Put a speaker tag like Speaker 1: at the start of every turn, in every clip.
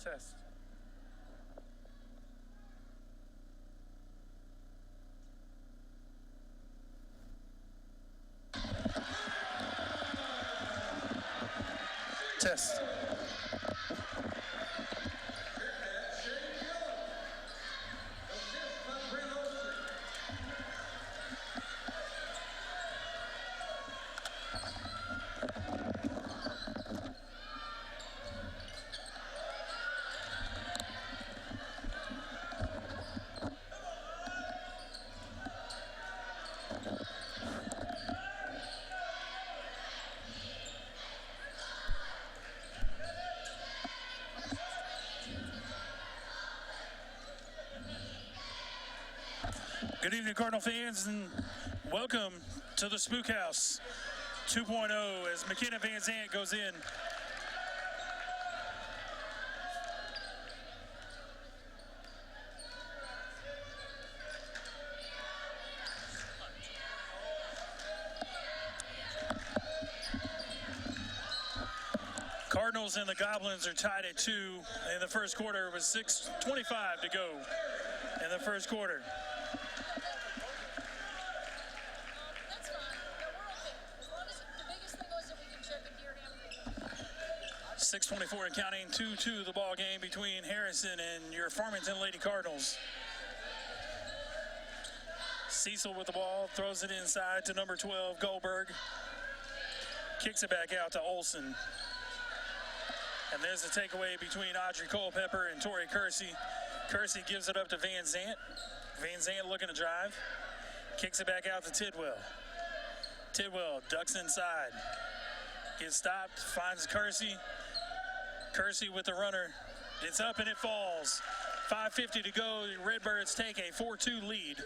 Speaker 1: Test. Test. Good evening, Cardinal fans, and welcome to the Spook House 2.0 as McKenna Van Zant goes in. Cardinals and the Goblins are tied at 2 in the first quarter. It was 6:25 to go in the first quarter. 6:24 and counting, 2-2 the ball game between Harrison and your Farmington Lady Cardinals. Cecil with the ball, throws it inside to number 12, Goldberg. Kicks it back out to Olsen. And there's the takeaway between Audrey Culpepper and Tori Kersey. Kersey gives it up to Van Zant. Van Zant looking to drive. Kicks it back out to Tidwell. Tidwell ducks inside. Gets stopped, finds Kersey. Kersey with the runner. It's up and it falls. 5:50 to go. The Redbirds take a 4-2 lead.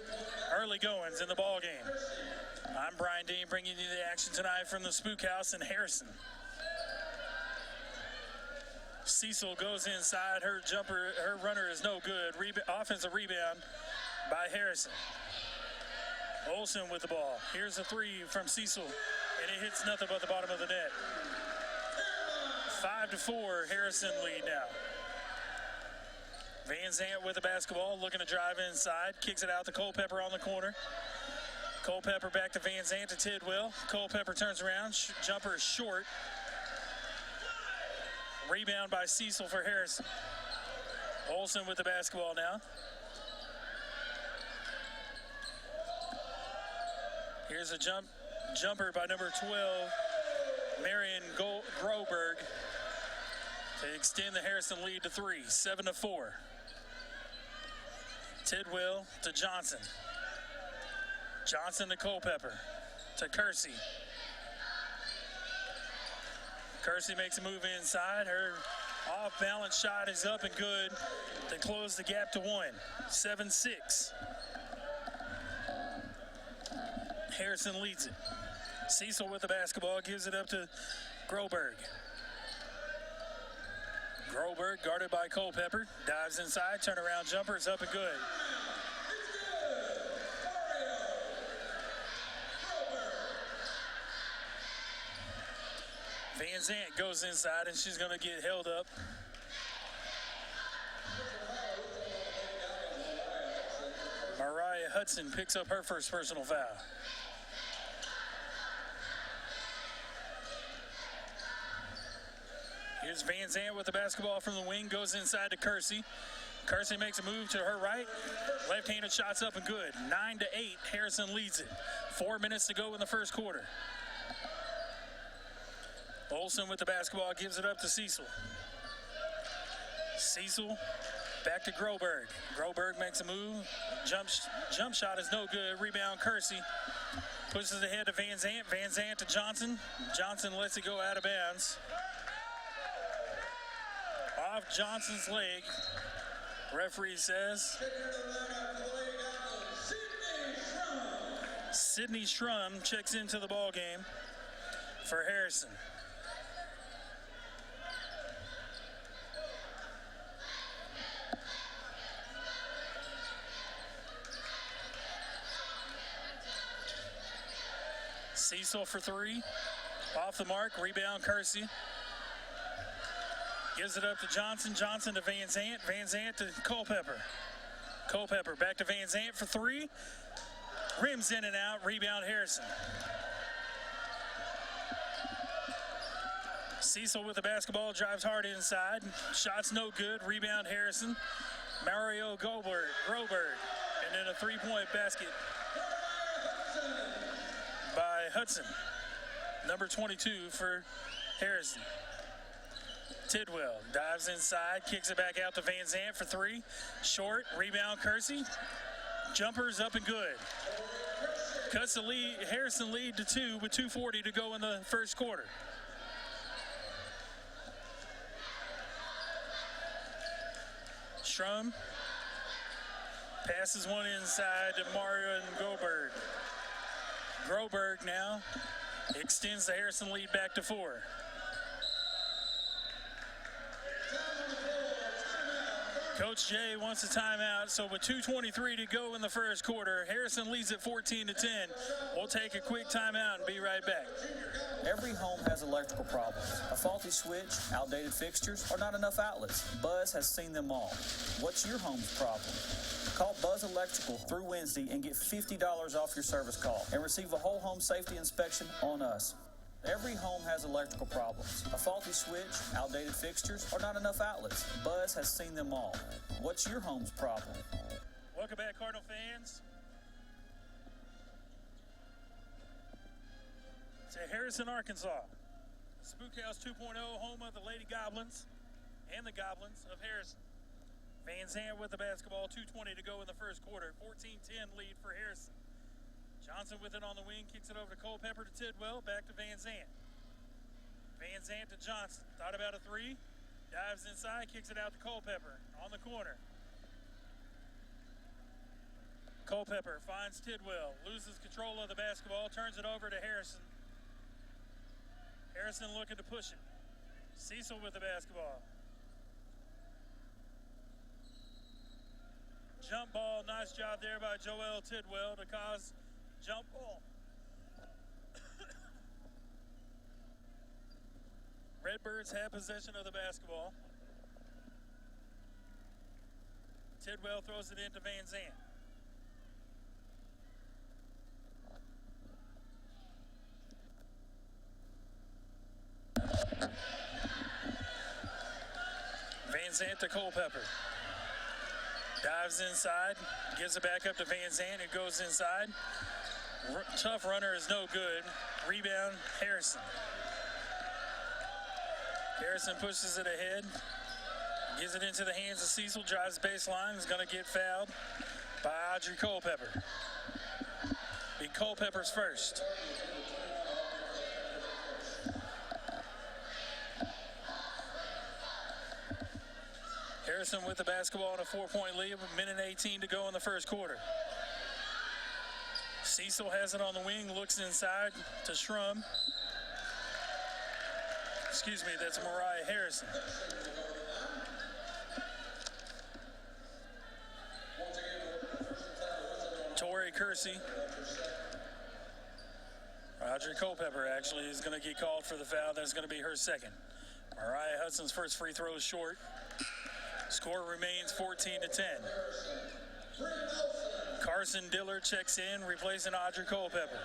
Speaker 1: Early goings in the ball game. I'm Brian Dean, bringing you the action tonight from the Spook House in Harrison. Cecil goes inside. Her runner is no good. Offensive rebound by Harrison. Olsen with the ball. Here's a three from Cecil, and it hits nothing but the bottom of the net. 5-4, Harrison lead now. Van Zant with the basketball, looking to drive inside. Kicks it out to Culpepper on the corner. Culpepper back to Van Zant to Tidwell. Culpepper turns around. Jumper is short. Rebound by Cecil for Harrison. Olsen with the basketball now. Here's a jumper by number 12, Marion Groberg, to extend the Harrison lead to 3, 7-4. Tidwell to Johnson. Johnson to Culpepper, to Kersey. Kersey makes a move inside. Her off-balance shot is up and good to close the gap to 1, 7-6. Harrison leads it. Cecil with the basketball, gives it up to Groberg. Groberg guarded by Culpepper, dives inside, turnaround jumper is up and good. Van Zant goes inside and she's gonna get held up. Mariah Hudson picks up her first personal foul. Here's Van Zant with the basketball from the wing, goes inside to Kersey. Kersey makes a move to her right. Left-handed shot's up and good. 9-8, Harrison leads it. 4 minutes to go in the first quarter. Olsen with the basketball, gives it up to Cecil. Cecil back to Groberg. Groberg makes a move. Jump shot is no good. Rebound Kersey. Pushes it ahead to Van Zant. Van Zant to Johnson. Johnson lets it go out of bounds. Off Johnson's leg. Referee says Sydney Schrum checks into the ball game for Harrison. Cecil for three. Off the mark. Rebound Kersey. Gives it up to Johnson. Johnson to Van Zant. Van Zant to Culpepper. Culpepper back to Van Zant for three. Rims in and out. Rebound Harrison. Cecil with the basketball. Drives hard inside. Shots no good. Rebound Harrison. Mario Groberg. And then a three-point basket by Hudson. Number 22 for Harrison. Tidwell dives inside, kicks it back out to Van Zant for three. Short, rebound Kersey. Jumpers up and good. Cuts the lead, Harrison lead to 2 with 2:40 to go in the first quarter. Strum passes one inside to Mario and Groberg. Groberg now extends the Harrison lead back to 4. Coach Jay wants a timeout, so with 2:23 to go in the first quarter, Harrison leads at 14-10. We'll take a quick timeout and be right back.
Speaker 2: Every home has electrical problems. A faulty switch, outdated fixtures, or not enough outlets. Buzz has seen them all. What's your home's problem? Call Buzz Electrical through Wednesday and get $50 off your service call and receive a whole home safety inspection on us. Every home has electrical problems. A faulty switch, outdated fixtures, or not enough outlets. Buzz has seen them all. What's your home's problem?
Speaker 1: Welcome back, Cardinal fans. To Harrison, Arkansas. Spook House 2.0, home of the Lady Goblins and the Goblins of Harrison. Van Zant with the basketball, 2:20 to go in the first quarter. 14-10 lead for Harrison. Johnson with it on the wing, kicks it over to Culpepper to Tidwell, back to Van Zant. Van Zant to Johnson, thought about a three, dives inside, kicks it out to Culpepper on the corner. Culpepper finds Tidwell, loses control of the basketball, turns it over to Harrison. Harrison looking to push it. Cecil with the basketball. Jump ball, nice job there by Joel Tidwell to cause jump ball. Redbirds have possession of the basketball. Tidwell throws it into Van Zant. Van Zant to Culpepper. Dives inside, gives it back up to Van Zant, who goes inside. Tough runner is no good. Rebound, Harrison. Harrison pushes it ahead. Gives it into the hands of Cecil, drives baseline, is going to get fouled by Audrey Culpepper. Be Culpepper's first. Harrison with the basketball in a 4-point lead, with 1:18 to go in the first quarter. Cecil has it on the wing, looks inside to Shrum. Excuse me, that's Mariah Harrison. Tori Kersey. Audrey Culpepper actually is going to get called for the foul. That's going to be her second. Mariah Hudson's first free throw is short. Score remains 14-10. Carson Dillard checks in, replacing Audrey Culpepper.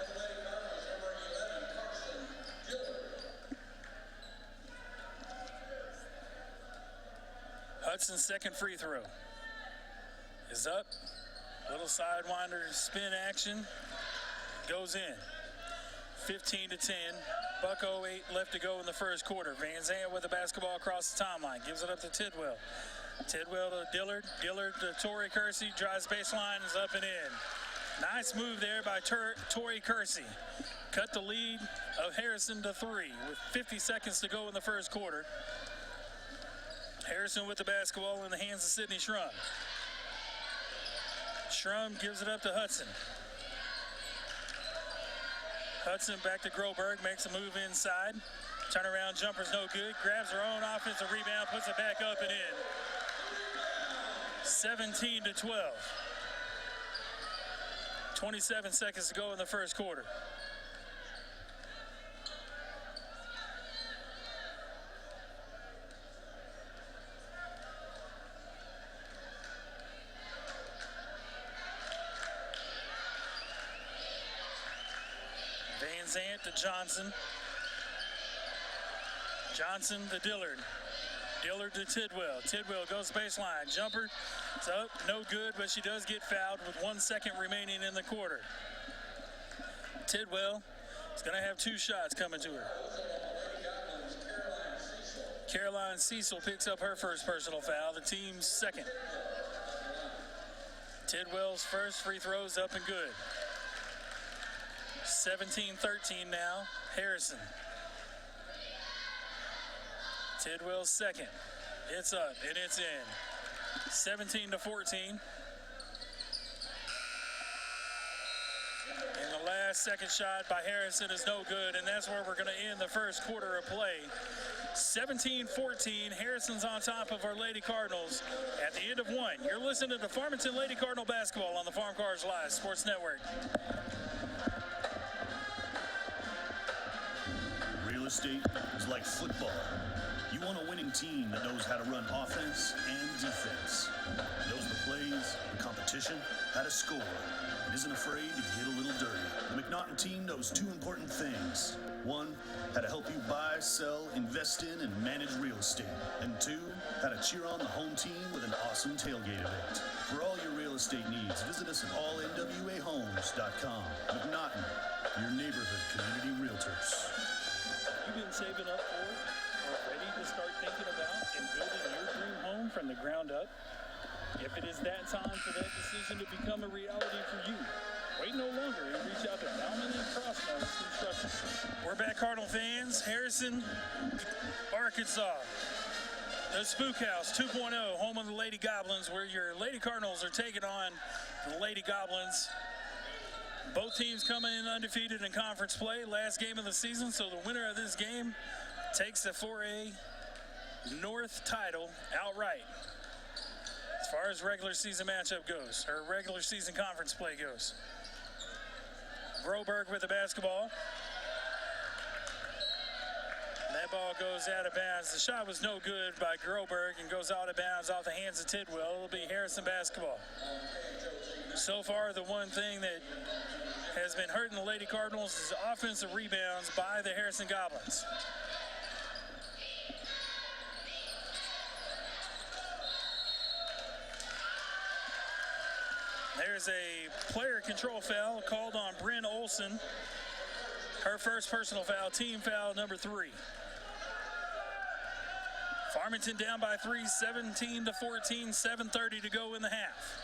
Speaker 1: Hudson's second free throw is up. Little sidewinder spin action. Goes in. 15-10. Buck 08 left to go in the first quarter. Van Zant with the basketball across the timeline. Gives it up to Tidwell. Tidwell to Dillard. Dillard to Tori Kersey. Drives baseline, is up and in. Nice move there by Tori Kersey. Cut the lead of Harrison to 3 with 50 seconds to go in the first quarter. Harrison with the basketball in the hands of Sydney Shrum. Shrum gives it up to Hudson. Hudson back to Groberg, makes a move inside. Turnaround jumper's no good. Grabs her own offensive rebound, puts it back up and in. 17-12. 27 seconds to go in the first quarter. Zant to Johnson. Johnson to Dillard. Dillard to Tidwell. Tidwell goes baseline. Jumper. It's up. No good, but she does get fouled with 1 second remaining in the quarter. Tidwell is going to have 2 shots coming to her. Caroline Cecil picks up her first personal foul, the team's second. Tidwell's first free throw's up and good. 17-13 now, Harrison. Tidwell's second. It's up and it's in. 17-14. And the last second shot by Harrison is no good, and that's where we're going to end the first quarter of play. 17-14, Harrison's on top of our Lady Cardinals at the end of 1. You're listening to Farmington Lady Cardinal basketball on the Farm Cars Live Sports Network.
Speaker 3: Real estate is like football. You want a winning team that knows how to run offense and defense, knows the plays, the competition, how to score, and isn't afraid to get a little dirty. The McNaughton team knows 2 important things. 1, how to help you buy, sell, invest in, and manage real estate. And 2, how to cheer on the home team with an awesome tailgate event. For all your real estate needs, visit us at allnwahomes.com. McNaughton, your neighborhood community realtors.
Speaker 1: You've been saving up for it, or ready to start thinking about and building your dream home from the ground up? If it is that time for that decision to become a reality for you, wait no longer and reach out to Bauman and Crossbones Construction. We're back, Cardinal fans. Harrison, Arkansas. The Spook House 2.0, home of the Lady Goblins, where your Lady Cardinals are taking on the Lady Goblins. Both teams coming in undefeated in conference play. Last game of the season, so the winner of this game takes the 4A North title outright. As far as regular season matchup goes, or regular season conference play goes. Groberg with the basketball. That ball goes out of bounds. The shot was no good by Groberg and goes out of bounds off the hands of Tidwell. It'll be Harrison basketball. So far, the one thing that has been hurting the Lady Cardinals is offensive rebounds by the Harrison Goblins. There's a player control foul called on Bryn Olson. Her first personal foul, team foul number 3. Farmington down by 3, 17-14, 7:30 to go in the half.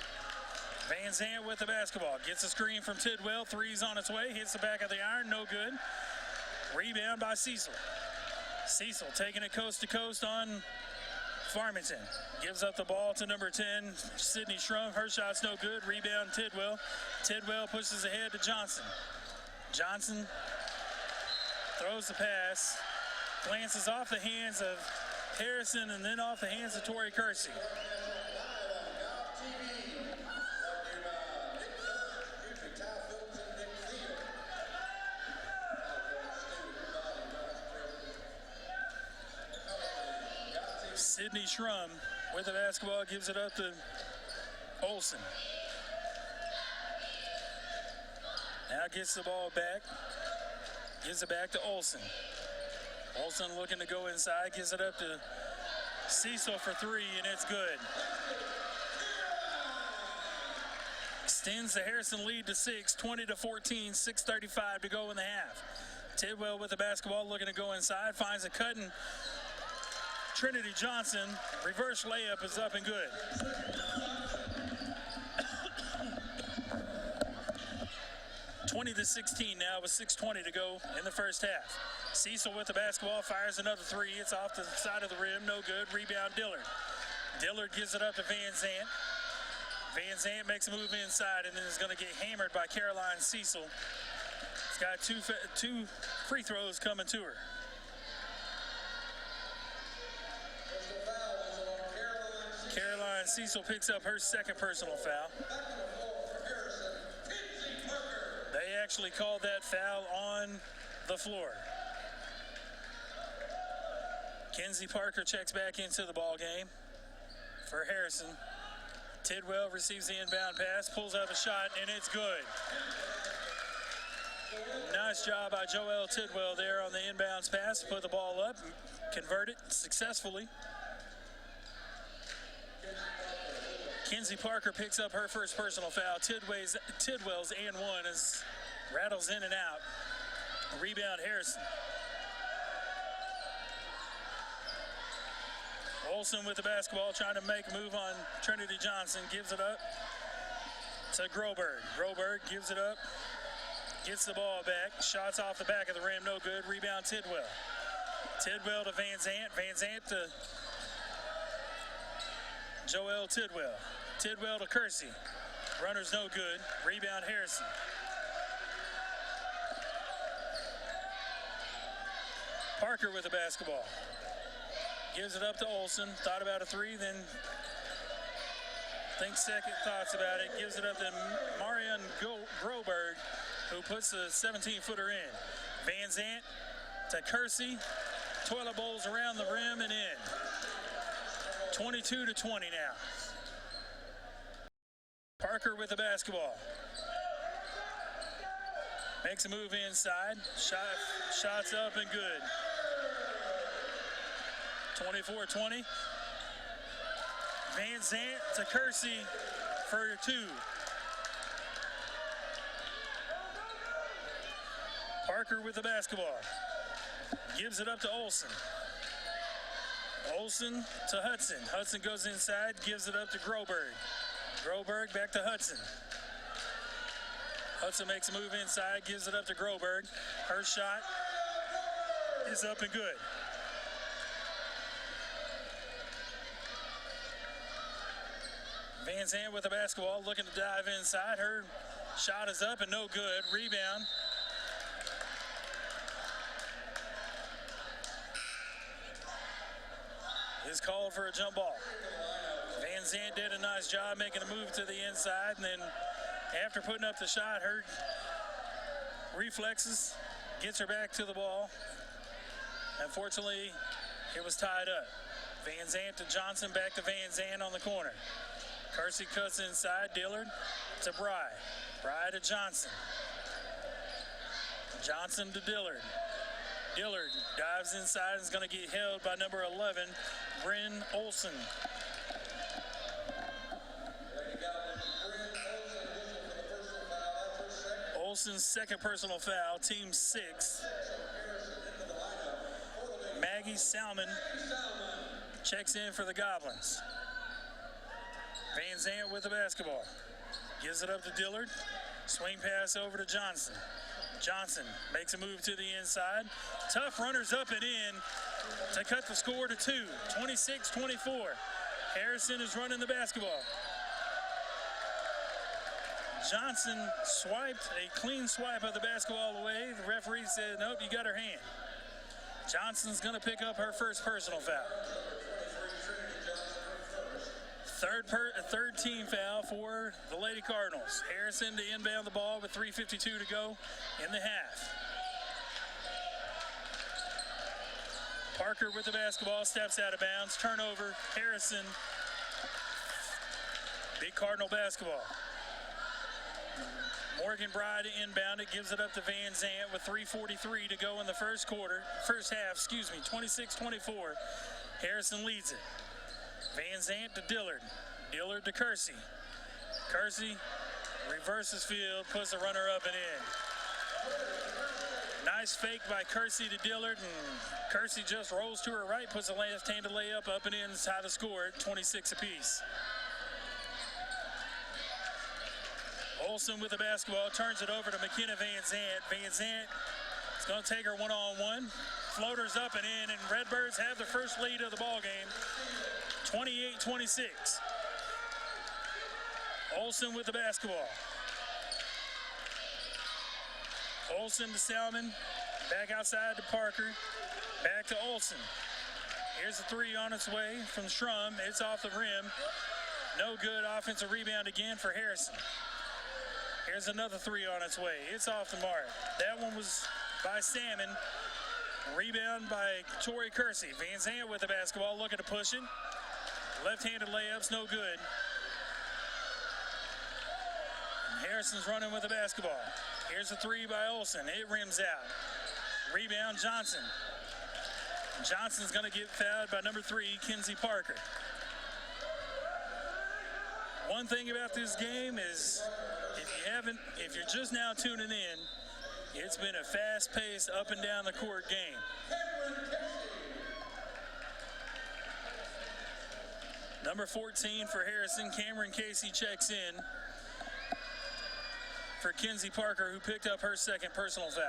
Speaker 1: Van Zandt with the basketball, gets a screen from Tidwell, 3's on its way, hits the back of the iron, no good. Rebound by Cecil. Cecil taking it coast to coast on Farmington. Gives up the ball to number 10, Sydney Schrum. Her shot's no good. Rebound Tidwell. Tidwell pushes ahead to Johnson. Johnson throws the pass. Glances off the hands of Harrison and then off the hands of Tori Kersey. Sydney Schrum with the basketball, gives it up to Olsen. Now gets the ball back. Gives it back to Olsen. Olsen looking to go inside, gives it up to Cecil for 3, and it's good. Extends the Harrison lead to 6, 20-14, 6:35 to go in the half. Tidwell with the basketball, looking to go inside, finds a cut, and Trinity Johnson, reverse layup is up and good. (20-16) now with 6:20 to go in the first half. Cecil with the basketball, fires another 3. It's off the side of the rim, no good. Rebound Dillard. Dillard gives it up to Van Zandt. Van Zandt makes a move inside and then is going to get hammered by Caroline Cecil. She's got two free throws coming to her. Caroline Cecil picks up her second personal foul. They actually called that foul on the floor. Kenzie Parker checks back into the ball game for Harrison. Tidwell receives the inbound pass, pulls out a shot, and it's good. Nice job by Joel Tidwell there on the inbounds pass. Put the ball up, convert it successfully. Kenzie Parker picks up her first personal foul. Tidwell's and one as rattles in and out. Rebound Harrison. Olsen with the basketball, trying to make a move on Trinity Johnson. Gives it up to Groberg. Groberg gives it up. Gets the ball back. Shots off the back of the rim. No good. Rebound Tidwell. Tidwell to Van Zant. Van Zant to Joel Tidwell. Tidwell to Kersey. Runner's no good. Rebound Harrison. Parker with the basketball. Gives it up to Olsen. Thought about a three, then thinks second thoughts about it. Gives it up to Marion Groberg, who puts a 17-footer in. Van Zant to Kersey. Toilet bowls around the rim and in. 22-20 now. Parker with the basketball. Makes a move inside. Shots up and good. 24-20. Van Zant to Kersey for two. Parker with the basketball. Gives it up to Olsen. Olsen to Hudson. Hudson goes inside, gives it up to Groberg. Groberg back to Hudson. Hudson makes a move inside, gives it up to Groberg. Her shot is up and good. Van Zant with the basketball, looking to dive inside. Her shot is up and no good. Rebound. Is called for a jump ball. Van Zant did a nice job making a move to the inside, and then after putting up the shot, her reflexes gets her back to the ball. Unfortunately, it was tied up. Van Zant to Johnson, back to Van Zant on the corner. Kersey cuts inside. Dillard to Bry. Bry to Johnson. Johnson to Dillard. Dillard dives inside and is going to get held by number 11, Bryn Olsen. Olsen's second personal foul, team 6. Maggie Salmon checks in for the Goblins. Van Zant with the basketball. Gives it up to Dillard. Swing pass over to Johnson. Johnson makes a move to the inside. Tough runners up and in to cut the score to 2. 26-24. Harrison is running the basketball. Johnson swiped a clean swipe of the basketball away. The referee said, nope, you got her hand. Johnson's going to pick up her first personal foul. Third team foul for the Lady Cardinals. Harrison to inbound the ball with 3:52 to go in the half. Parker with the basketball, steps out of bounds. Turnover, Harrison. Big Cardinal basketball. Morgan Bride inbound it, gives it up to Van Zant with 3:43 to go in the first half, 26-24. Harrison leads it. Van Zant to Dillard. Dillard to Kersey. Kersey reverses field, puts the runner up and in. Nice fake by Kersey to Dillard, and Kersey just rolls to her right, puts a left-handed layup up and in, to tie the score at 26 apiece. Olsen with the basketball, turns it over to McKenna Van Zant. Van Zant is going to take her one-on-one. Floaters up and in, and Redbirds have the first lead of the ball game. 28-26. Olsen with the basketball. Olsen to Salmon. Back outside to Parker. Back to Olsen. Here's a three on its way from Schrum. It's off the rim. No good. Offensive rebound again for Harrison. Here's another three on its way. It's off the mark. That one was by Salmon. Rebound by Tori Kersey. Van Zant with the basketball, looking to push it. Left-handed layups, no good. Harrison's running with the basketball. Here's a three by Olsen. It rims out. Rebound, Johnson. Johnson's going to get fouled by number 3, Kinsey Parker. One thing about this game is, if you're just now tuning in, it's been a fast-paced, up and down the court game. Number 14 for Harrison, Cameron Casey checks in for Kinsey Parker, who picked up her second personal foul.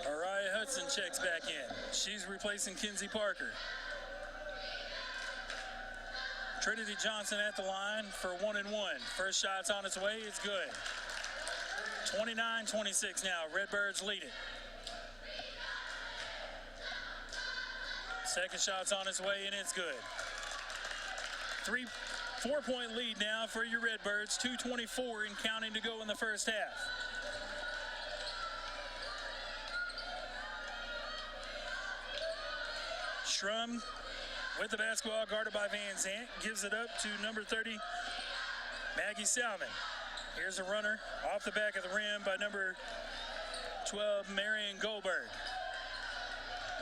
Speaker 1: Mariah Hudson checks back in. She's replacing Kinsey Parker. Trinity Johnson at the line for 1 and 1. First shot's on its way. It's good. 29-26 now. Redbirds lead it. Second shot's on its way, and it's good. 4-point lead now for your Redbirds. 2:24 and counting to go in the first half. Schrum with the basketball, guarded by Van Zant, gives it up to number 30, Maggie Salmon. Here's a runner off the back of the rim by number 12, Marion Goldberg.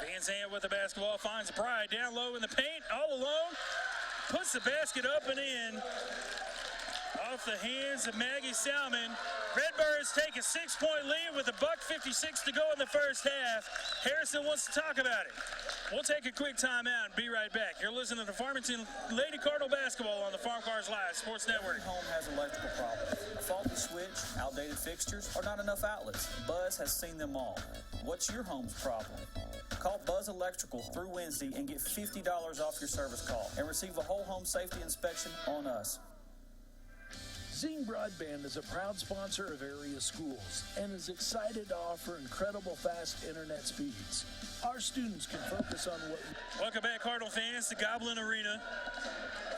Speaker 1: Van Zant with the basketball, finds Bride down low in the paint, all alone, puts the basket up and in, off the hands of Maggie Salmon. Redbirds take a 6-point lead with $1:56 to go in the first half. Harrison wants to talk about it. We'll take a quick timeout and be right back. You're listening to Farmington Lady Cardinal basketball on the Farm Cars Live Sports Network.
Speaker 2: Every home has electrical problems. A faulty switch, outdated fixtures, or not enough outlets. Buzz has seen them all. What's your home's problem? Call Buzz Electrical through Wednesday and get $50 off your service call and receive a whole home safety inspection on us.
Speaker 4: Zing Broadband is a proud sponsor of area schools and is excited to offer incredible fast internet speeds. Our students can focus on what...
Speaker 1: Welcome back, Cardinal fans, to Goblin Arena.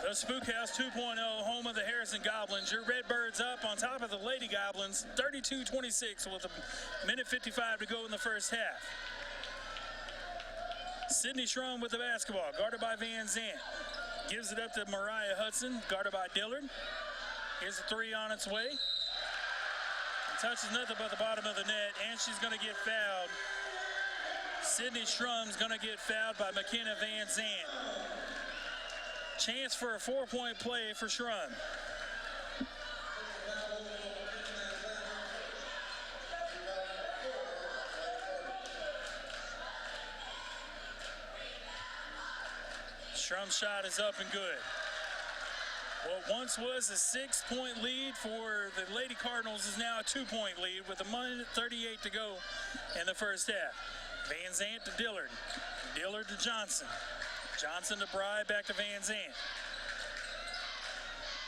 Speaker 1: The Spook House 2.0, home of the Harrison Goblins. Your Redbirds up on top of the Lady Goblins, 32-26 with a minute 55 to go in the first half. Sydney Schrum with the basketball, guarded by Van Zant. Gives it up to Mariah Hudson, guarded by Dillard. Here's a three on its way. It touches nothing but the bottom of the net, and she's going to get fouled. Sydney Schrum's going to get fouled by McKenna Van Zant. Chance for a 4-point play for Schrum. Schrum's shot is up and good. What once was a 6-point lead for the Lady Cardinals is now a 2-point lead with a minute 38 to go in the first half. Van Zant to Dillard. Dillard to Johnson. Johnson to Bride, back to Van Zant.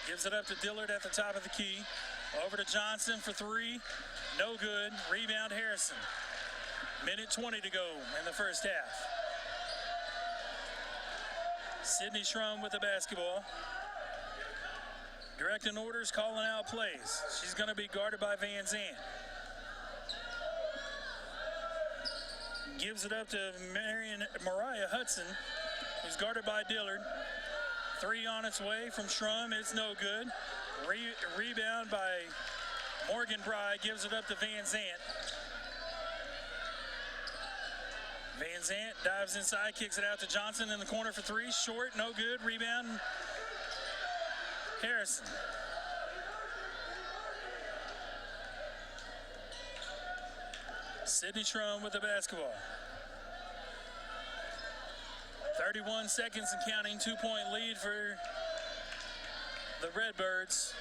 Speaker 1: Gives it up to Dillard at the top of the key. Over to Johnson for 3. No good. Rebound Harrison. Minute 20 to go in the first half. Sydney Schrum with the basketball. Directing orders, calling out plays. She's going to be guarded by Van Zant. Gives it up to Mariah Hudson, who's guarded by Dillard. 3 on its way from Schrum. It's no good. Rebound by Morgan Bride. Gives it up to Van Zant. Van Zant dives inside, kicks it out to Johnson in the corner for 3. Short, no good. Rebound Harrison. Sydney Schrum with the basketball. 31 seconds and counting. 2-point lead for the Redbirds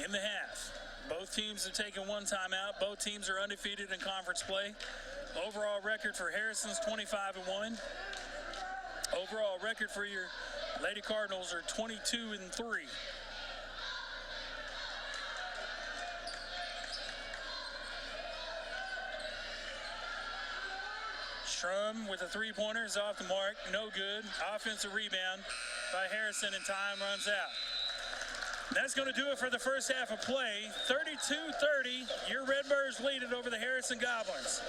Speaker 1: in the half. Both teams have taken one timeout. Both teams are undefeated in conference play. Overall record for Harrison's 25-1. Overall record for your Lady Cardinals are 22-3. Schrum with a 3-pointer is off the mark. No good. Offensive rebound by Harrison, and time runs out. That's going to do it for the first half of play. 32-30. Your Redbirds lead it over the Harrison Goblins.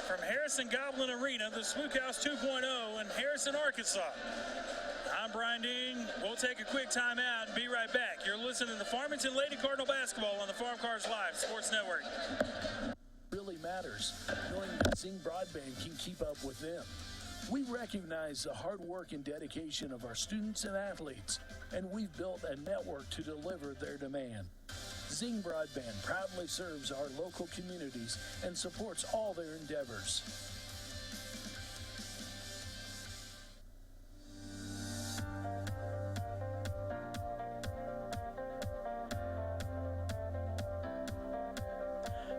Speaker 1: From Harrison Goblin Arena, the Spook House 2.0 in Harrison, Arkansas. I'm Brian Dean. We'll take a quick time out and be right back. You're listening to Farmington Lady Cardinal Basketball on the Farm Cars Live Sports Network.
Speaker 4: Really matters, knowing that Zing Broadband can keep up with them. We recognize the hard work and dedication of our students and athletes, and we've built a network to deliver their demand. Zing Broadband proudly serves our local communities and supports all their endeavors.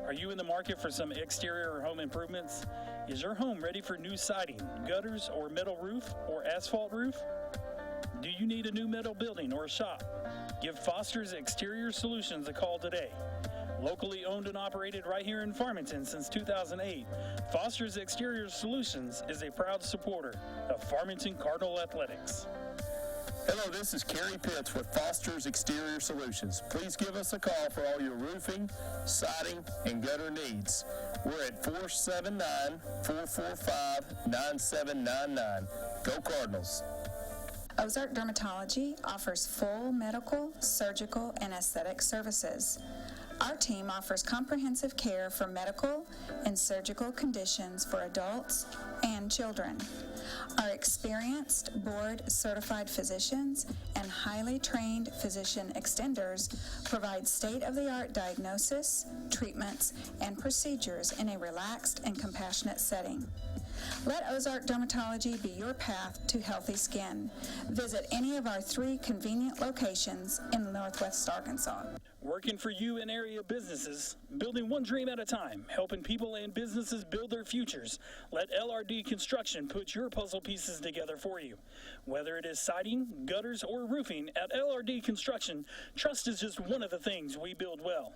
Speaker 1: Are you in the market for some exterior or home improvements? Is your home ready for new siding, gutters, or metal roof, or asphalt roof? Do you need a new metal building or a shop? Give Foster's Exterior Solutions a call today. Locally owned and operated right here in Farmington since 2008, Foster's Exterior Solutions is a proud supporter of Farmington Cardinal Athletics.
Speaker 5: Hello, this is Kerry Pitts with Foster's Exterior Solutions. Please give us a call for all your roofing, siding, and gutter needs. We're at 479-445-9799. Go Cardinals.
Speaker 6: Ozark Dermatology offers full medical, surgical, and aesthetic services. Our team offers comprehensive care for medical and surgical conditions for adults and children. Our experienced board-certified physicians and highly trained physician extenders provide state-of-the-art diagnosis, treatments, and procedures in a relaxed and compassionate setting. Let Ozark Dermatology be your path to healthy skin. Visit any of our 3 convenient locations in Northwest Arkansas.
Speaker 1: Working for you and area businesses, building one dream at a time, helping people and businesses build their futures. Let LRD Construction put your puzzle pieces together for you. Whether it is siding, gutters, or roofing, at LRD Construction, trust is just one of the things we build well.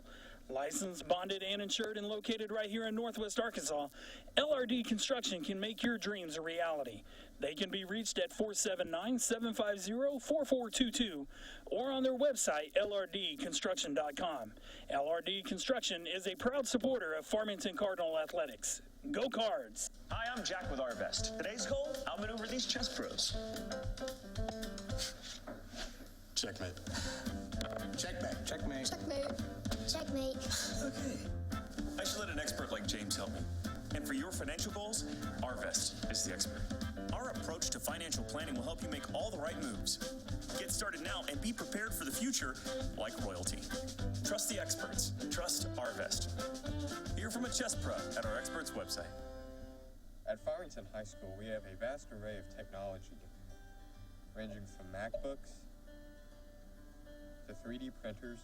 Speaker 1: Licensed, bonded, and insured, and located right here in Northwest Arkansas, LRD Construction can make your dreams a reality. They can be reached at 479-750-4422 or on their website, lrdconstruction.com. LRD Construction is a proud supporter of Farmington Cardinal Athletics. Go Cards!
Speaker 7: Hi, I'm Jack with Arvest. Today's goal, outmaneuver these chess pros.
Speaker 3: Checkmate.
Speaker 7: Checkmate. Checkmate.
Speaker 8: Checkmate. Checkmate.
Speaker 7: Okay. I should let an expert like James help me. And for your financial goals, Arvest is the expert. Our approach to financial planning will help you make all the right moves. Get started now and be prepared for the future like royalty. Trust the experts. Trust Arvest. Hear from a chess pro at our experts website.
Speaker 9: At Farmington High School, we have a vast array of technology, ranging from MacBooks to 3D printers,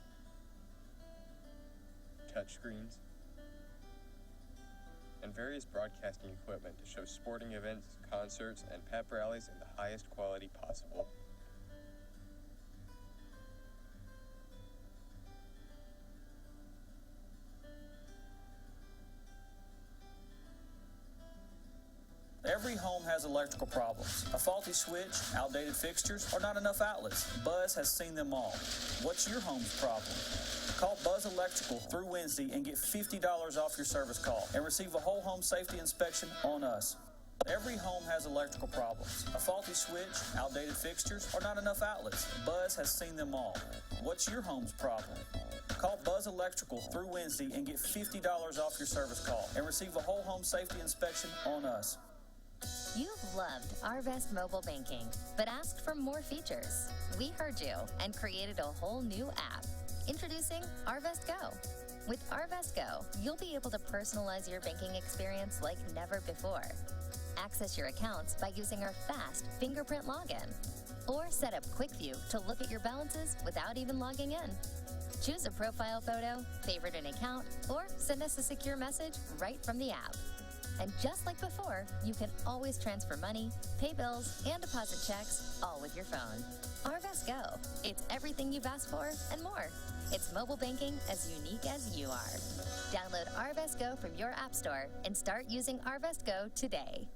Speaker 9: touchscreens, and various broadcasting equipment to show sporting events, concerts, and pep rallies in the highest quality possible.
Speaker 2: Every home has electrical problems. A faulty switch, outdated fixtures, or not enough outlets. Buzz has seen them all. What's your home's problem? Call Buzz Electrical through Wednesday and get $50 off your service call and receive a whole home safety inspection on us. Every home has electrical problems. A faulty switch, outdated fixtures, or not enough outlets. Buzz has seen them all. What's your home's problem? Call Buzz Electrical through Wednesday and get $50 off your service call and receive a whole home safety inspection on us.
Speaker 10: You've loved Arvest mobile banking, but asked for more features. We heard you and created a whole new app. Introducing Arvest Go. With Arvest Go, you'll be able to personalize your banking experience like never before. Access your accounts by using our fast fingerprint login. Or set up Quick View to look at your balances without even logging in. Choose a profile photo, favorite an account, or send us a secure message right from the app. And just like before, you can always transfer money, pay bills, and deposit checks, all with your phone. Arvest Go. It's everything you've asked for and more. It's mobile banking as unique as you are. Download Arvest Go from your app store and start using Arvest Go today.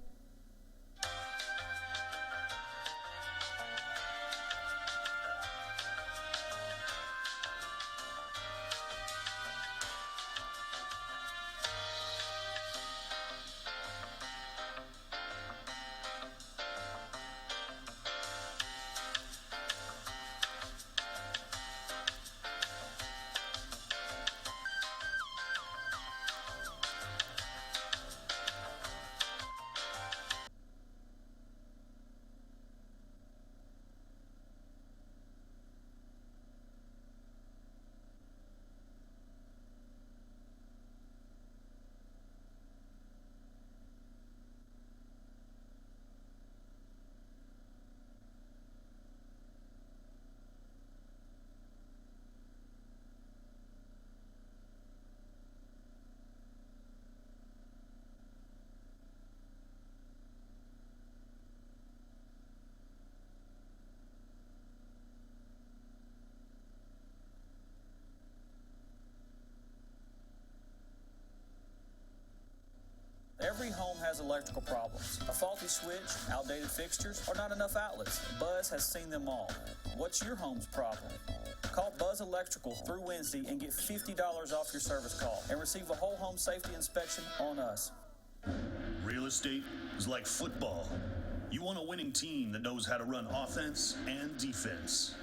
Speaker 2: has electrical problems. A faulty switch, outdated fixtures, or not enough outlets. Buzz has seen them all. What's your home's problem? Call Buzz Electrical through Wednesday and get $50 off your service call and receive a whole home safety inspection on us.
Speaker 3: Real estate is like football. You want a winning team that knows how to run offense and defense,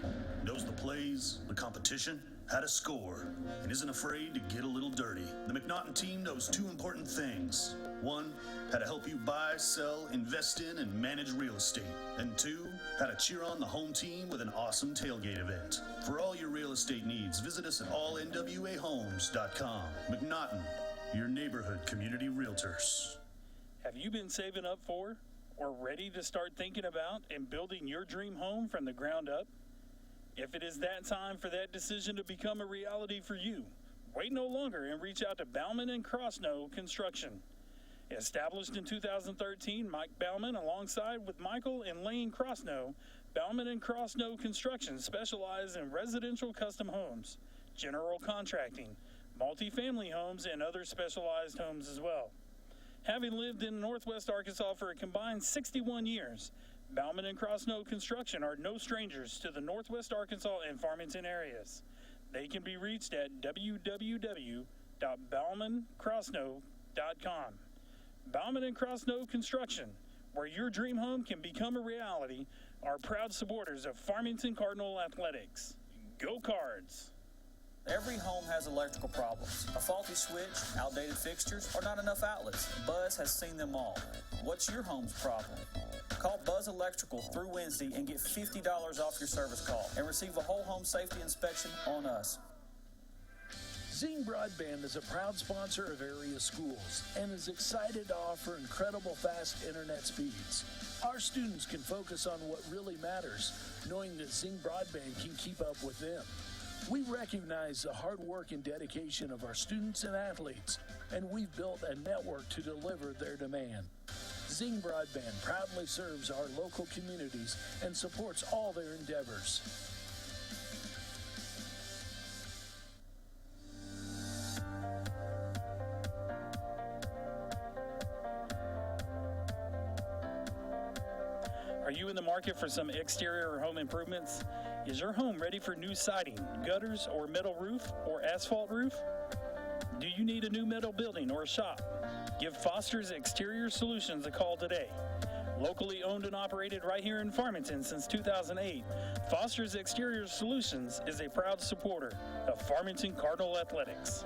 Speaker 3: knows the plays, the competition, how to score, and isn't afraid to get a little dirty. The McNaughton team knows two important things. One, how to help you buy, sell, invest in, and manage real estate. And two, how to cheer on the home team with an awesome tailgate event. For all your real estate needs, visit us at allnwahomes.com. McNaughton, your neighborhood community realtors.
Speaker 1: Have you been saving up for or ready to start thinking about and building your dream home from the ground up? If it is that time for that decision to become a reality for you, wait no longer and reach out to Bauman and Crossnow Construction. Established in 2013, Mike Bauman, alongside with Michael and Lane Crossnow, Bauman and Crossnow Construction specialize in residential custom homes, general contracting, multifamily homes, and other specialized homes as well. Having lived in Northwest Arkansas for a combined 61 years, Bauman and Crossnow Construction are no strangers to the Northwest Arkansas and Farmington areas. They can be reached at www.baumancrossnow.com. Bauman and Crossnow Construction, where your dream home can become a reality, are proud supporters of Farmington Cardinal Athletics. Go Cards!
Speaker 2: Every home has electrical problems. A faulty switch, outdated fixtures, or not enough outlets. Buzz has seen them all. What's your home's problem? Call Buzz Electrical through Wednesday and get $50 off your service call and receive a whole home safety inspection on us.
Speaker 4: Zing Broadband is a proud sponsor of area schools and is excited to offer incredible fast internet speeds. Our students can focus on what really matters, knowing that Zing Broadband can keep up with them. We recognize the hard work and dedication of our students and athletes, and we've built a network to deliver their demand. Zing Broadband proudly serves our local communities and supports all their endeavors.
Speaker 1: Are you in the market for some exterior or home improvements? Is your home ready for new siding, gutters, or metal roof, or asphalt roof? Do you need a new metal building or a shop? Give Foster's Exterior Solutions a call today. Locally owned and operated right here in Farmington since 2008, Foster's Exterior Solutions is a proud supporter of Farmington Cardinal Athletics.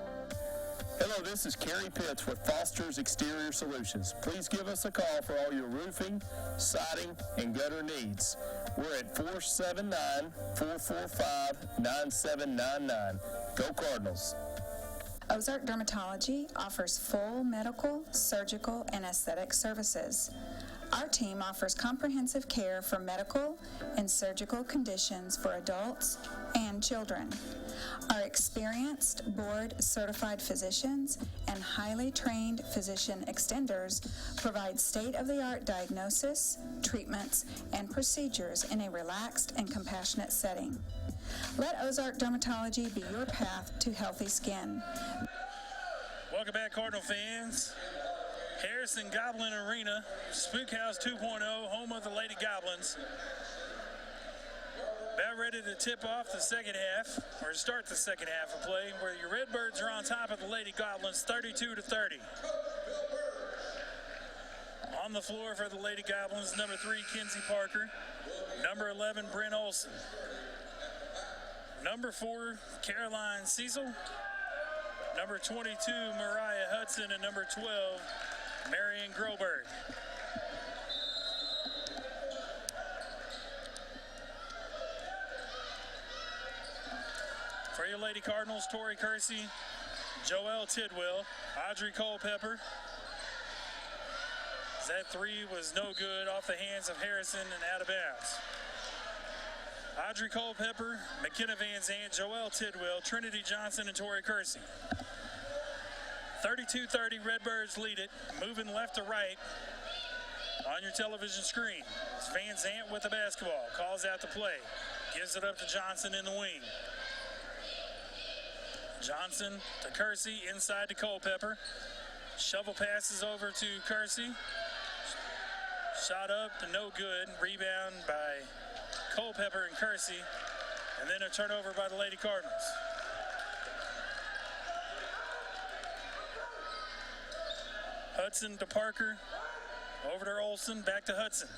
Speaker 5: Hello, this is Kerry Pitts with Foster's Exterior Solutions. Please give us a call for all your roofing, siding, and gutter needs. We're at 479-445-9799. Go Cardinals.
Speaker 6: Ozark Dermatology offers full medical, surgical, and aesthetic services. Our team offers comprehensive care for medical and surgical conditions for adults and children. Our experienced board-certified physicians and highly trained physician extenders provide state-of-the-art diagnosis, treatments, and procedures in a relaxed and compassionate setting. Let Ozark Dermatology be your path to healthy skin.
Speaker 1: Welcome back, Cardinal fans. Harrison Goblin Arena, Spook House 2.0, home of the Lady Goblins. About ready to tip off the second half, or start the second half of play, where your Redbirds are on top of the Lady Goblins, 32-30. On the floor for the Lady Goblins, number 3, Kenzie Parker. Number 11, Brent Olson. Number 4, Caroline Cecil. Number 22, Mariah Hudson. And number 12, Marion Groberg. For your Lady Cardinals, Tori Kersey, Joelle Tidwell, Audrey Culpepper. That three was no good, off the hands of Harrison and out of bounds. Audrey Culpepper, McKenna Van Zant, Joelle Tidwell, Trinity Johnson, and Tori Kersey. 32-30, Redbirds lead it, moving left to right on your television screen. It's Van Zant with the basketball, calls out the play, gives it up to Johnson in the wing. Johnson to Kersey, inside to Culpepper. Shovel passes over to Kersey. Shot up to no good. Rebound by Culpepper and Kersey. And then a turnover by the Lady Cardinals. Hudson to Parker. Over to Olsen. Back to Hudson.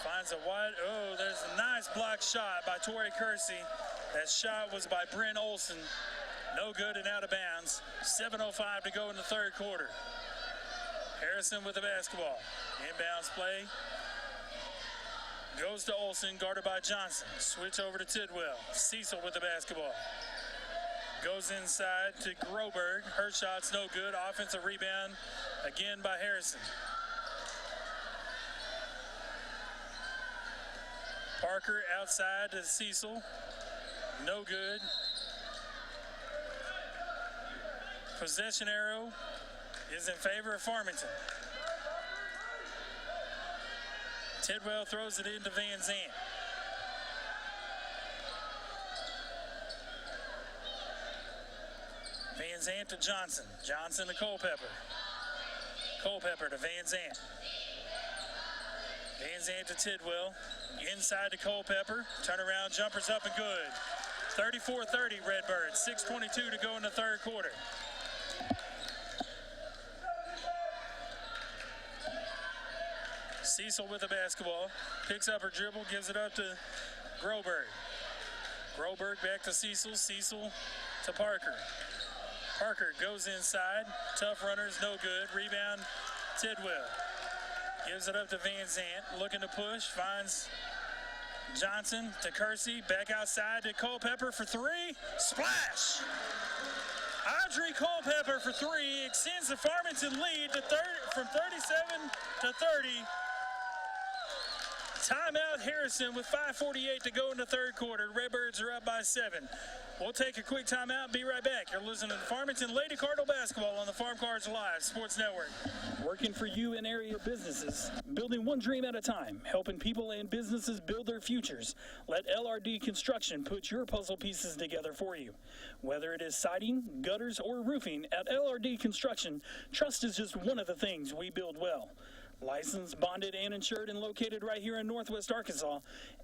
Speaker 1: Finds a wide, there's a nice block shot by Tori Kersey. That shot was by Bryn Olsen. No good and out of bounds. 7:05 to go in the third quarter. Harrison with the basketball. Inbounds play. Goes to Olsen, guarded by Johnson. Switch over to Tidwell. Cecil with the basketball. Goes inside to Groberg. Her shot's no good. Offensive rebound again by Harrison. Parker outside to Cecil. No good. Possession arrow is in favor of Farmington. Tidwell throws it into Van Zandt. Van Zandt to Johnson. Johnson to Culpepper. Culpepper to Van Zandt. Van Zandt to Tidwell. Inside to Culpepper. Turnaround jumper's up and good. 34-30 Redbirds. 6:22 to go in the third quarter. Cecil with the basketball. Picks up her dribble. Gives it up to Groberg. Groberg back to Cecil. Cecil to Parker. Parker goes inside. Tough runners, no good. Rebound, Tidwell. Gives it up to Van Zandt. Looking to push. Finds Johnson to Kersey. Back outside to Culpepper for three. Splash! Audrey Culpepper for three. Extends the Farmington lead to from 37 to 30. Timeout Harrison with 5:48 to go in the third quarter. Redbirds are up by 7. We'll take a quick timeout and be right back. You're listening to Farmington Lady Cardinal Basketball on the Farm Cards Live Sports Network.
Speaker 11: Working for you in area businesses, building one dream at a time, helping people and businesses build their futures. Let LRD Construction put your puzzle pieces together for you. Whether it is siding, gutters, or roofing, at LRD Construction, trust is just one of the things we build well. Licensed, bonded, and insured, and located right here in Northwest Arkansas,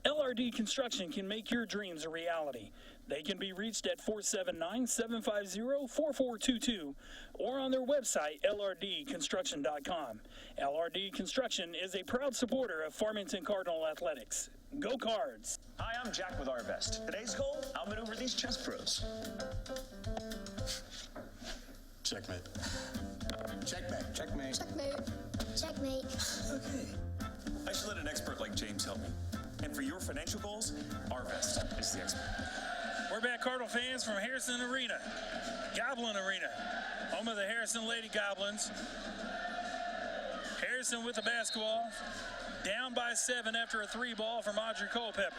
Speaker 11: LRD Construction can make your dreams a reality. They can be reached at 479-750-4422 or on their website, lrdconstruction.com. LRD Construction is a proud supporter of Farmington Cardinal Athletics. Go Cards!
Speaker 7: Hi, I'm Jack with Arvest. Today's goal, outmaneuver these chess pros.
Speaker 3: Checkmate.
Speaker 9: Checkmate. Checkmate.
Speaker 8: Checkmate. Checkmate.
Speaker 7: Okay. I should let an expert like James help me. And for your financial goals, Arvest is the expert.
Speaker 1: We're back, Cardinal fans, from Harrison Arena. Goblin Arena, home of the Harrison Lady Goblins. Harrison with the basketball. Down by 7 after a 3 ball from Audrey Culpepper.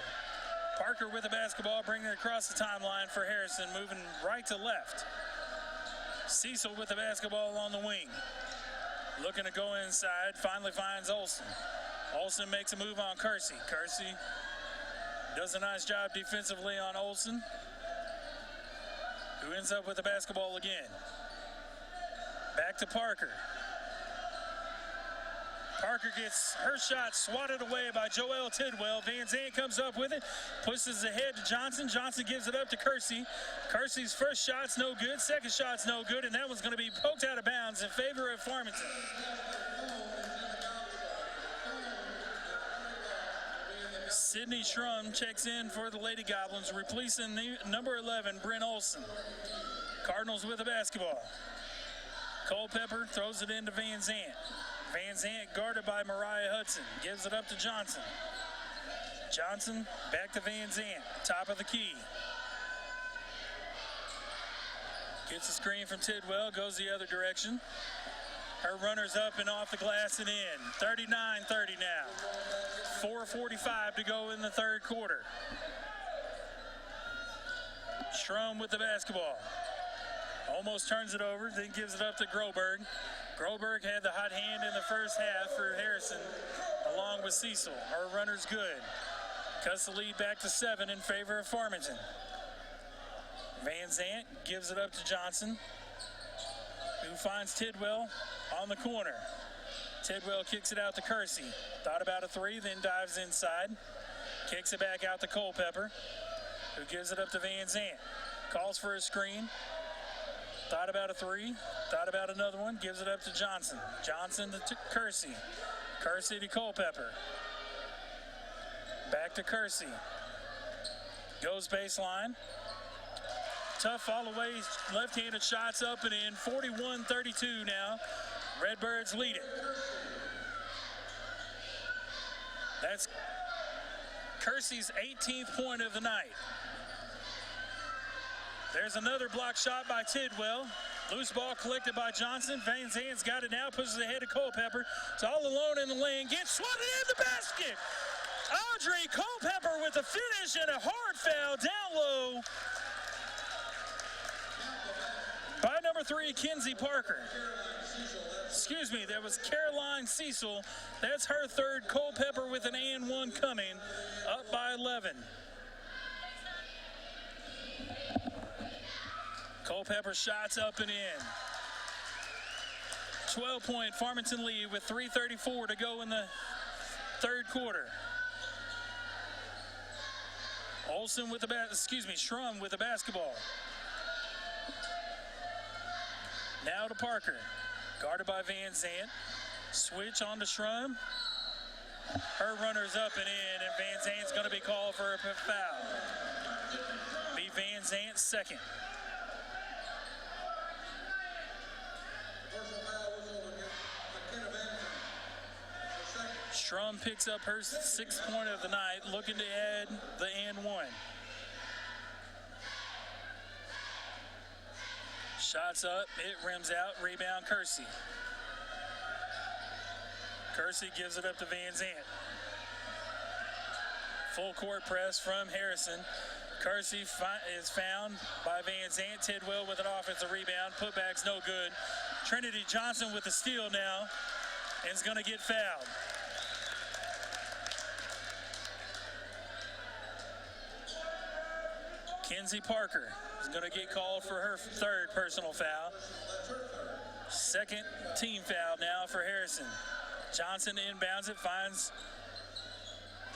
Speaker 1: Parker with the basketball, bringing it across the timeline for Harrison, moving right to left. Cecil with the basketball on the wing. Looking to go inside, finally finds Olsen. Olsen makes a move on Kersey. Kersey does a nice job defensively on Olsen, who ends up with the basketball again. Back to Parker. Parker gets her shot swatted away by Joelle Tidwell. Van Zandt comes up with it, pushes ahead to Johnson. Johnson gives it up to Kersey. Kersey's first shot's no good, second shot's no good, and that one's going to be poked out of bounds in favor of Farmington. Sydney Schrum checks in for the Lady Goblins, replacing number 11, Bryn Olsen. Cardinals with the basketball. Culpepper throws it into Van Zandt. Van Zandt guarded by Mariah Hudson. Gives it up to Johnson. Johnson back to Van Zandt. Top of the key. Gets a screen from Tidwell. Goes the other direction. Her runner's up and off the glass and in. 39-30 now. 4:45 to go in the third quarter. Schrum with the basketball. Almost turns it over, then gives it up to Groberg. Groberg had the hot hand in the first half for Harrison, along with Cecil. Her runner's good. Cuts the lead back to 7 in favor of Farmington. Van Zandt gives it up to Johnson. who finds Tidwell on the corner. Tidwell kicks it out to Kersey. Thought about a three, then dives inside. Kicks it back out to Culpepper, who gives it up to Van Zant. Calls for a screen. Thought about a three. Thought about another one. Gives it up to Johnson. Johnson to Kersey. Kersey to Culpepper. Back to Kersey. Goes baseline. Tough fall away. Left-handed shots up and in. 41-32 now. Redbirds lead it. That's Kersey's 18th point of the night. There's another block shot by Tidwell. Loose ball collected by Johnson. Van Zant's got it now, pushes ahead to Culpepper. It's all alone in the lane. Gets swatted in the basket. Audrey Culpepper with a finish and a hard foul down low by number 3, Kenzie Parker. Excuse me, that was Caroline Cecil. That's her third. Culpepper with an and one coming, up by 11. Culpepper shots up and in. 12-point Farmington lead with 3:34 to go in the third quarter. Olsen with the Schrum with the basketball. Now to Parker. Guarded by Van Zant. Switch on to Schrum. Her runner's up and in, and Van Zant's going to be called for a foul. Be Van Zant's second. Schrum picks up her 6th point of the night, looking to add the and one. Shots up, it rims out, rebound Kersey. Kersey gives it up to Van Zant. Full court press from Harrison. Kersey is found by Van Zant. Tidwell with an offensive rebound. Putback's no good. Trinity Johnson with the steal now and is going to get fouled. Kenzie Parker is going to get called for her third personal foul. Second team foul now for Harrison. Johnson inbounds it, finds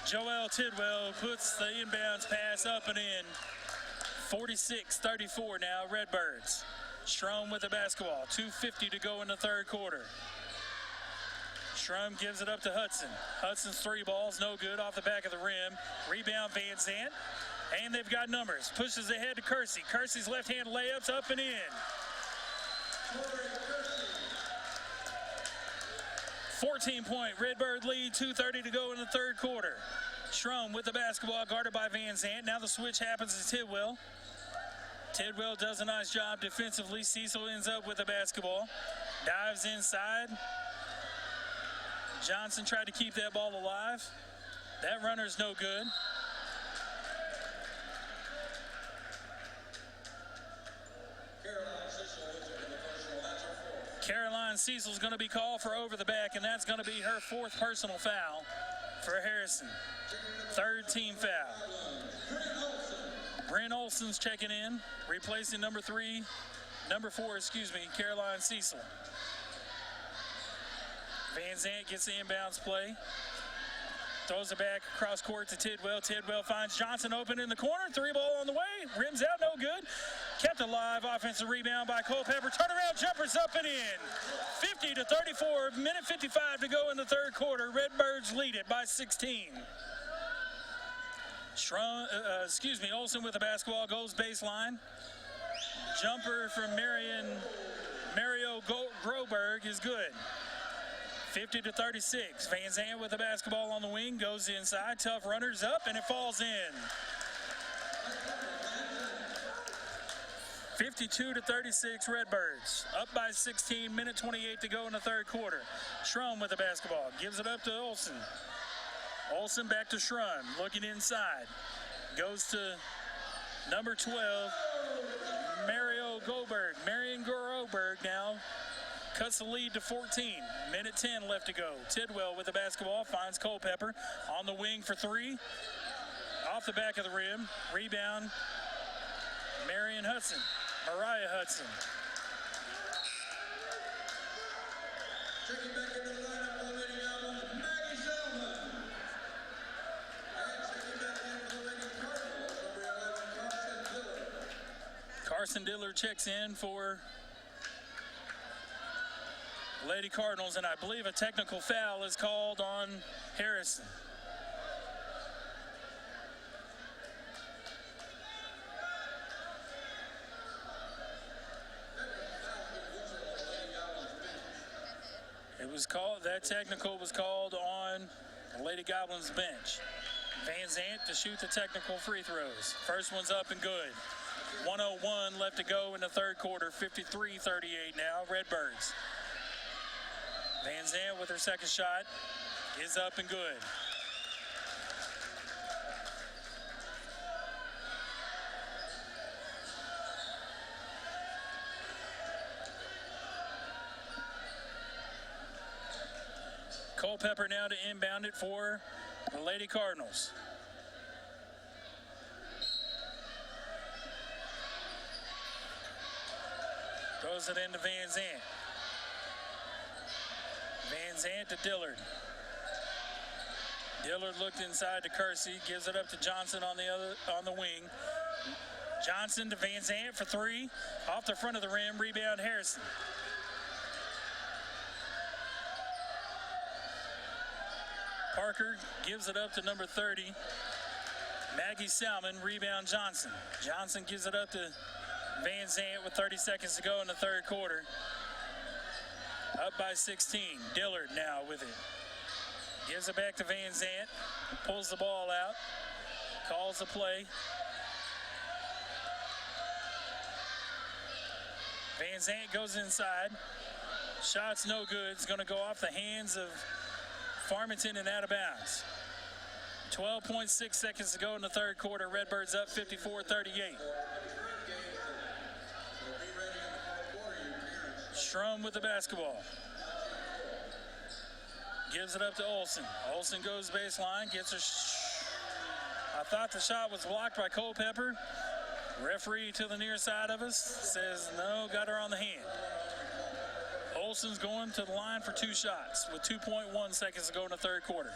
Speaker 1: Joelle Tidwell, puts the inbounds pass up and in. 46-34 now, Redbirds. Schrum with the basketball. 2:50 to go in the third quarter. Schrum gives it up to Hudson. Hudson's three balls, no good, off the back of the rim. Rebound Van Zant. And they've got numbers. Pushes ahead to Kersey. Kersey's left-hand layups up and in. 14-point Redbird lead, 2:30 to go in the third quarter. Schrum with the basketball, guarded by Van Zant. Now the switch happens to Tidwell. Tidwell does a nice job defensively. Cecil ends up with the basketball. Dives inside. Johnson tried to keep that ball alive. That runner's no good. Caroline Cecil's going to be called for over the back, and that's going to be her 4th personal foul for Harrison. 3rd team foul. Bryn Olsen's checking in, replacing number 4, Caroline Cecil. Van Zant gets the inbounds play. Throws it back across court to Tidwell. Tidwell finds Johnson open in the corner. 3-ball on the way. Rims out, no good. Kept alive. Offensive rebound by Culpepper. Turnaround jumpers up and in. 50-34. Minute 55 to go in the third quarter. Redbirds lead it by 16. Olsen with the basketball. Goes baseline. Jumper from Mario Groberg is good. 50-36. Van Zant with the basketball on the wing, goes inside. Tough runners up, and it falls in. 52-36 Redbirds. Up by 16, minute 28 to go in the third quarter. Schrum with the basketball. Gives it up to Olsen. Olsen back to Schrum. Looking inside. Goes to number 12, Marion Groberg now. Cuts the lead to 14. Minute 10 left to go. Tidwell with the basketball finds Culpepper on the wing for 3. Off the back of the rim. Rebound, Mariah Hudson.
Speaker 12: Checking back into the lineup for the Lady Goblins, Maggie Selman. And checking back in for the Lady Cardinals, number 11, Carson Dillard.
Speaker 1: Carson Dillard checks in for Lady Cardinals, and I believe a technical foul is called on Harrison. It was called, that technical was called on the Lady Goblins bench. Van Zant to shoot the technical free throws. First one's up and good. 1:01 left to go in the third quarter. 53-38 now, Redbirds. Van Zant with her second shot is up and good. Culpepper now to inbound it for the Lady Cardinals. Throws it into Van Zant. Van Zant to Dillard. Dillard looked inside to Kersey, gives it up to Johnson on the wing. Johnson to Van Zant for three. Off the front of the rim, rebound Harrison. Parker gives it up to number 30, Maggie Salmon, rebound Johnson. Johnson gives it up to Van Zant with 30 seconds to go in the third quarter. Up by 16. Dillard now with it. Gives it back to Van Zant. Pulls the ball out. Calls the play. Van Zant goes inside. Shot's no good. It's going to go off the hands of Farmington and out of bounds. 12.6 seconds to go in the third quarter. Redbirds up 54-38. Strum with the basketball. Gives it up to Olsen. Olsen goes baseline, gets her. I thought the shot was blocked by Culpepper. Referee to the near side of us says no, got her on the hand. Olsen's going to the line for two shots with 2.1 seconds to go in the third quarter.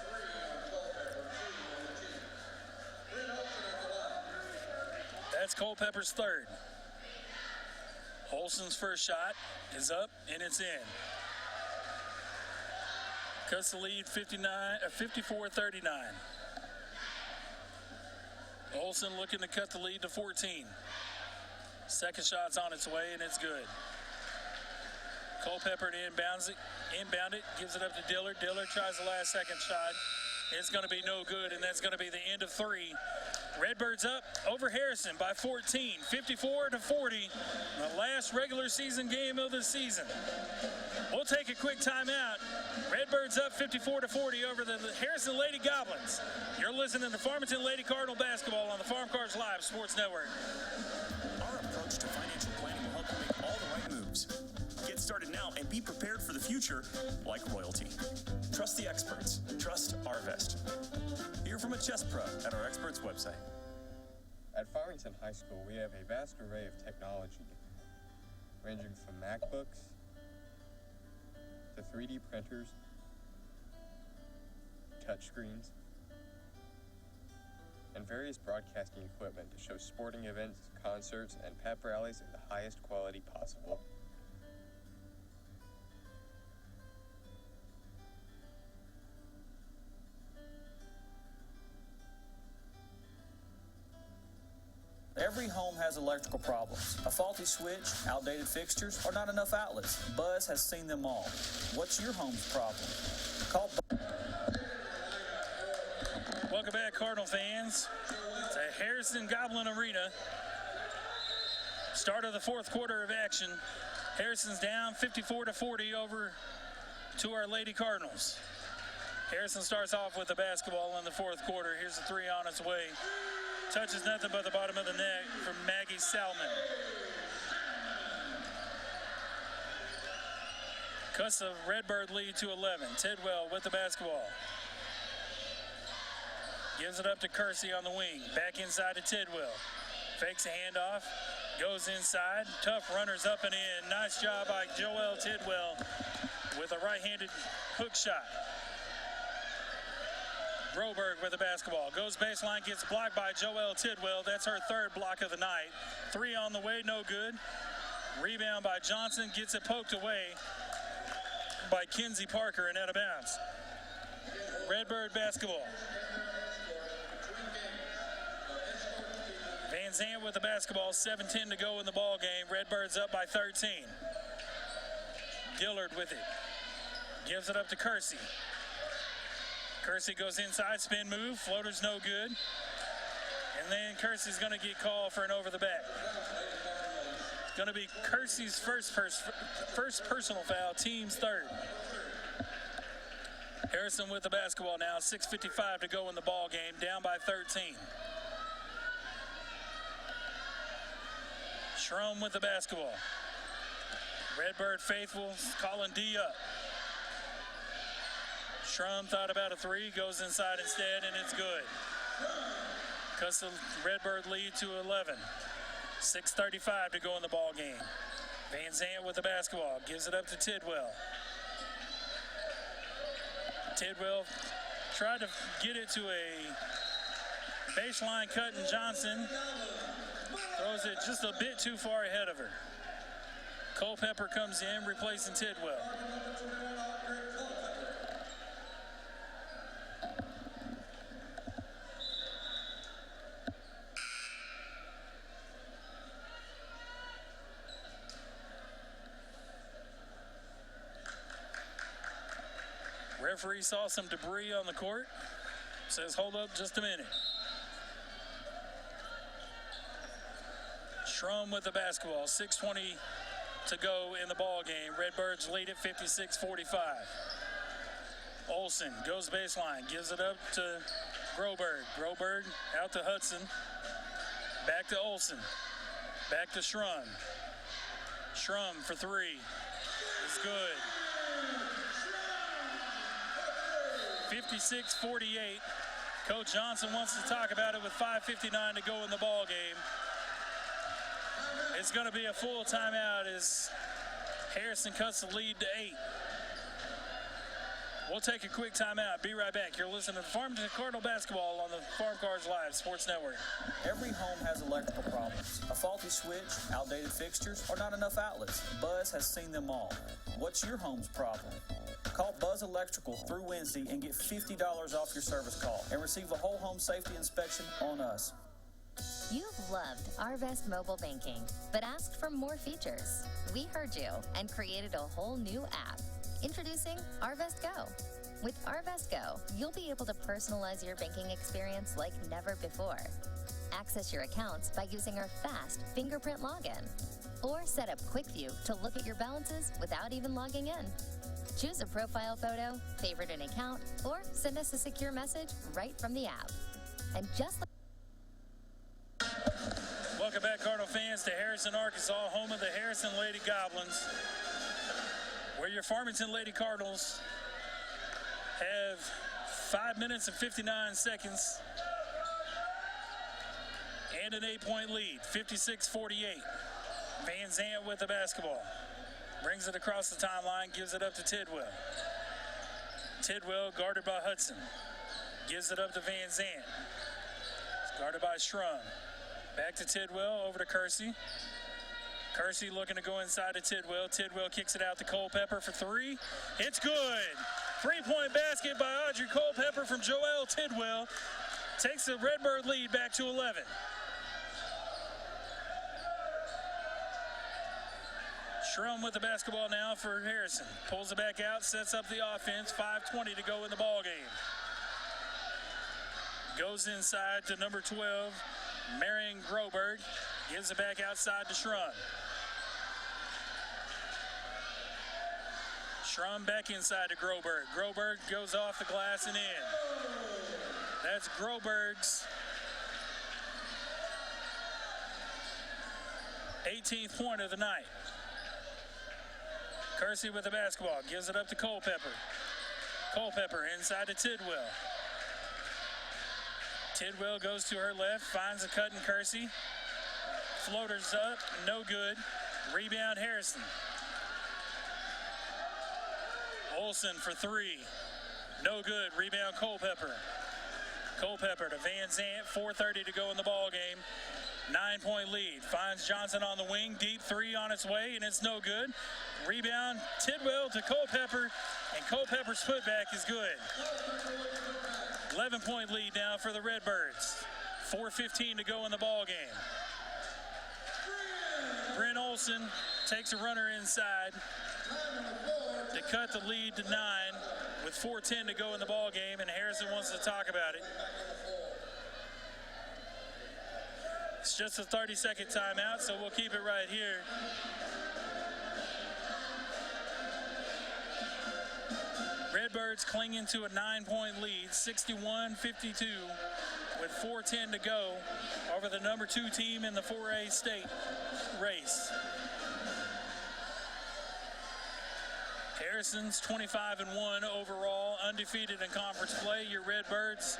Speaker 1: That's Culpepper's third. Olsen's first shot is up and it's in. Cuts the lead 54-39. Olsen looking to cut the lead to 14. Second shot's on its way and it's good. Culpepper inbound it, gives it up to Dillard. Dillard tries the last second shot. It's going to be no good, and that's going to be the end of three. Redbirds up over Harrison by 14, 54-40, the last regular season game of the season. We'll take a quick timeout. Redbirds up 54-40 over the Harrison Lady Goblins. You're listening to Farmington Lady Cardinal basketball on the Farm Cars Live Sports Network.
Speaker 7: Our approach to financial planning will help you make all the right moves. Get started now and be prepared for the future like royalty. Trust the experts. Trust Arvest. Hear from a chess pro at our experts website.
Speaker 9: At Farmington High School, we have a vast array of technology, ranging from MacBooks to 3D printers, touchscreens, and various broadcasting equipment to show sporting events, concerts, and pep rallies in the highest quality possible.
Speaker 2: Every home has electrical problems. A faulty switch, outdated fixtures, or not enough outlets. Buzz has seen them all. What's your home's problem? Call
Speaker 1: Welcome back, Cardinal fans, to Harrison Goblin Arena. Start of the fourth quarter of action. Harrison's down 54-40 over to our Lady Cardinals. Harrison starts off with the basketball in the fourth quarter. Here's the three on its way. Touches nothing but the bottom of the net from Maggie Salmon. Cuts the Redbird lead to 11. Tidwell with the basketball. Gives it up to Kersey on the wing. Back inside to Tidwell. Fakes a handoff. Goes inside. Tough runners up and in. Nice job by Joel Tidwell. with a right-handed hook shot. Groberg with the basketball. Goes baseline, gets blocked by Joelle Tidwell. That's her third block of the night. 3 on the way, no good. Rebound by Johnson, gets it poked away by Kinsey Parker and out of bounds. Redbird basketball. Van Zandt with the basketball, 7:10 to go in the ball game. Redbirds up by 13. Dillard with it. Gives it up to Kersey. Kersey goes inside, spin move, floater's no good. And then Kersey's going to get called for an over the back. Going to be Kersey's first personal foul, team's third. Harrison with the basketball now, 6:55 to go in the ball game, down by 13. Schrum with the basketball. Redbird faithful, calling D up. Schrum thought about a 3, goes inside instead, and it's good. Cuts the Redbird lead to 11. 6:35 to go in the ball game. Van Zandt with the basketball, gives it up to Tidwell. Tidwell tried to get it to a baseline cut, and Johnson throws it just a bit too far ahead of her. Culpepper comes in, replacing Tidwell. Referee saw some debris on the court. Says, hold up just a minute. Schrum with the basketball. 6:20 to go in the ball game. Redbirds lead at 56-45. Olsen goes baseline, gives it up to Groberg. Groberg out to Hudson. Back to Olsen. Back to Schrum. Schrum for 3. It's good. 56-48. Coach Johnson wants to talk about it with 5:59 to go in the ball game. It's going to be a full timeout as Harrison cuts the lead to 8. We'll take a quick timeout. Be right back. You're listening to Farmington Cardinal basketball on the Farm Cars Live Sports Network.
Speaker 2: Every home has electrical problems. A faulty switch, outdated fixtures, or not enough outlets. Buzz has seen them all. What's your home's problem? Call Buzz Electrical through Wednesday and get $50 off your service call and receive a whole home safety inspection on us.
Speaker 10: You've loved Arvest mobile banking, but asked for more features. We heard you and created a whole new app. Introducing Arvest Go. With Arvest Go, you'll be able to personalize your banking experience like never before. Access your accounts by using our fast fingerprint login. Or set up Quick View to look at your balances without even logging in. Choose a profile photo, favorite an account, or send us a secure message right from the app. And just like
Speaker 1: Welcome back, Cardinal fans, to Harrison, Arkansas, home of the Harrison Lady Goblins, where your Farmington Lady Cardinals have 5 minutes and 59 seconds and an 8-point lead, 56-48. Van Zandt with the basketball. Brings it across the timeline, gives it up to Tidwell. Tidwell guarded by Hudson. Gives it up to Van Zandt. It's guarded by Schrum. Back to Tidwell, over to Kersey. Kersey looking to go inside to Tidwell. Tidwell kicks it out to Culpepper for 3. It's good. 3-point basket by Audrey Culpepper from Joelle Tidwell. Takes the Redbird lead back to 11. Schrum with the basketball now for Harrison. Pulls it back out, sets up the offense. 5:20 to go in the ball game. Goes inside to number 12, Marion Groberg. Gives it back outside to Schrum. Schrum back inside to Groberg. Groberg goes off the glass and in. That's Groberg's 18th point of the night. Kersey with the basketball. Gives it up to Culpepper. Culpepper inside to Tidwell. Tidwell goes to her left. Finds a cut in Kersey. Floaters up. No good. Rebound Harrison. Olsen for three. No good. Rebound Culpepper. Culpepper to Van Zant. 4:30 to go in the ball game. 9-point lead. Finds Johnson on the wing. Deep three on its way, and it's no good. Rebound Tidwell to Culpepper, and Culpepper's putback is good. 11-point lead now for the Redbirds. 4:15 to go in the ball game. Brent Olsen takes a runner inside to cut the lead to 9 with 4:10 to go in the ball game, and Harrison wants to talk about it. It's just a 30-second timeout, so we'll keep it right here. Redbirds clinging to a 9-point lead, 61-52, with 4:10 to go over the number 2 team in the 4A state race. Harrison's 25-1 overall, undefeated in conference play. Your Redbirds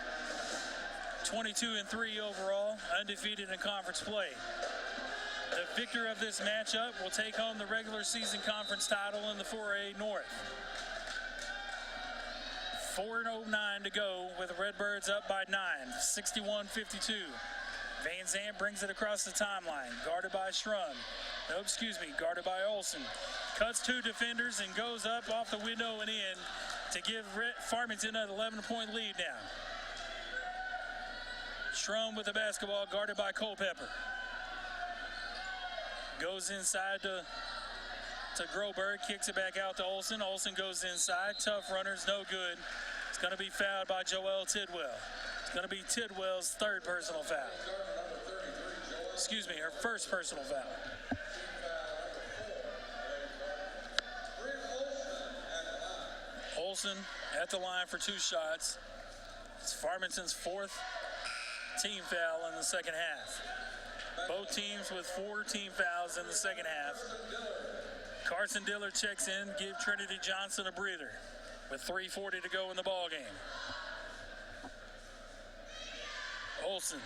Speaker 1: 22-3 overall, undefeated in conference play. The victor of this matchup will take home the regular season conference title in the 4A North. 4:09 to go with the Redbirds up by 9, 61-52. Van Zant brings it across the timeline, guarded by guarded by Olsen. Cuts 2 defenders and goes up off the window and in to give Farmington an 11-point lead now. Schrum with the basketball, guarded by Culpepper. Goes inside to Groberg, kicks it back out to Olsen. Olsen goes inside, tough runners, no good. It's going to be fouled by Joelle Tidwell. It's going to be Tidwell's third personal foul. Excuse me, her first personal foul. Olsen at the line for 2 shots. It's Farmington's 4th team foul in the second half. Both teams with 4 team fouls in the second half. Carson Diller checks in, give Trinity Johnson a breather with 3:40 to go in the ball game. Olsen,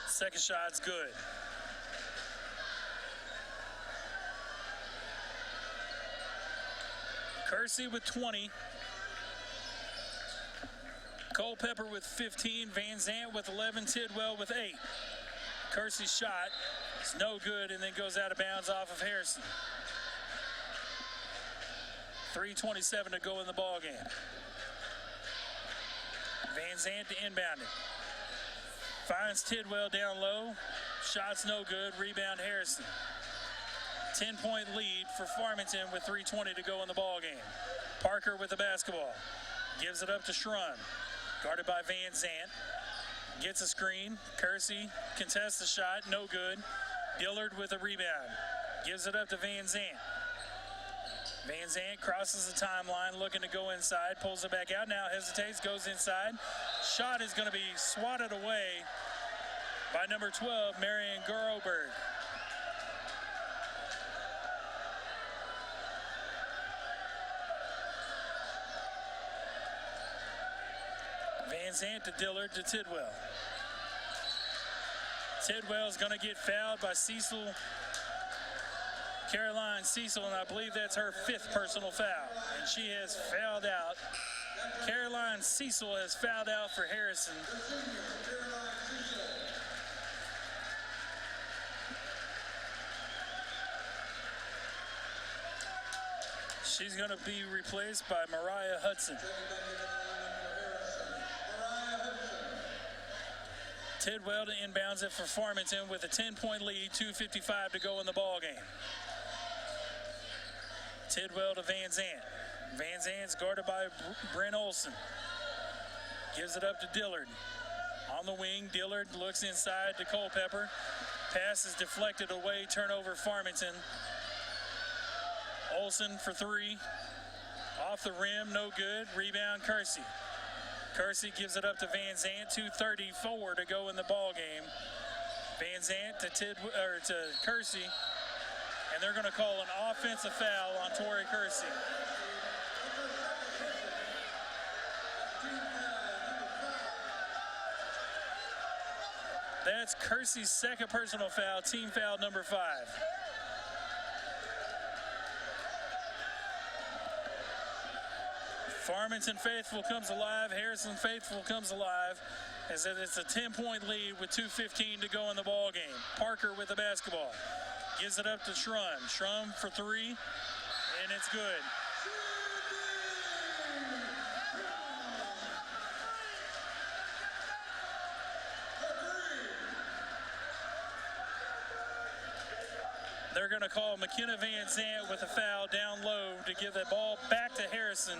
Speaker 1: second shot's good. Kersey with 20. Culpepper with 15. Van Zant with 11. Tidwell with 8. Kersey's shot is no good and then goes out of bounds off of Harrison. 3:27 to go in the ball game. Van Zant to inbound it. Finds Tidwell down low. Shot's no good. Rebound Harrison. 10-point lead for Farmington with 3:20 to go in the ball game. Parker with the basketball. Gives it up to Schrum. Guarded by Van Zant. Gets a screen. Kersey contests the shot. No good. Dillard with a rebound. Gives it up to Van Zant. Van Zant crosses the timeline, looking to go inside. Pulls it back out. Now hesitates. Goes inside. Shot is going to be swatted away by number 12, Marion Groberg. Van Zant to Dillard to Tidwell. Tidwell's going to get fouled by Caroline Cecil, and I believe that's her 5th personal foul. And she has fouled out. Caroline Cecil has fouled out for Harrison. She's going to be replaced by Mariah Hudson. Tidwell to inbounds it for Farmington with a 10-point lead, 2:55 to go in the ball game. Tidwell to Van Zant. Van Zant's guarded by Brent Olsen. Gives it up to Dillard. On the wing, Dillard looks inside to Culpepper. Pass is deflected away, turnover Farmington. Olsen for 3. Off the rim, no good. Rebound Kersey. Kersey gives it up to Van Zant. 2:34 to go in the ball game. Van Zant to Kersey, and they're going to call an offensive foul on Tori Kersey. That's Kersey's 2nd personal foul, team foul number 5. Farmington faithful comes alive. Harrison faithful comes alive. As it's a 10-point lead with 2:15 to go in the ball game. Parker with the basketball. Gives it up to Schrum. Schrum for three, and it's good. They're going to call McKenna Van Zant with a foul down low to give the ball back to Harrison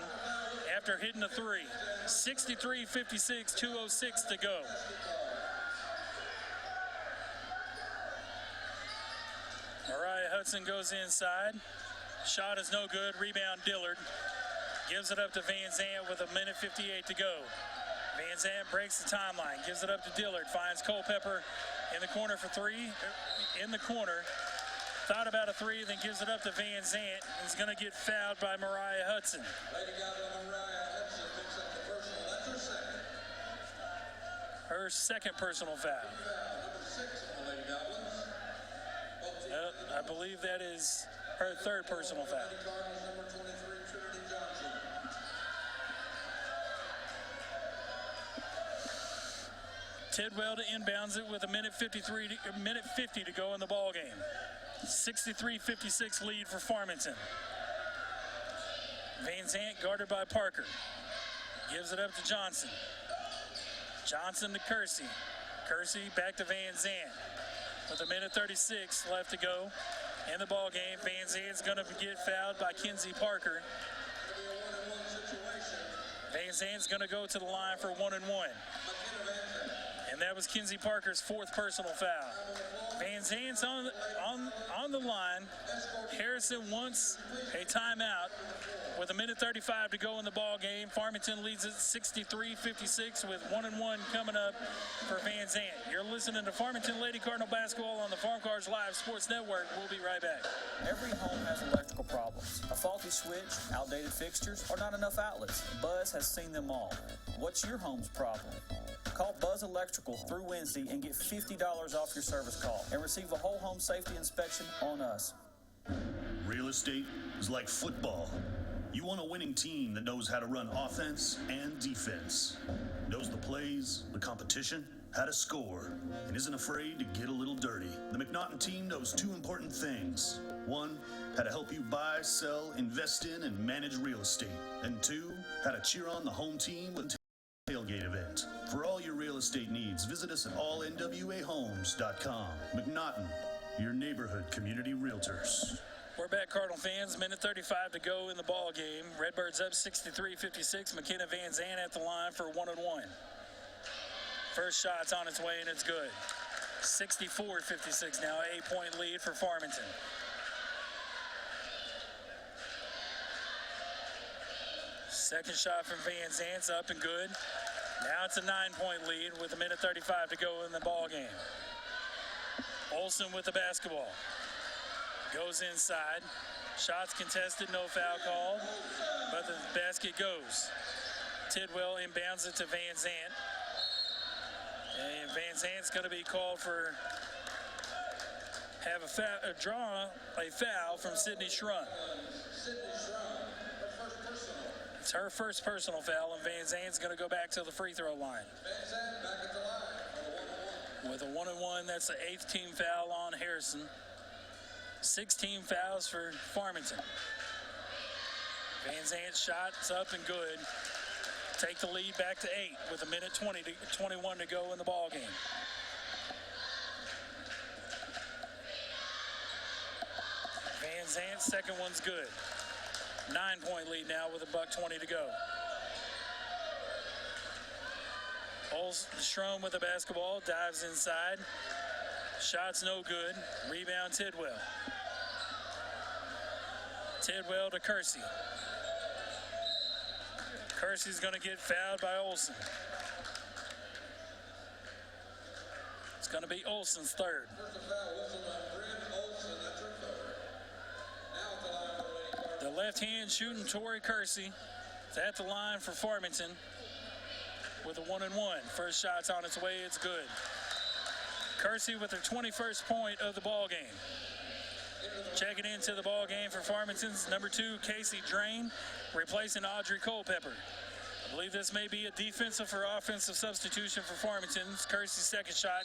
Speaker 1: after hitting a three. 63-56, 2:06 to go. Mariah Hudson goes inside. Shot is no good. Rebound Dillard. Gives it up to Van Zant with 1:58 to go. Van Zant breaks the timeline. Gives it up to Dillard. Finds Culpepper in the corner for three. In the corner. Thought about a three, then gives it up to Van Zant. He's going to get fouled by Mariah Hudson.
Speaker 12: Lady Goblin Mariah Hudson picks up the personal. That's her second.
Speaker 1: Her second personal foul.
Speaker 12: Number 6 on the Lady Goblins.
Speaker 1: I believe that is her third personal foul.
Speaker 12: Cardinals number 23, Trinity Johnson.
Speaker 1: Tidwell to inbounds it with 1:50 to go in the ball game. 63-56 lead for Farmington. Van Zant guarded by Parker. Gives it up to Johnson. Johnson to Kersey. Kersey back to Van Zant. With 1:36 left to go in the ball game. Van Zant's going to get fouled by Kinsey Parker. Van Zant's going to go to the line for 1-1. And that was Kinsey Parker's fourth personal foul. Van Zant's on the line. Harrison wants a timeout with 1:35 to go in the ball game. Farmington leads it 63-56 with 1-1 coming up for Van Zant. You're listening to Farmington Lady Cardinal basketball on the Farm Cars Live Sports Network. We'll be right back.
Speaker 2: Every home has electrical problems. A faulty switch, outdated fixtures, or not enough outlets. Buzz has seen them all. What's your home's problem? Call Buzz Electrical through Wednesday and get $50 off your service call and receive a whole home safety inspection on us.
Speaker 3: Real estate is like football. You want a winning team that knows how to run offense and defense, knows the plays, the competition, how to score, and isn't afraid to get a little dirty. The McNaughton team knows two important things. One, how to help you buy, sell, invest in, and manage real estate. And two, how to cheer on the home team with tailgate event. For all your real estate needs, visit us at allnwahomes.com. McNaughton, your neighborhood community realtors.
Speaker 1: We're back, Cardinal fans. 1:35 to go in the ball game. Redbirds up 63-56. McKenna Van Zant at the line for 1-1. First shot's on its way, and it's good. 64-56 now, 8-point lead for Farmington. Second shot from Van Zant's up and good. Now it's a 9-point lead with 1:35 to go in the ball game. Olsen with the basketball. Goes inside. Shots contested, no foul called, but the basket goes. Tidwell inbounds it to Van Zant. And Van Zant's going to be called for a foul from Sydney Schrum. It's her first personal foul, and Van Zant's going to go back to the free throw line. With a 1-1, that's the 8th team foul on Harrison. 16 fouls for Farmington. Van Zant's shot's up and good. Take the lead back to 8 with 1:21 to go in the ball game. Van Zant's second one's good. 9-point lead now with $1:20 to go. Schrum with the basketball, dives inside. Shot's no good. Rebound Tidwell. Tidwell to Kersey. Kersey's going to get fouled by Olsen. It's going to be Olsen's third. The left-hand shooting Tori Kersey is at the line for Farmington with a 1-1. First shot's on its way. It's good. Kersey with her 21st point of the ball game. Checking into the ball game for Farmington's number 2, Casey Drain, replacing Audrey Culpepper. I believe this may be a defensive or offensive substitution for Farmington. Kersey's second shot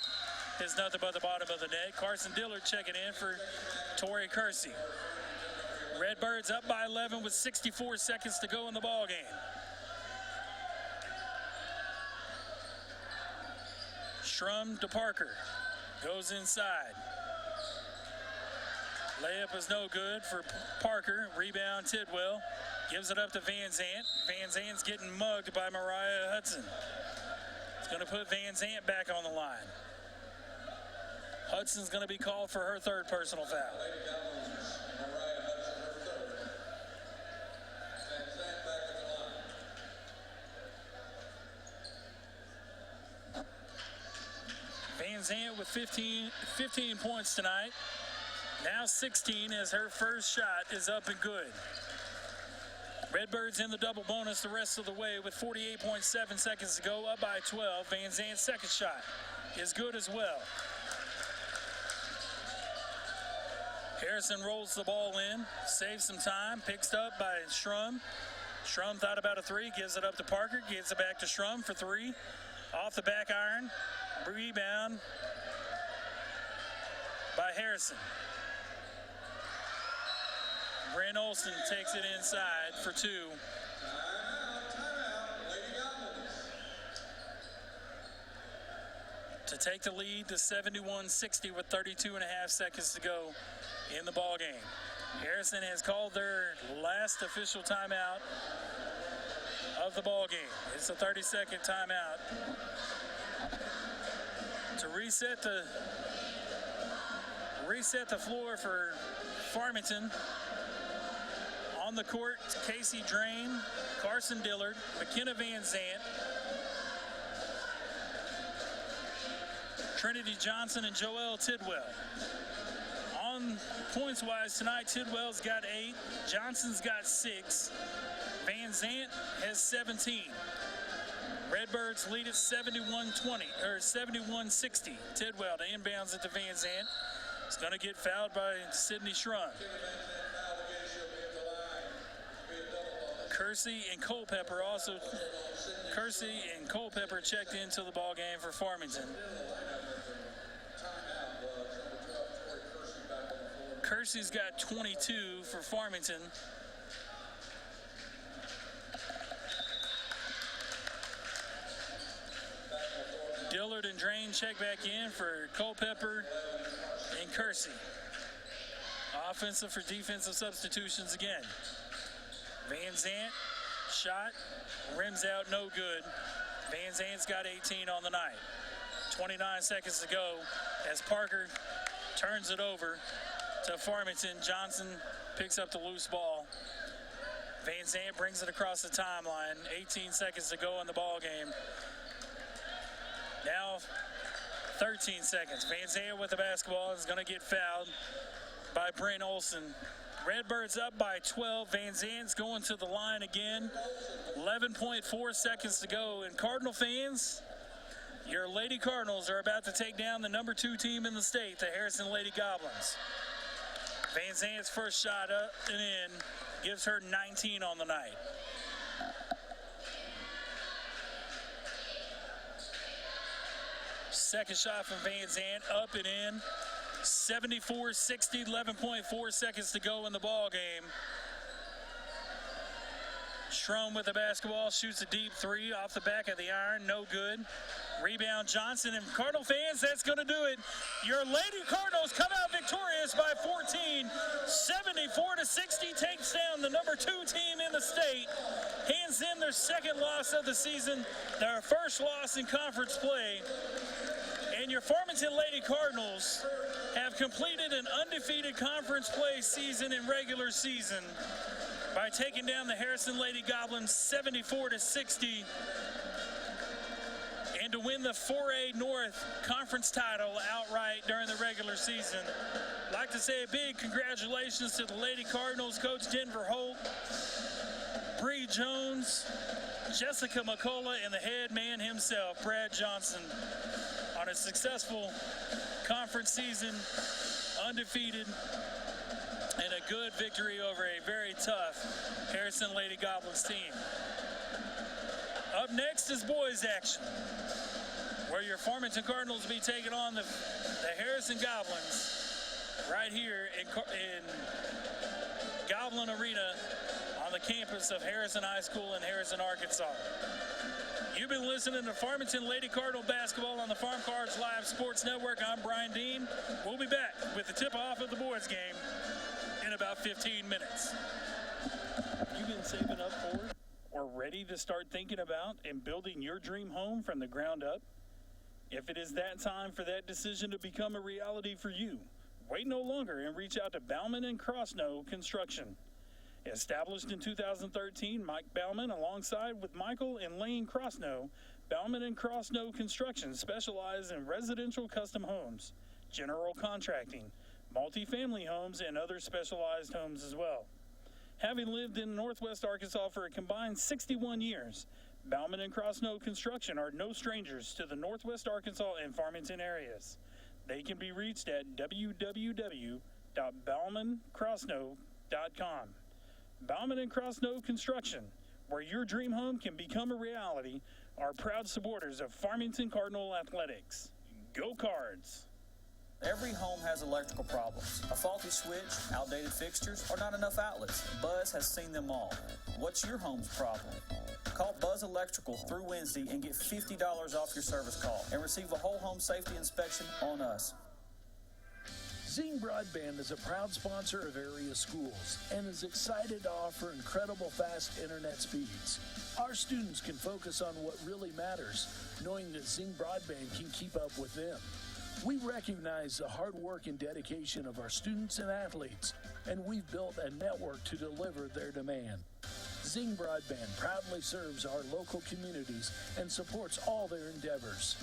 Speaker 1: is nothing but the bottom of the net. Carson Dillard checking in for Tori Kersey. Redbirds up by 11 with 64 seconds to go in the ball game. Schrum to Parker. Goes inside. Layup is no good for Parker. Rebound Tidwell. Gives it up to Van Zant. Van Zant's getting mugged by Mariah Hudson. It's going to put Van Zant back on the line. Hudson's going to be called for her third personal foul. Van Zant with 15 points tonight. Now 16 as her first shot is up and good. Redbirds in the double bonus the rest of the way with 48.7 seconds to go, up by 12. Van Zant's second shot is good as well. Harrison rolls the ball in, saves some time, picks up by Schrum. Schrum thought about a three, gives it up to Parker, gives it back to Schrum for three. Off the back iron, rebound by Harrison. Bryn Olsen takes it inside for two. To take the lead to 71-60 with 32 and a half seconds to go in the ball game. Harrison has called their last official timeout of the ball game. It's a 30-second timeout to reset the floor for Farmington. On the court, Casey Drain, Carson Dillard, McKenna Van Zant, Trinity Johnson, and Joelle Tidwell. On points-wise tonight, Tidwell's got 8, Johnson's got 6, Van Zant has 17. Redbirds lead at 71-60. Tidwell to inbounds it to Van Zant. It's going to get fouled by Sydney Schrum. Kersey and Culpepper checked into the ball game for Farmington. Kersey's got 22 for Farmington. Dillard and Drain check back in for Culpepper and Kersey. Offensive for defensive substitutions again. Van Zant, shot, rims out, no good. Van Zant's got 18 on the night. 29 seconds to go as Parker turns it over to Farmington. Johnson picks up the loose ball. Van Zant brings it across the timeline. 18 seconds to go in the ball game. Now 13 seconds. Van Zant with the basketball is going to get fouled by Bryn Olsen. Redbirds up by 12. Van Zant's going to the line again. 11.4 seconds to go. And Cardinal fans, your Lady Cardinals are about to take down the number 2 team in the state, the Harrison Lady Goblins. Van Zant's first shot up and in gives her 19 on the night. Second shot from Van Zant, up and in. 74-60, 11.4 seconds to go in the ball game. Schrum with the basketball, shoots a deep three off the back of the iron, no good. Rebound Johnson, and Cardinal fans, that's going to do it. Your Lady Cardinals come out victorious by 14. 74-60 takes down the number 2 team in the state. Hands them their second loss of the season, their first loss in conference play. And your Farmington Lady Cardinals have completed an undefeated conference play season in regular season by taking down the Harrison Lady Goblins 74-60 and to win the 4A North Conference title outright during the regular season. I'd like to say a big congratulations to the Lady Cardinals, Coach Denver Holt, Bree Jones, Jessica McCullough, and the head man himself, Brad Johnson, on a successful conference season, undefeated, and a good victory over a very tough Harrison Lady Goblins team. Up next is boys action, where your Farmington Cardinals will be taking on the Harrison Goblins right here in Goblin Arena on the campus of Harrison High School in Harrison, Arkansas. You've been listening to Farmington Lady Cardinal basketball on the Farm Cards Live Sports Network. I'm Brian Dean. We'll be back with the tip-off of the boys game in about 15 minutes.
Speaker 11: You've been saving up for or ready to start thinking about and building your dream home from the ground up? If it is that time for that decision to become a reality for you, wait no longer and reach out to Bauman and Crossnow Construction. Established in 2013, Mike Bauman, alongside with Michael and Lane Crossnow, Bauman and Crossnow Construction specialize in residential custom homes, general contracting, multifamily homes, and other specialized homes as well. Having lived in Northwest Arkansas for a combined 61 years, Bauman and Crossnow Construction are no strangers to the Northwest Arkansas and Farmington areas. They can be reached at www.baumancrossnow.com. Bauman and Crossnow Construction, where your dream home can become a reality, are proud supporters of Farmington Cardinal Athletics. Go Cards!
Speaker 2: Every home has electrical problems. A faulty switch, outdated fixtures, or not enough outlets. Buzz has seen them all. What's your home's problem? Call Buzz Electrical through Wednesday and get $50 off your service call and receive a whole home safety inspection on us.
Speaker 4: Zing Broadband is a proud sponsor of area schools and is excited to offer incredible fast internet speeds. Our students can focus on what really matters, knowing that Zing Broadband can keep up with them. We recognize the hard work and dedication of our students and athletes, and we've built a network to deliver their demand. Zing Broadband proudly serves our local communities and supports all their endeavors.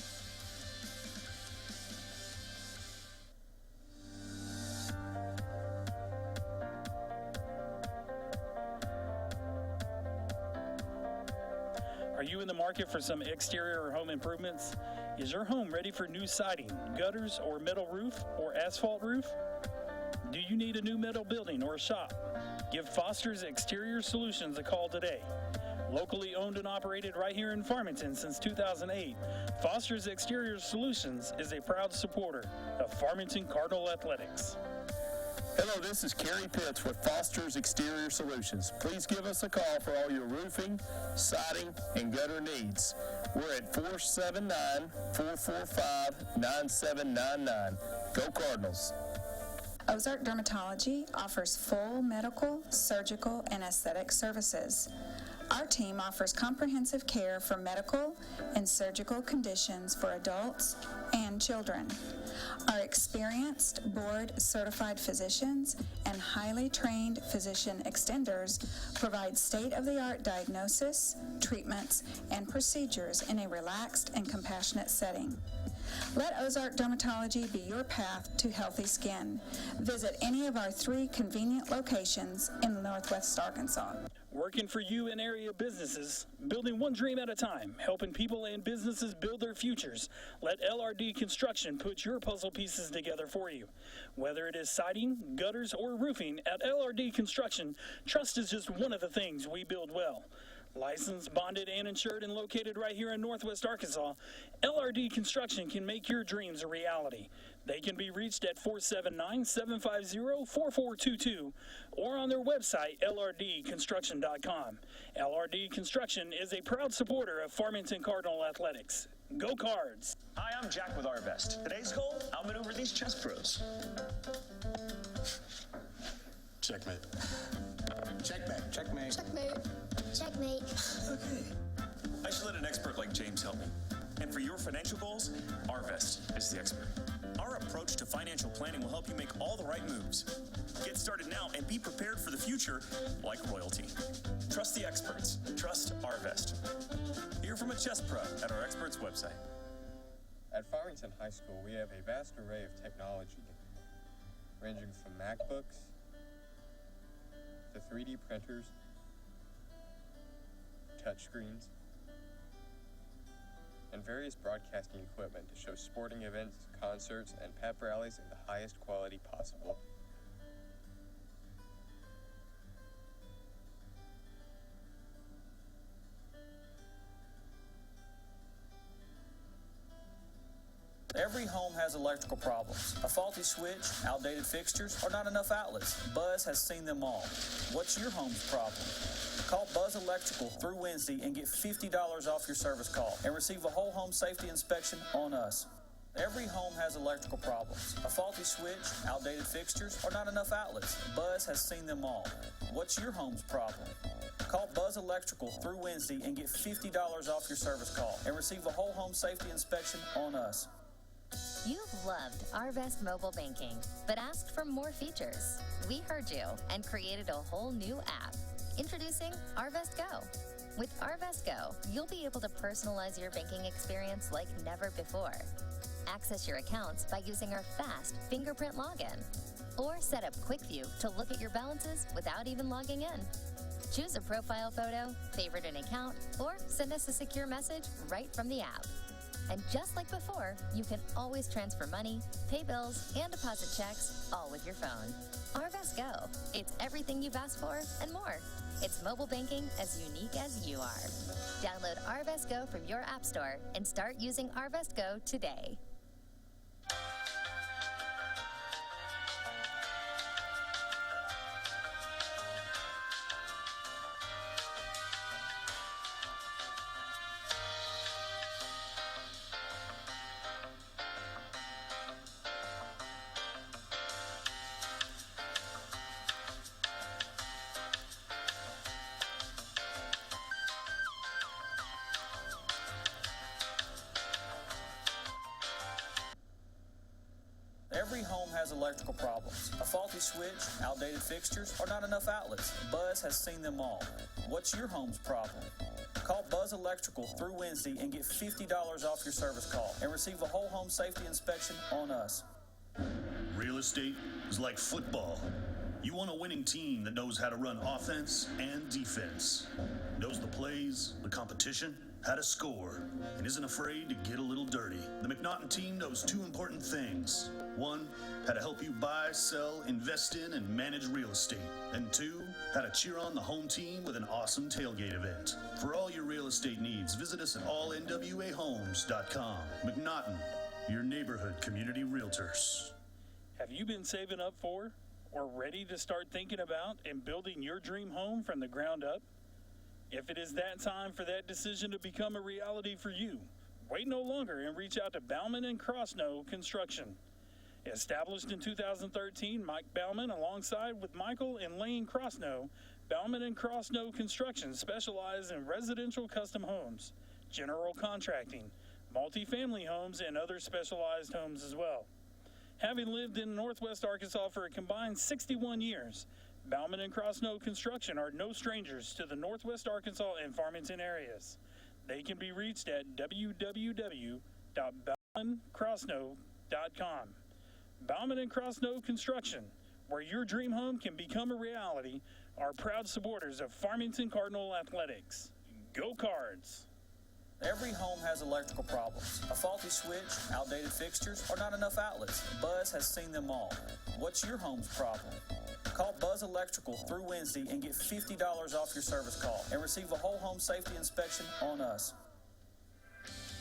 Speaker 11: Are you in the market for some exterior or home improvements? Is your home ready for new siding, gutters, or metal roof, or asphalt roof? Do you need a new metal building or shop? Give Foster's Exterior Solutions a call today. Locally owned and operated right here in Farmington since 2008, Foster's Exterior Solutions is a proud supporter of Farmington Cardinal Athletics.
Speaker 5: Hello, this is Kerry Pitts with Foster's Exterior Solutions. Please give us a call for all your roofing, siding, and gutter needs. We're at 479-445-9799. Go Cardinals.
Speaker 6: Ozark Dermatology offers full medical, surgical, and aesthetic services. Our team offers comprehensive care for medical and surgical conditions for adults and children. Our experienced board-certified physicians and highly trained physician extenders provide state-of-the-art diagnosis, treatments, and procedures in a relaxed and compassionate setting. Let Ozark Dermatology be your path to healthy skin. Visit any of our 3 convenient locations in Northwest Arkansas.
Speaker 11: Working for you and area businesses, building one dream at a time, helping people and businesses build their futures. Let LRD Construction put your puzzle pieces together for you. Whether it is siding, gutters, or roofing, at LRD Construction, trust is just one of the things we build well. Licensed, bonded, and insured, and located right here in Northwest Arkansas, LRD Construction can make your dreams a reality. They can be reached at 479-750-4422 or on their website, lrdconstruction.com. LRD Construction is a proud supporter of Farmington Cardinal Athletics. Go Cards!
Speaker 7: Hi, I'm Jack with Arvest. Today's goal, outmaneuver these chess pros.
Speaker 3: Checkmate.
Speaker 9: Checkmate. Checkmate.
Speaker 8: Checkmate. Checkmate.
Speaker 7: I should let an expert like James help me. And for your financial goals, Arvest is the expert. Our approach to financial planning will help you make all the right moves. Get started now and be prepared for the future like royalty. Trust the experts. Trust Arvest. Hear from a chess pro at our experts website.
Speaker 9: At Farmington High School, we have a vast array of technology, ranging from MacBooks to 3D printers, touchscreens, and various broadcasting equipment to show sporting events, concerts, and pep rallies in the highest quality possible.
Speaker 2: Every home has electrical problems. A faulty switch, outdated fixtures, or not enough outlets. Buzz has seen them all. What's your home's problem? Call Buzz Electrical through Wednesday and get $50 off your service call and receive a whole home safety inspection on us. Every home has electrical problems. A faulty switch, outdated fixtures, or not enough outlets. Buzz has seen them all. What's your home's problem? Call Buzz Electrical through Wednesday and get $50 off your service call and receive a whole home safety inspection on us.
Speaker 10: You've loved Arvest mobile banking, but asked for more features. We heard you and created a whole new app. Introducing Arvest Go. With Arvest Go, you'll be able to personalize your banking experience like never before. Access your accounts by using our fast fingerprint login. Or set up Quick View to look at your balances without even logging in. Choose a profile photo, favorite an account, or send us a secure message right from the app. And just like before, you can always transfer money, pay bills, and deposit checks, all with your phone. Arvest Go. It's everything you've asked for and more. It's mobile banking as unique as you are. Download Arvest Go from your app store and start using Arvest Go today.
Speaker 2: Every home has electrical problems. A faulty switch, outdated fixtures, or not enough outlets. Buzz has seen them all. What's your home's problem? Call Buzz Electrical through Wednesday and get $50 off your service call and receive a whole home safety inspection on us.
Speaker 3: Real estate is like football. You want a winning team that knows how to run offense and defense, knows the plays, the competition, how to score, and isn't afraid to get a little dirty. The McNaughton team knows two important things. One, how to help you buy, sell, invest in, and manage real estate. And two, how to cheer on the home team with an awesome tailgate event. For all your real estate needs, visit us at allnwahomes.com. McNaughton, your neighborhood community realtors.
Speaker 11: Have you been saving up for or ready to start thinking about and building your dream home from the ground up? If it is that time for that decision to become a reality for you, wait no longer and reach out to Bauman and Crossnow Construction. Established in 2013, Mike Bauman, alongside with Michael and Lane Crossnow, Bauman and Crossnow Construction specialize in residential custom homes, general contracting, multifamily homes, and other specialized homes as well. Having lived in Northwest Arkansas for a combined 61 years, Bauman and Crossnow Construction are no strangers to the Northwest Arkansas and Farmington areas. They can be reached at www.baumancrossnow.com. Bauman and Crossnow Construction, where your dream home can become a reality, are proud supporters of Farmington Cardinal Athletics. Go Cards!
Speaker 2: Every home has electrical problems. A faulty switch, outdated fixtures, or not enough outlets. Buzz has seen them all. What's your home's problem? Call Buzz Electrical through Wednesday and get $50 off your service call and receive a whole home safety inspection on us.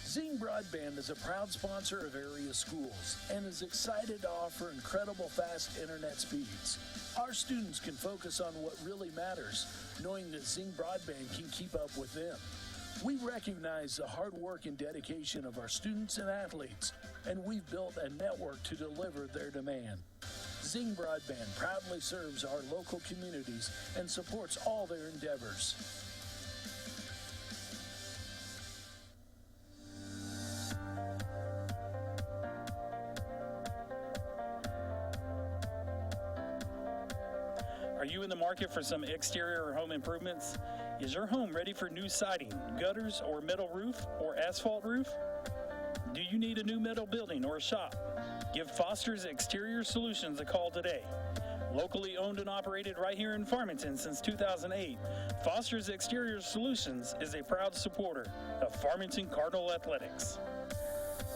Speaker 4: Zing Broadband is a proud sponsor of area schools and is excited to offer incredible fast internet speeds. Our students can focus on what really matters, knowing that Zing Broadband can keep up with them. We recognize the hard work and dedication of our students and athletes, and we've built a network to deliver their demand. Zing Broadband proudly serves our local communities and supports all their endeavors.
Speaker 11: Are you in the market for some exterior or home improvements? Is your home ready for new siding, gutters, or metal roof, or asphalt roof? Do you need a new metal building or a shop? Give Foster's Exterior Solutions a call today. Locally owned and operated right here in Farmington since 2008, Foster's Exterior Solutions is a proud supporter of Farmington Cardinal Athletics.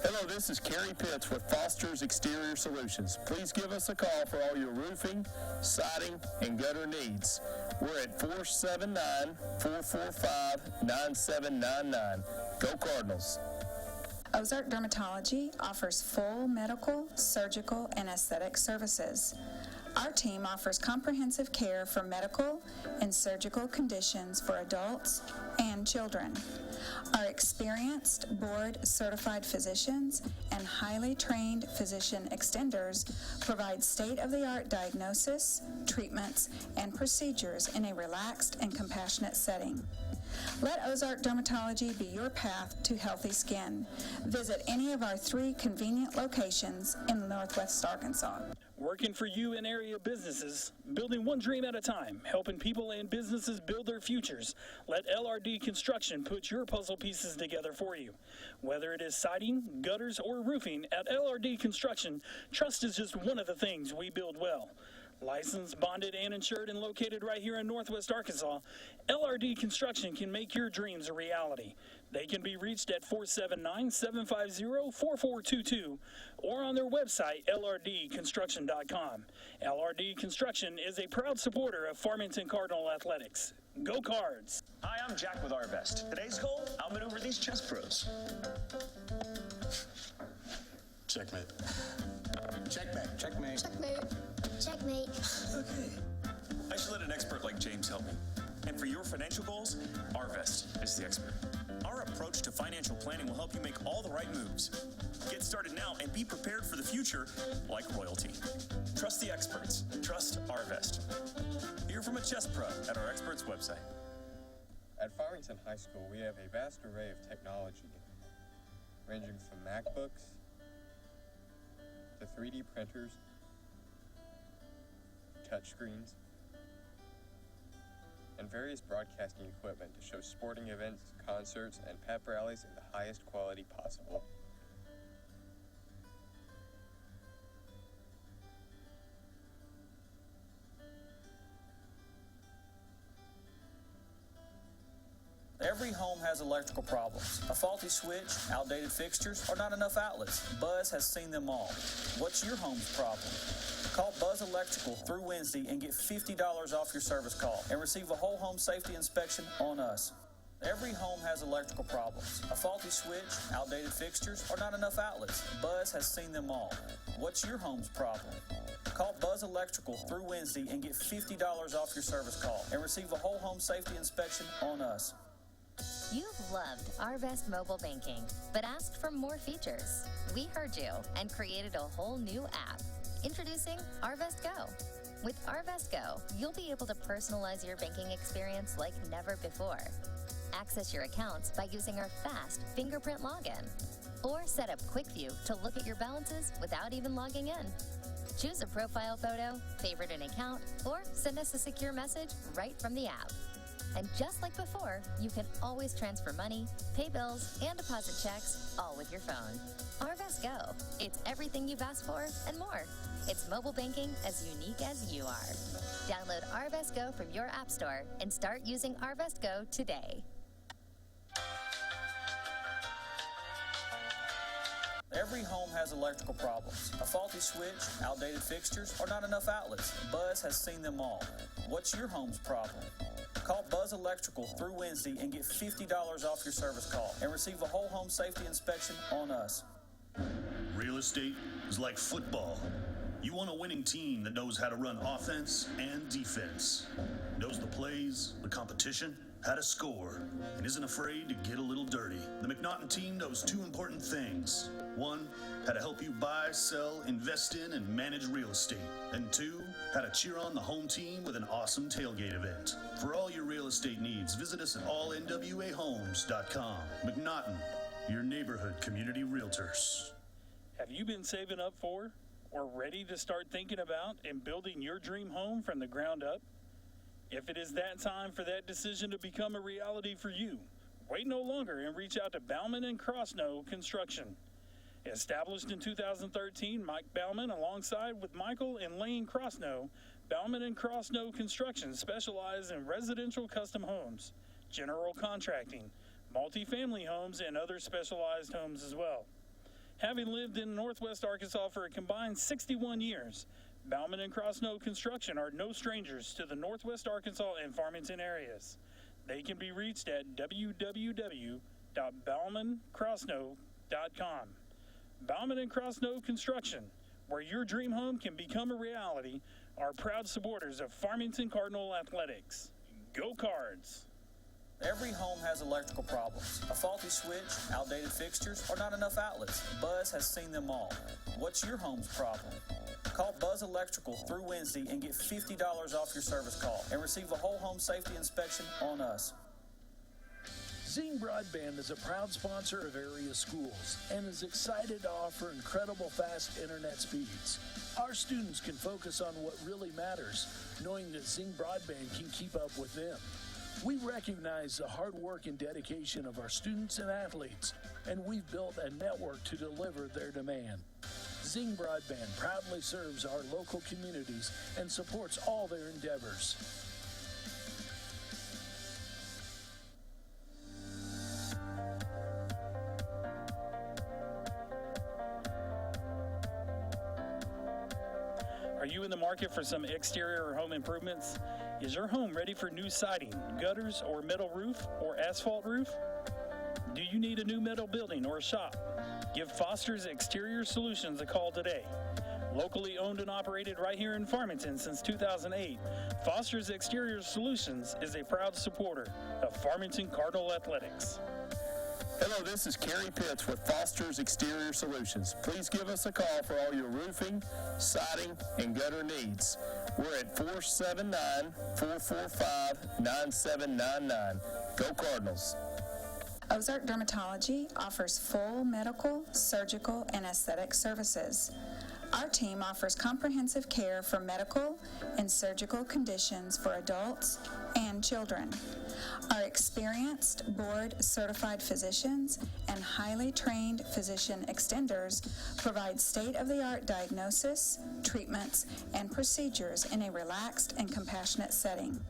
Speaker 5: Hello, this is Kerry Pitts with Foster's Exterior Solutions. Please give us a call for all your roofing, siding, and gutter needs. We're at 479-445-9799. Go Cardinals.
Speaker 6: Ozark Dermatology offers full medical, surgical, and aesthetic services. Our team offers comprehensive care for medical and surgical conditions for adults and children. Our experienced, board-certified physicians and highly trained physician extenders provide state-of-the-art diagnosis, treatments, and procedures in a relaxed and compassionate setting. Let Ozark Dermatology be your path to healthy skin. Visit any of our 3 convenient locations in Northwest Arkansas.
Speaker 11: Working for you and area businesses, building one dream at a time, helping people and businesses build their futures. Let LRD Construction put your puzzle pieces together for you. Whether it is siding, gutters, or roofing, at LRD Construction, trust is just one of the things we build well. Licensed, bonded, and insured, and located right here in Northwest Arkansas, LRD Construction can make your dreams a reality. They can be reached at 479-750-4422 or on their website, lrdconstruction.com. LRD Construction is a proud supporter of Farmington Cardinal Athletics. Go Cards!
Speaker 7: Hi, I'm Jack with Arvest. Today's goal, outmaneuver these chess pros.
Speaker 3: Checkmate.
Speaker 9: Checkmate. Checkmate.
Speaker 8: Checkmate. Checkmate.
Speaker 7: Okay. I should let an expert like James help me. And for your financial goals, Arvest is the expert. Our approach to financial planning will help you make all the right moves. Get started now and be prepared for the future like royalty. Trust the experts. Trust Arvest. Hear from a chess pro at our experts website.
Speaker 9: At Farmington High School, we have a vast array of technology, ranging from MacBooks to 3D printers, touchscreens, and various broadcasting equipment to show sporting events, concerts, and pep rallies in the highest quality possible.
Speaker 2: Every home has electrical problems. A faulty switch, outdated fixtures, or not enough outlets. Buzz has seen them all. What's your home's problem? Call Buzz Electrical through Wednesday and get $50 off your service call and receive a whole home safety inspection on us. Every home has electrical problems. A faulty switch, outdated fixtures, or not enough outlets. Buzz has seen them all. What's your home's problem? Call Buzz Electrical through Wednesday and get $50 off your service call and receive a whole home safety inspection on us.
Speaker 10: You've loved Arvest mobile banking, but asked for more features. We heard you and created a whole new app. Introducing Arvest Go. With Arvest Go, you'll be able to personalize your banking experience like never before. Access your accounts by using our fast fingerprint login. Or set up Quick View to look at your balances without even logging in. Choose a profile photo, favorite an account, or send us a secure message right from the app. And just like before, you can always transfer money, pay bills, and deposit checks, all with your phone. Arvest Go. It's everything you've asked for and more. It's mobile banking as unique as you are. Download Arvest Go from your app store and start using Arvest Go today.
Speaker 2: Every home has electrical problems. A faulty switch, outdated fixtures, or not enough outlets. Buzz has seen them all. What's your home's problem? Call Buzz Electrical through Wednesday and get $50 off your service call and receive a whole home safety inspection on us.
Speaker 3: Real estate is like football. You want a winning team that knows how to run offense and defense, knows the plays, the competition, how to score, and isn't afraid to get a little dirty. The McNaughton team knows 2 important things. 1, how to help you buy, sell, invest in, and manage real estate. And 2, how to cheer on the home team with an awesome tailgate event. For all your real estate needs, visit us at allnwahomes.com. McNaughton, your neighborhood community realtors.
Speaker 11: Have you been saving up for or ready to start thinking about and building your dream home from the ground up? If it is that time for that decision to become a reality for you, wait no longer and reach out to Bauman and Crossnow Construction. Established in 2013, Mike Bauman, alongside with Michael and Lane Crossnow, Bauman and Crossnow Construction specialize in residential custom homes, general contracting, multifamily homes, and other specialized homes as well. Having lived in Northwest Arkansas for a combined 61 years, Bauman and Crossnow Construction are no strangers to the Northwest Arkansas and Farmington areas. They can be reached at www.baumancrossnow.com. arvestgo.com. Bauman and Krosno Construction, where your dream home can become a reality, are proud supporters of Farmington Cardinal Athletics. Go Cards!
Speaker 2: Every home has electrical problems. A faulty switch, outdated fixtures, or not enough outlets. Buzz has seen them all. What's your home's problem? Call Buzz Electrical through Wednesday and get $50 off your service call and receive a whole home safety inspection on us.
Speaker 4: Zing Broadband is a proud sponsor of area schools and is excited to offer incredible fast internet speeds. Our students can focus on what really matters, knowing that Zing Broadband can keep up with them. We recognize the hard work and dedication of our students and athletes, and we've built a network to deliver their demand. Zing Broadband proudly serves our local communities and supports all their endeavors.
Speaker 11: Are you in the market for some exterior or home improvements? Is your home ready for new siding, gutters, or metal roof, or asphalt roof? Do you need a new metal building or shop? Give Foster's Exterior Solutions a call today. Locally owned and operated right here in Farmington since 2008, Foster's Exterior Solutions is a proud supporter of Farmington Cardinal Athletics.
Speaker 5: Hello, this is Kerry Pitts with Foster's Exterior Solutions. Please give us a call for all your roofing, siding, and gutter needs. We're at 479-445-9799. Go Cardinals.
Speaker 6: Ozark Dermatology offers full medical, surgical, and aesthetic services. Our team offers comprehensive care for medical and surgical conditions for adults and children. Our experienced board-certified physicians and highly trained physician extenders provide state-of-the-art diagnosis, treatments, and procedures in a relaxed and compassionate setting.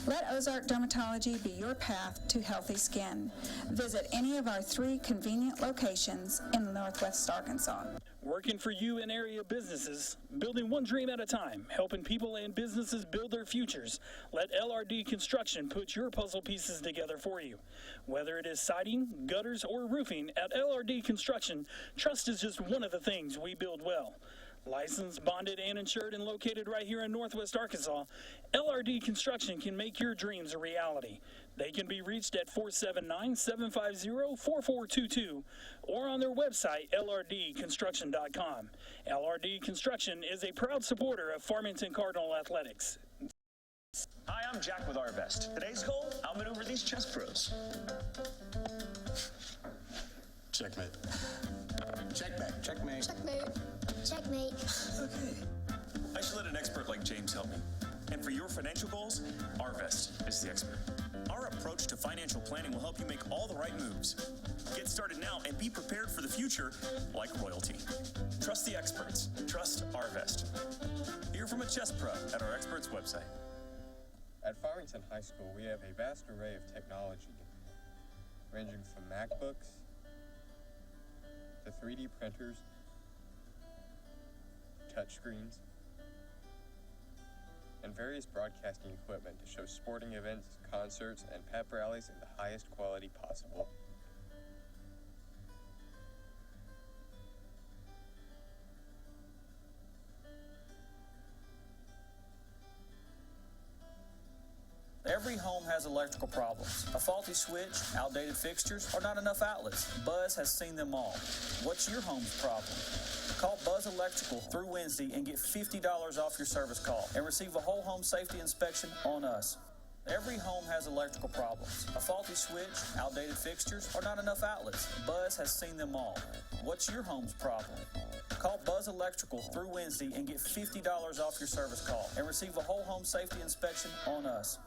Speaker 6: Let Ozark Dermatology be your path to healthy skin. Visit any of our 3 convenient locations in Northwest Arkansas.
Speaker 11: Working for you and area businesses, building one dream at a time, helping people and businesses build their futures. Let LRD Construction put your puzzle pieces together for you. Whether it is siding, gutters, or roofing, at LRD Construction, trust is just one of the things we build well. Licensed, bonded, and insured, and located right here in Northwest Arkansas, LRD Construction can make your dreams a reality. They can be reached at 479-750-4422 or on their website, ldconstruction.com. LRD Construction is a proud supporter of Farmington Cardinal Athletics.
Speaker 7: Hi, I'm Jack with Arvest. Today's goal, outmaneuver these chess pros.
Speaker 3: Checkmate.
Speaker 9: Checkmate. Checkmate.
Speaker 8: Checkmate. Checkmate.
Speaker 7: Okay. I should let an expert like James help me. And for your financial goals, Arvest is the expert. Our approach to financial planning will help you make all the right moves. Get started now and be prepared for the future like royalty. Trust the experts. Trust Arvest. Hear from a chess pro at our experts website.
Speaker 9: At Farmington High School, we have a vast array of technology, ranging from MacBooks to 3D printers, touchscreens, and various broadcasting equipment to show sporting events, concerts, and pep rallies in the highest quality possible.
Speaker 2: Every home has electrical problems. A faulty switch, outdated fixtures, or not enough outlets. Buzz has seen them all. What's your home's problem? Call Buzz Electrical through Wednesday and get $50 off your service call and receive a whole home safety inspection on us. Every home has electrical problems. A faulty switch, outdated fixtures, or not enough outlets. Buzz has seen them all. What's your home's problem? Call Buzz Electrical through Wednesday and get $50 off your service call and receive a whole home safety inspection on us.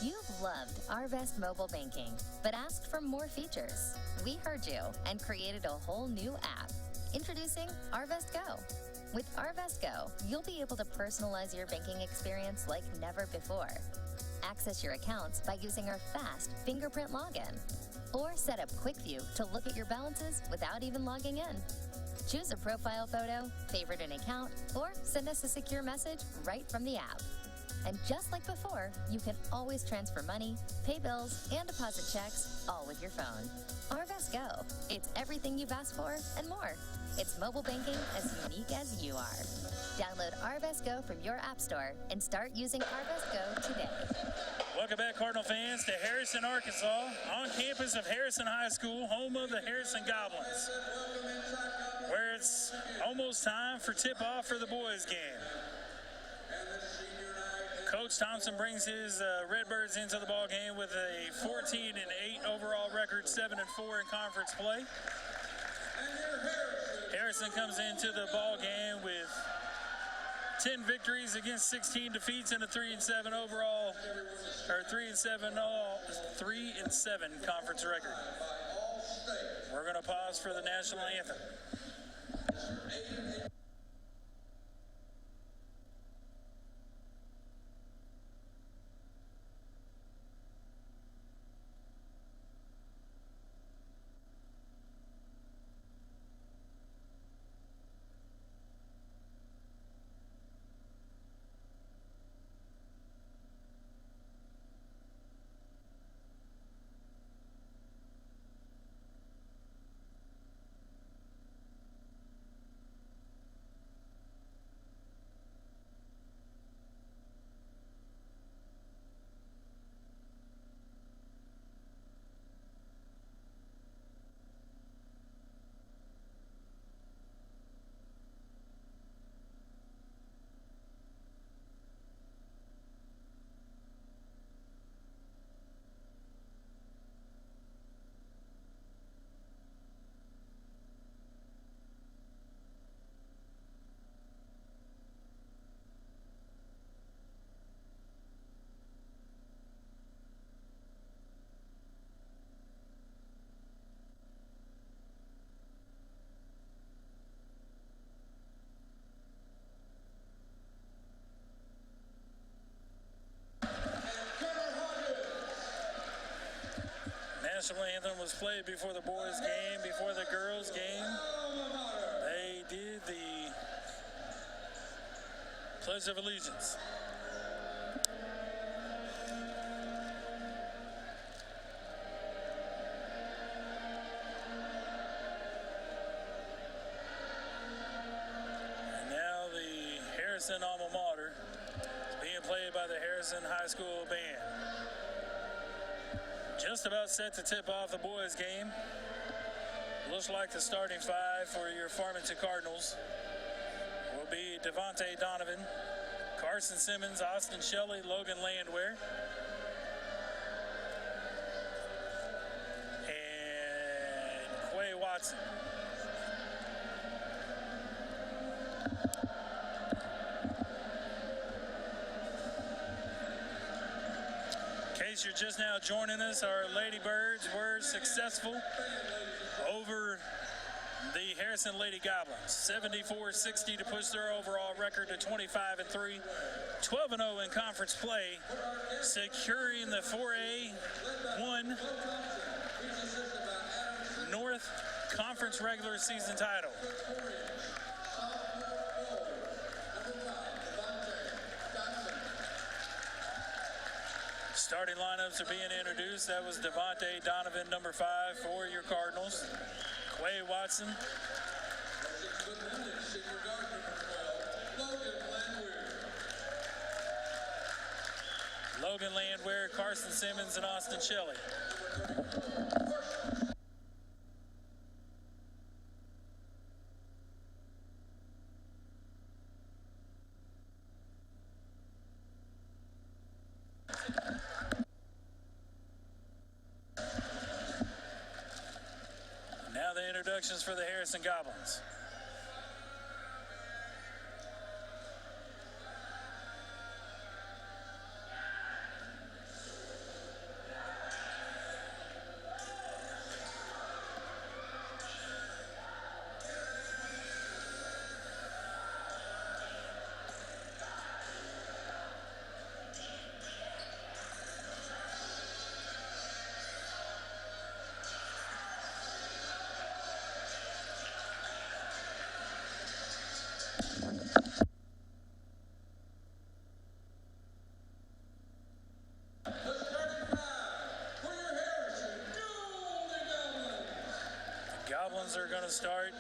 Speaker 10: You've loved Arvest mobile banking, but asked for more features. We heard you and created a whole new app. Introducing Arvest Go. With Arvest Go, you'll be able to personalize your banking experience like never before. Access your accounts by using our fast fingerprint login. Or set up Quick View to look at your balances without even logging in. Choose a profile photo, favorite an account, or send us a secure message right from the app. And just like before, you can always transfer money, pay bills, and deposit checks, all with your phone. Arvest Go. It's everything you've asked for and more. It's mobile banking as unique as you are. Download Arvest Go from your app store and start using Arvest Go today.
Speaker 1: Welcome back, Cardinal fans, to Harrison, Arkansas, on campus of Harrison High School, home of the Harrison Goblins, where it's almost time for tip-off for the boys' game. Coach Thompson brings his Redbirds into the ball game with a 14-8 overall record, 7-4 in conference play. Harrison comes into the ball game with 10 victories against 16 defeats and a 3-7 overall, or 3-7 conference record. We're going to pause for the national anthem. National anthem was played before the boys' game, before the girls' game. They did the Pledge of Allegiance. And now the Harrison alma mater is being played by the Harrison High School Band. Just about set to tip off the boys' game. Looks like the starting five for your Farmington Cardinals will be Devontae Donovan, Carson Simmons, Austin Shelley, Logan Landwehr, and Quay Watson. In case you're just now joining us, our Lady Birds were successful over the Harrison Lady Goblins, 74-60 to push their overall record to 25-3, 12-0 in conference play, securing the 4A1 North Conference regular season title. Starting lineups are being introduced. That was Devontae Donovan, number 5 for your Cardinals. Quay Watson. Logan Landwehr, Carson Simmons, and Austin Shelley. Now the introductions for the Harrison Goblins. Goblins are going to start.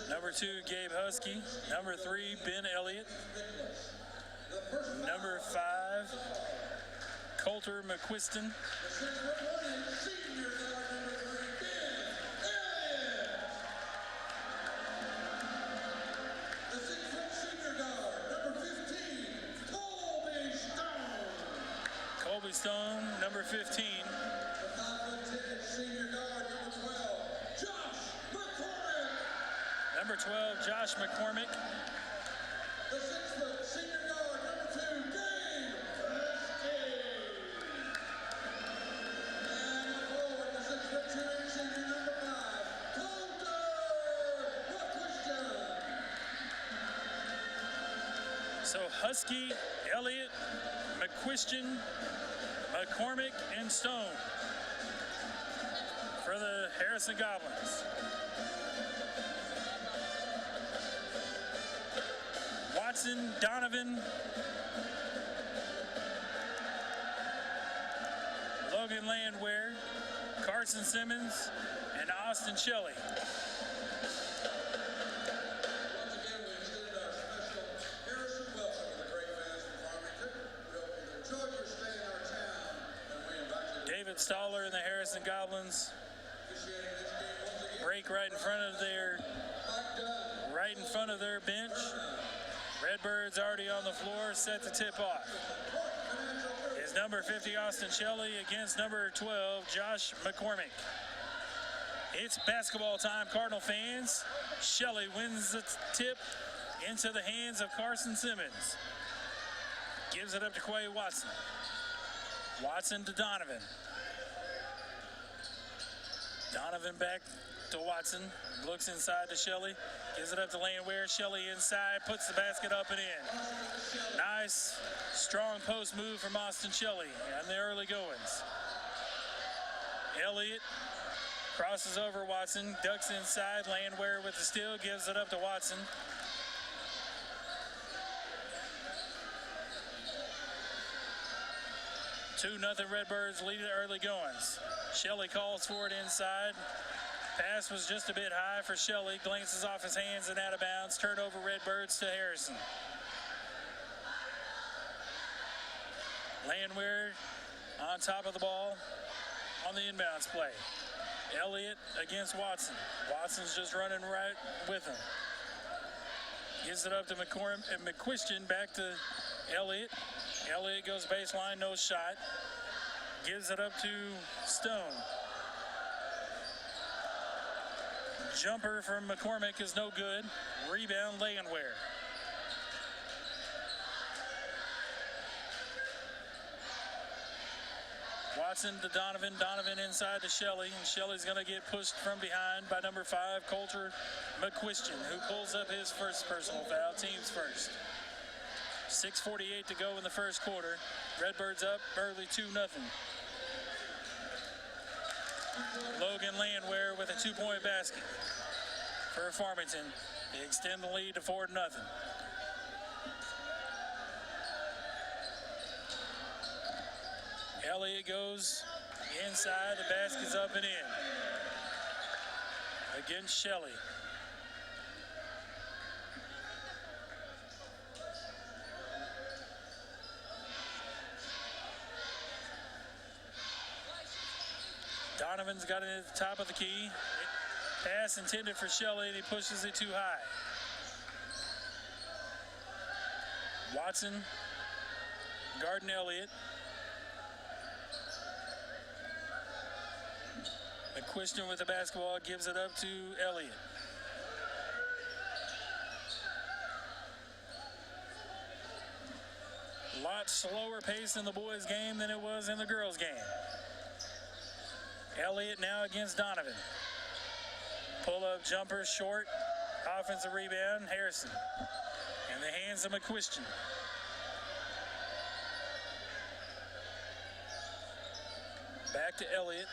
Speaker 1: Number 2, Gabe Husky. Number 3, Ben Elliott. Number 5, Coulter McQuiston. Colby Stone, number 15. Number 12, Josh McCormick.
Speaker 12: The 6-foot senior guard, number 2, Gabe Husky. And the forward, the 6'2" senior number 5, Coulter McQuiston.
Speaker 1: So Husky, Elliott, McQuiston, McCormick, and Stone for the Harrison Goblins. Watson, Donovan, Logan Landwehr, Carson Simmons, and Austin Shelley.
Speaker 12: Once again, we extended our special Harrison welcome to the great fans from Farmington. We hope you enjoyed your stay in our town, and we invite you to
Speaker 1: David Stoller and the Harrison Goblins
Speaker 12: officiating this game once again.
Speaker 1: break right in front of their bench. Redbirds already on the floor, set to tip off. Is number 50 Austin Shelley against number 12 Josh McCormick. It's basketball time, Cardinal fans. Shelley wins the tip into the hands of Carson Simmons. Gives it up to Quay Watson. Watson to Donovan. Donovan back to Watson. Looks inside to Shelley. Gives it up to Landwehr. Shelley inside. Puts the basket up and in. Nice, strong post move from Austin Shelley on the early goings. Elliott crosses over Watson. Ducks inside. Landwehr with the steal. Gives it up to Watson. Two nothing Redbirds lead the early goings. Shelley calls for it inside. Pass was just a bit high for Shelley. Glances off his hands and out of bounds. Turnover Redbirds to Harrison. Landwehr on top of the ball on the inbounds play. Elliott against Watson. Watson's just running right with him. Gives it up to McQuiston, back to Elliott. Elliott goes baseline, no shot. Gives it up to Stone. Jumper from McCormick is no good. Rebound, Landwehr. Watson to Donovan. Donovan inside to Shelley. And Shelley's going to get pushed from behind by number 5, Coulter McQuiston, who pulls up his first personal foul, team's first. 6:48 to go in the first quarter. Redbirds up early 2-0. Logan Landwehr with a 2-point basket for Farmington. They extend the lead to 4-0. Elliott goes inside. The basket's up and in. Against Shelley. Donovan's got it at the top of the key. Pass intended for Shelley, and he pushes it too high. Watson, guarding Elliott. McQuiston with the basketball, gives it up to Elliott. A lot slower pace in the boys' game than it was in the girls' game. Elliott now against Donovan. Pull-up jumper short. Offensive rebound, Harrison. In the hands of McQuiston. Back to Elliott.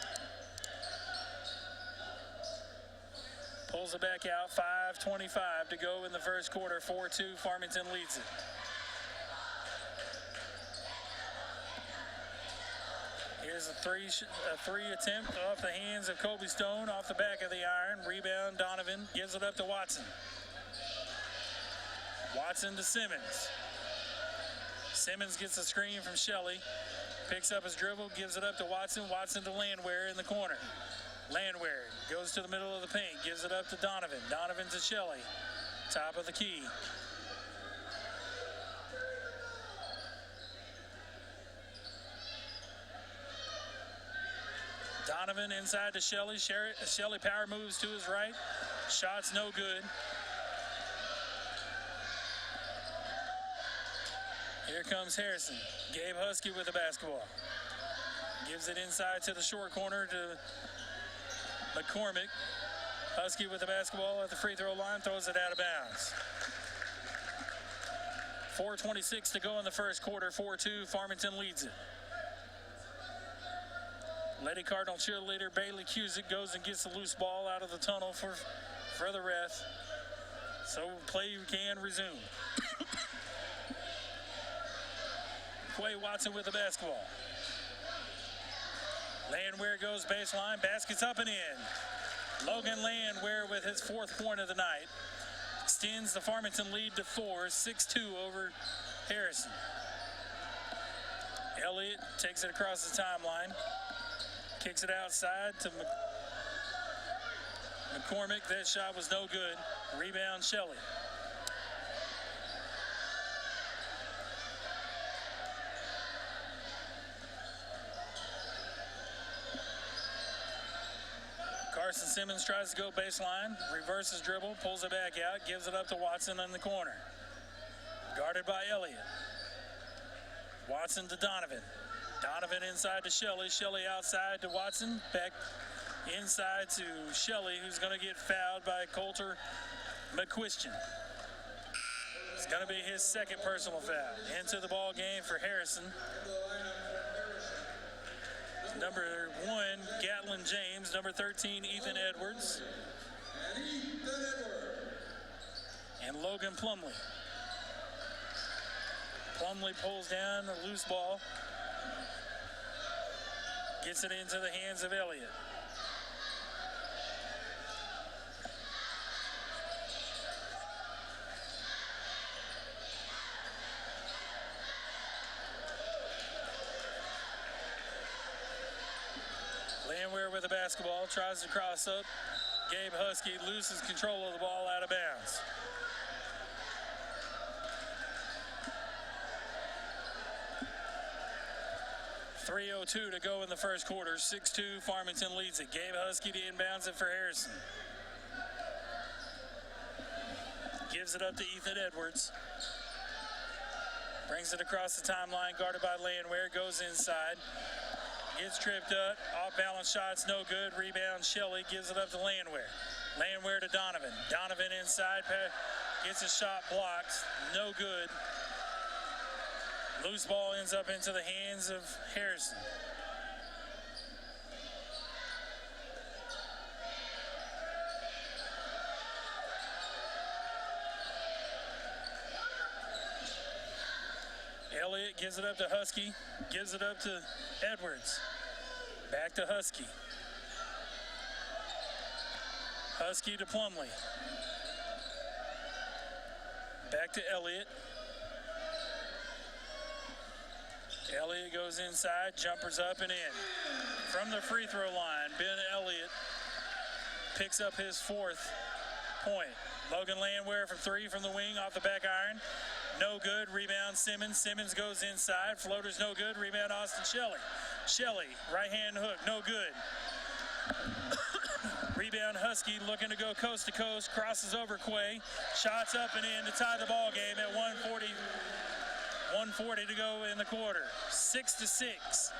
Speaker 1: Pulls it back out. 5:25 to go in the first quarter. 4-2, Farmington leads it. Here's There's a three attempt off the hands of Kobe Stone, off the back of the iron. Rebound, Donovan gives it up to Watson. Watson to Simmons. Simmons gets a screen from Shelley. Picks up his dribble, gives it up to Watson. Watson to Landwehr in the corner. Landwehr goes to the middle of the paint, gives it up to Donovan. Donovan to Shelley. Top of the key. Donovan inside to Shelley. Shelley power moves to his right. Shot's no good. Here comes Harrison. Gabe Husky with the basketball. Gives it inside to the short corner to McCormick. Husky with the basketball at the free throw line, throws it out of bounds. 4:26 to go in the first quarter. 4-2, Farmington leads it. Lady Cardinal cheerleader Bailey Cusick goes and gets the loose ball out of the tunnel for the ref. So play can resume. Quay Watson with the basketball. Landwehr goes baseline, baskets up and in. Logan Landwehr with his 4th point of the night. Extends the Farmington lead to 4, 6-2 over Harrison. Elliott takes it across the timeline. Kicks it outside to McCormick. That shot was no good. Rebound, Shelley. Carson Simmons tries to go baseline, reverses dribble, pulls it back out, gives it up to Watson in the corner. Guarded by Elliott. Watson to Donovan. Donovan inside to Shelley. Shelley outside to Watson. Back inside to Shelley, who's going to get fouled by Coulter McQuistion. It's going to be his 2nd personal foul. Into the ball game for Harrison. Number 1, Gatlin James. Number 13, Ethan Edwards. And Logan Plumley. Plumley pulls down the loose ball. Gets it into the hands of Elliott. Landwehr with the basketball, tries to cross up. Gabe Husky loses control of the ball out of bounds. .302 to go in the first quarter. 6-2, Farmington leads it. Gabe Husky to inbounds it for Harrison. Gives it up to Ethan Edwards. Brings it across the timeline, guarded by Landwehr. Goes inside. Gets tripped up. Off-balance shots, no good. Rebound, Shelley gives it up to Landwehr. Landwehr to Donovan. Donovan inside. Gets a shot blocked. No good. Loose ball ends up into the hands of Harrison. Elliott gives it up to Husky. Gives it up to Edwards. Back to Husky. Husky to Plumley. Back to Elliott. Elliott goes inside, jumpers up and in. From the free throw line, Ben Elliott picks up his 4th point. Logan Landwehr from 3 from the wing off the back iron. No good. Rebound Simmons. Simmons goes inside. Floater's no good. Rebound Austin Shelley. Shelley, right hand hook, no good. Rebound Husky looking to go coast to coast. Crosses over Quay. Shots up and in to tie the ball game at 1:40 to go in the quarter. 6-6.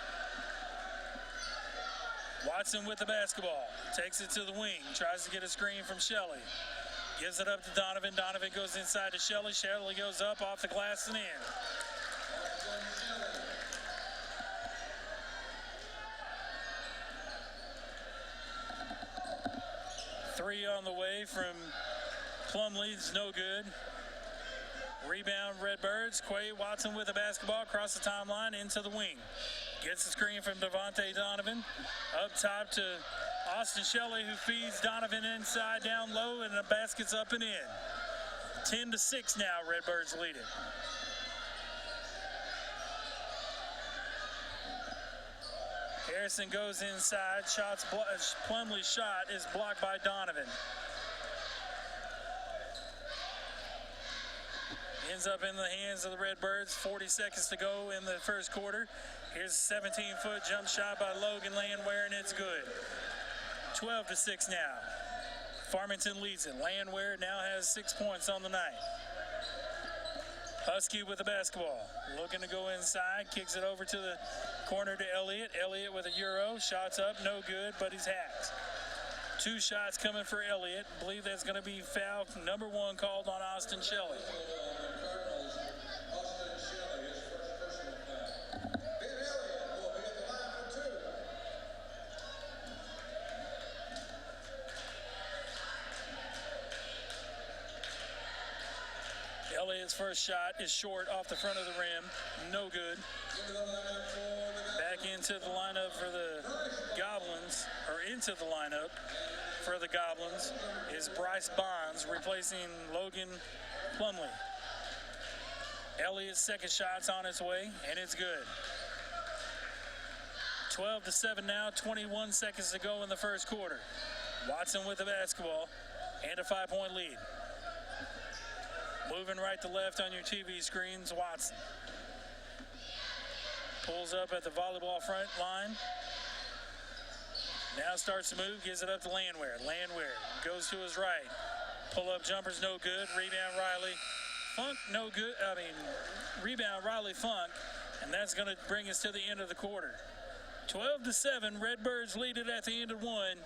Speaker 1: Watson with the basketball. Takes it to the wing. Tries to get a screen from Shelley. Gives it up to Donovan. Donovan goes inside to Shelley. Shelley goes up off the glass and in. Three on the way from Plumley's no good. Rebound Redbirds. Quay Watson with the basketball across the timeline into the wing. Gets the screen from Devontae Donovan. Up top to Austin Shelley, who feeds Donovan inside down low, and the basket's up and in. 10-6 now, Redbirds lead it. Harrison goes inside. Plumlee's shot is blocked by Donovan. Ends up in the hands of the Redbirds. 40 seconds to go in the first quarter. Here's a 17-foot jump shot by Logan Landwehr, and it's good. 12-6 now. Farmington leads it. Landwehr now has 6 points on the night. Husky with the basketball. Looking to go inside. Kicks it over to the corner to Elliott. Elliott with a euro. Shots up. No good, but he's hacked. 2 shots coming for Elliott. I believe that's going to be foul number 1 called on Austin Shelley.
Speaker 12: Cardinals, Austin Shelley, his first personal foul. Ben Elliott will be at the line for 2.
Speaker 1: Elliott's first shot is short off the front of the rim. No good. Back into the lineup for the Goblins, or into the lineup for the Goblins, is Bryce Bonds replacing Logan Plumlee. Elliott's second shot's on its way, and it's good. 12-7 now, 21 seconds to go in the first quarter. Watson with the basketball and a 5-point lead. Moving right to left on your TV screens, Watson. Pulls up at the volleyball front line. Now starts to move, gives it up to Landwehr. Landwehr goes to his right. Pull-up jumper's no good. Rebound Riley Funk, no good. Rebound Riley Funk, and that's going to bring us to the end of the quarter. 12-7, Redbirds lead it at the end of 1.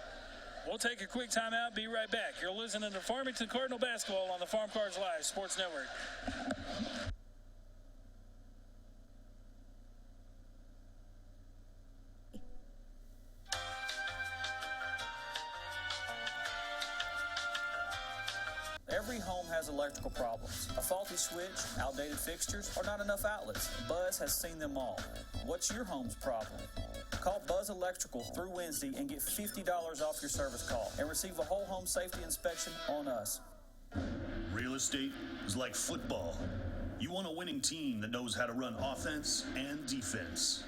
Speaker 1: We'll take a quick timeout, be right back. You're listening to Farmington Cardinal Basketball on the Farm Cards Live Sports Network.
Speaker 2: Every home has electrical problems. A faulty switch, outdated fixtures, or not enough outlets. Buzz has seen them all. What's your home's problem? Call Buzz Electrical through Wednesday and get $50 off your service call and receive a whole home safety inspection on us.
Speaker 3: Real estate is like football. You want a winning team that knows how to run offense and defense,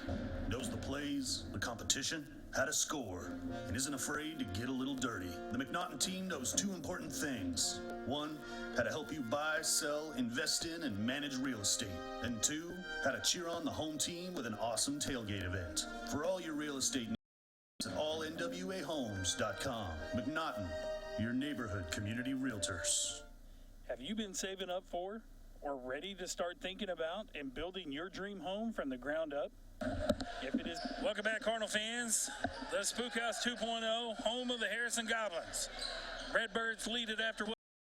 Speaker 3: knows the plays, the competition, how to score, and isn't afraid to get a little dirty. The McNaughton team knows 2 important things. 1, how to help you buy, sell, invest in, and manage real estate. And 2, how to cheer on the home team with an awesome tailgate event. For all your real estate needs, at allnwahomes.com. McNaughton, your neighborhood community realtors.
Speaker 11: Have you been saving up for or ready to start thinking about and building your dream home from the ground up? If it is,
Speaker 1: welcome back, Cardinal fans. The Spook House 2.0, home of the Harrison Goblins. Redbirds lead it after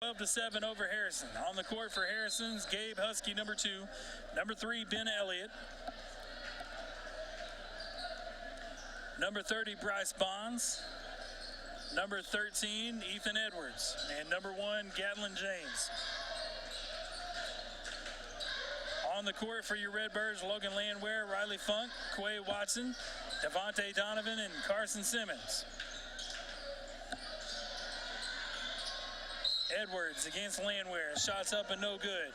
Speaker 1: 12-7 over Harrison. On the court for Harrison's Gabe Husky, number 2. Number 3, Ben Elliott. Number 30, Bryce Bonds. Number 13, Ethan Edwards. And number 1, Gatlin James. On the court for your Redbirds, Logan Landwehr, Riley Funk, Quay Watson, Devontae Donovan, and Carson Simmons. Edwards against Landwehr. Shots up and no good.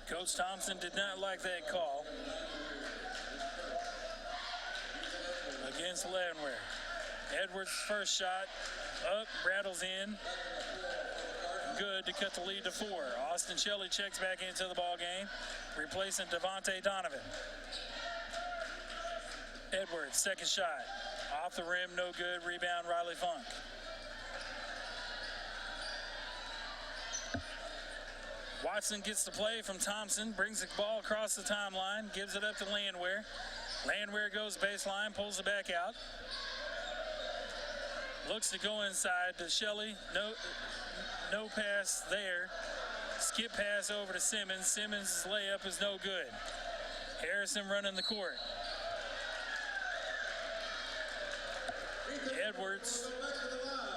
Speaker 1: Coach Thompson did not like that call against Landwehr. Edwards' first shot up, rattles in. Good to cut the lead to 4. Austin Shelley checks back into the ball game, replacing Devontae Donovan. Edwards, second shot. Off the rim, no good. Rebound, Riley Funk. Watson gets the play from Thompson, brings the ball across the timeline, gives it up to Landwehr. Landwehr goes baseline, pulls it back out. Looks to go inside to Shelley. No pass there. Skip pass over to Simmons. Simmons' layup is no good. Harrison running the court. Edwards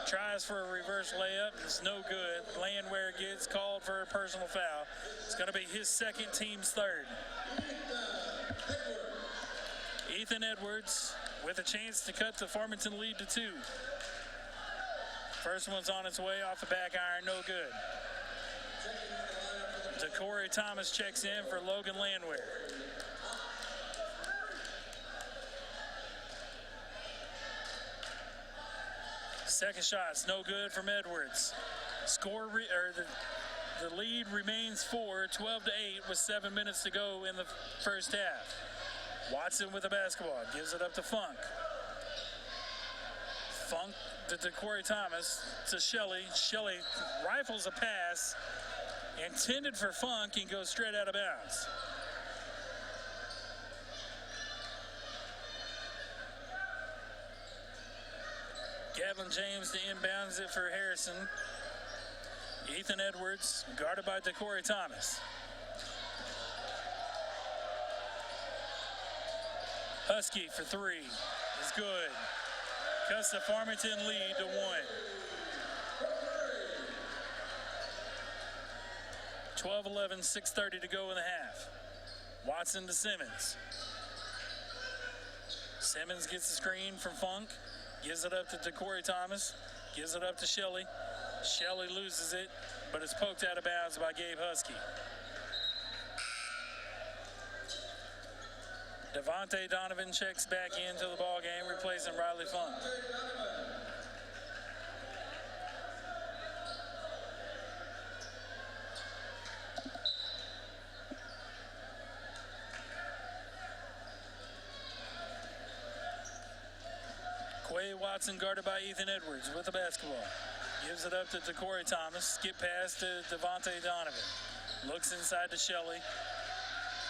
Speaker 1: tries for a reverse layup. It's no good. Landwehr gets called for a personal foul. It's going to be his second, team's third. Ethan Edwards with a chance to cut the Farmington lead to 2. First one's on its way off the back iron, no good. DeCorey Thomas checks in for Logan Landwehr. Second shot's no good from Edwards. The lead remains 4, 12-8 with 7 minutes to go in the first half. Watson with the basketball, gives it up to Funk. Funk to DeCorey Thomas to Shelley. Shelley rifles a pass intended for Funk and goes straight out of bounds. Gavin James to inbounds it for Harrison. Ethan Edwards guarded by DeCorey Thomas. Husky for 3 is good. Cuts the Farmington lead to 1. 12-11, 6:30 to go in the half. Watson to Simmons. Simmons gets the screen from Funk. Gives it up to DeCorey Thomas. Gives it up to Shelley. Shelley loses it, but it's poked out of bounds by Gabe Husky. Devontae Donovan checks back into the ball game, replacing Riley Funk. Quay Watson guarded by Ethan Edwards with the basketball. Gives it up to DeCorey Thomas. Skip pass to Devontae Donovan. Looks inside to Shelley.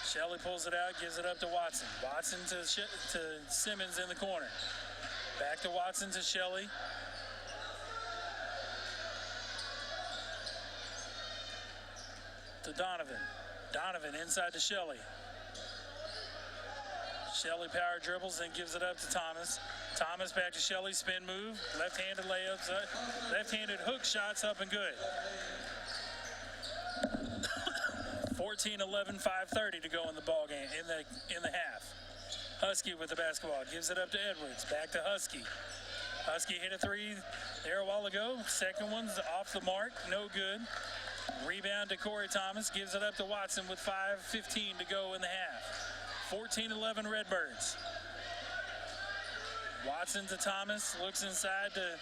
Speaker 1: Shelley pulls it out, gives it up to Watson. Watson to Simmons in the corner. Back to Watson to Shelley. To Donovan. Donovan inside to Shelley. Shelley power dribbles and gives it up to Thomas. Thomas back to Shelley, spin move, left-handed layups, left-handed hook shots up and good. 14-11, 5:30 to go in the ball game in the half. Husky with the basketball, gives it up to Edwards, back to Husky. Husky hit a 3 there a while ago. Second one's off the mark, no good. Rebound to Corey Thomas, gives it up to Watson with 5:15 to go in the half. 14-11 Redbirds. Watson to Thomas, looks inside to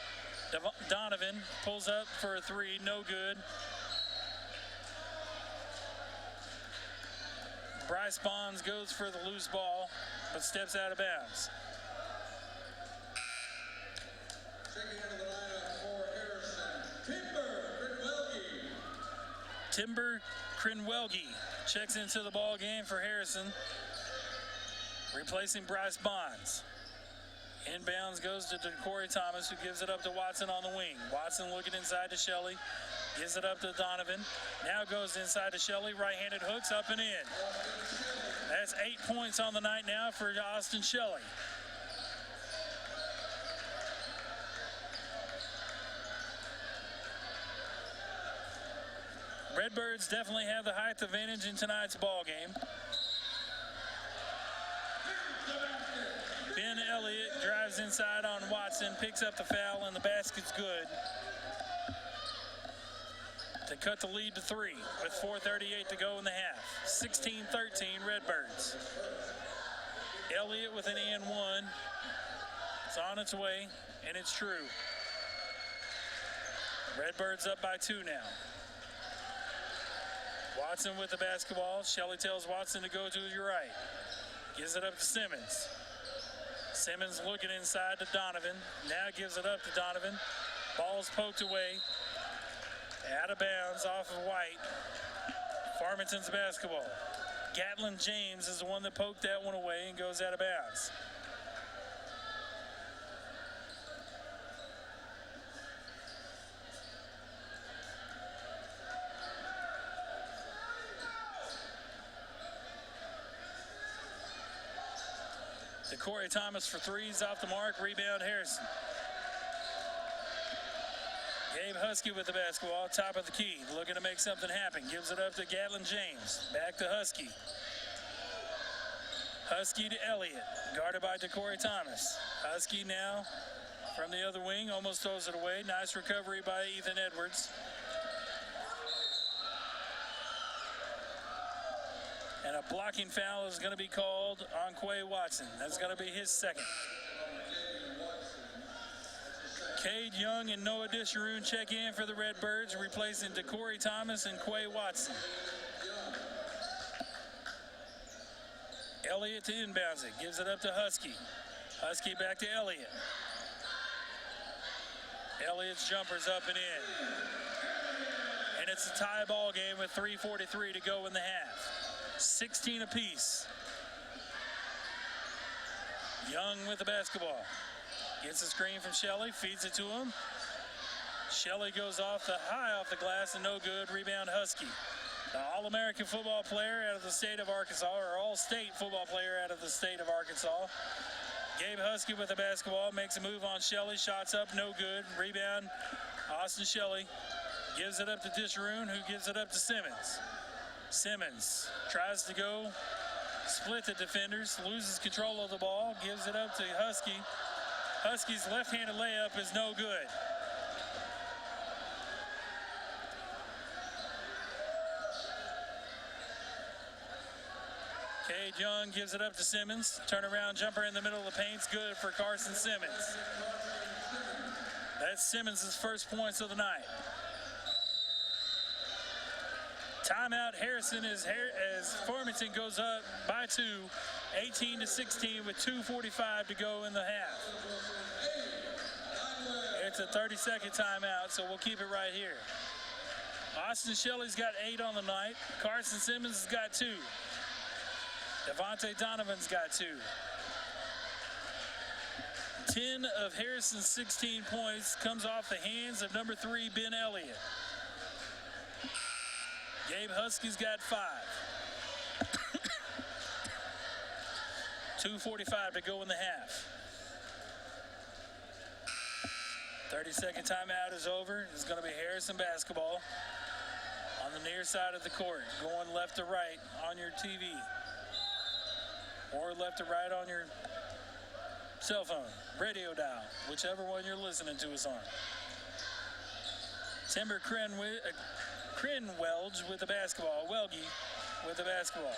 Speaker 1: Donovan, pulls up for a 3, no good. Bryce Bonds goes for the loose ball, but steps out of bounds.
Speaker 12: Checking into the lineup for Harrison,
Speaker 1: Timber Crinwelge checks into the ball game for Harrison, replacing Bryce Bonds. Inbounds goes to DeCorey Thomas, who gives it up to Watson on the wing. Watson looking inside to Shelley, gives it up to Donovan. Now goes inside to Shelley, right-handed hooks up and in. That's 8 points on the night now for Austin Shelley. Redbirds definitely have the height advantage in tonight's ball game. Ben Elliott drives inside on Watson, picks up the foul, and the basket's good to cut the lead to 3 with 4:38 to go in the half. 16-13 Redbirds. Elliott with an and one. It's on its way, and it's true. Redbirds up by 2 now. Watson with the basketball. Shelley tells Watson to go to your right. Gives it up to Simmons. Simmons looking inside to Donovan. Now gives it up to Donovan. Ball's poked away. Out of bounds off of White. Farmington's basketball. Gatlin James is the one that poked that one away and goes out of bounds. DeCorey Thomas for 3s off the mark. Rebound Harrison. Gabe Husky with the basketball, top of the key, looking to make something happen. Gives it up to Gatlin James. Back to Husky. Husky to Elliott, guarded by DeCorey Thomas. Husky now from the other wing, almost throws it away. Nice recovery by Ethan Edwards. And a blocking foul is going to be called on Quay Watson. That's going to be his second. Cade Young and Noah Disharoon check in for the Redbirds, replacing DeCorey Thomas and Quay Watson. Elliott to inbounds it, gives it up to Husky. Husky back to Elliott. Elliott's jumper's up and in. And it's a tie ball game with 3:43 to go in the half. 16 apiece. Young with the basketball. Gets a screen from Shelley, feeds it to him. Shelley goes off the glass and no good. Rebound Husky. The All-American football player out of the state of Arkansas, or All-State football player out of the state of Arkansas. Gabe Husky with the basketball, makes a move on Shelley, shots up, no good. Rebound, Austin Shelley gives it up to Disharoon, who gives it up to Simmons. Simmons tries to go, split the defenders, loses control of the ball, gives it up to Husky. Husky's left-handed layup is no good. Cade Young gives it up to Simmons. Turnaround jumper in the middle of the paint's good for Carson Simmons. That's Simmons' first points of the night. Timeout Harrison as Farmington goes up by 2, 18-16 with 2:45 to go in the half. It's a 30-second timeout, so we'll keep it right here. Austin Shelley's got 8 on the night. Carson Simmons has got 2. Devontae Donovan's got 2. 10 of Harrison's 16 points comes off the hands of number 3, Ben Elliott. Gabe Husky's got 5. 2:45 to go in the half. 30-second timeout is over. It's going to be Harrison basketball on the near side of the court, going left to right on your TV. Or left to right on your cell phone, radio dial, whichever one you're listening to us on. Timber Crenwelge with the basketball. Welge with the basketball.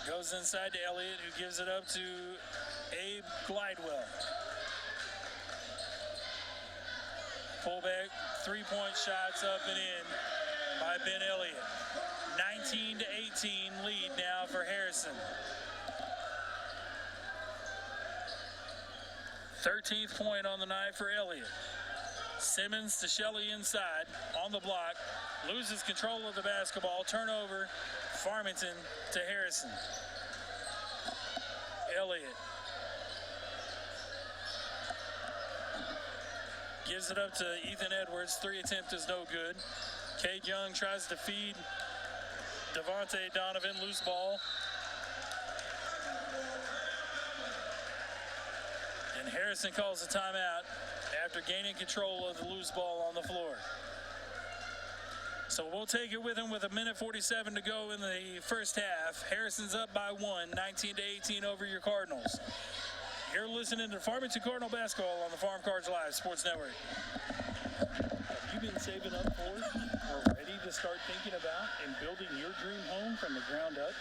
Speaker 1: Goes inside to Elliott, who gives it up to Abe Glidewell. Pullback, three-point shots up and in by Ben Elliott. 19-18 lead now for Harrison. 13th point on the night for Elliott. Simmons to Shelley inside on the block. Loses control of the basketball. Turnover, Farmington to Harrison. Elliott gives it up to Ethan Edwards. 3 attempt is no good. Cade Young tries to feed Devontae Donovan. Loose ball. And Harrison calls a timeout after gaining control of the loose ball on the floor. So we'll take it with him with 1:47 to go in the first half. Harrison's up by 1, 19-18 over your Cardinals. You're listening to Farmington Cardinal basketball on the Farm Cards Live Sports Network.
Speaker 11: Have you been saving up for or ready to start thinking about and building your dream home from the ground up?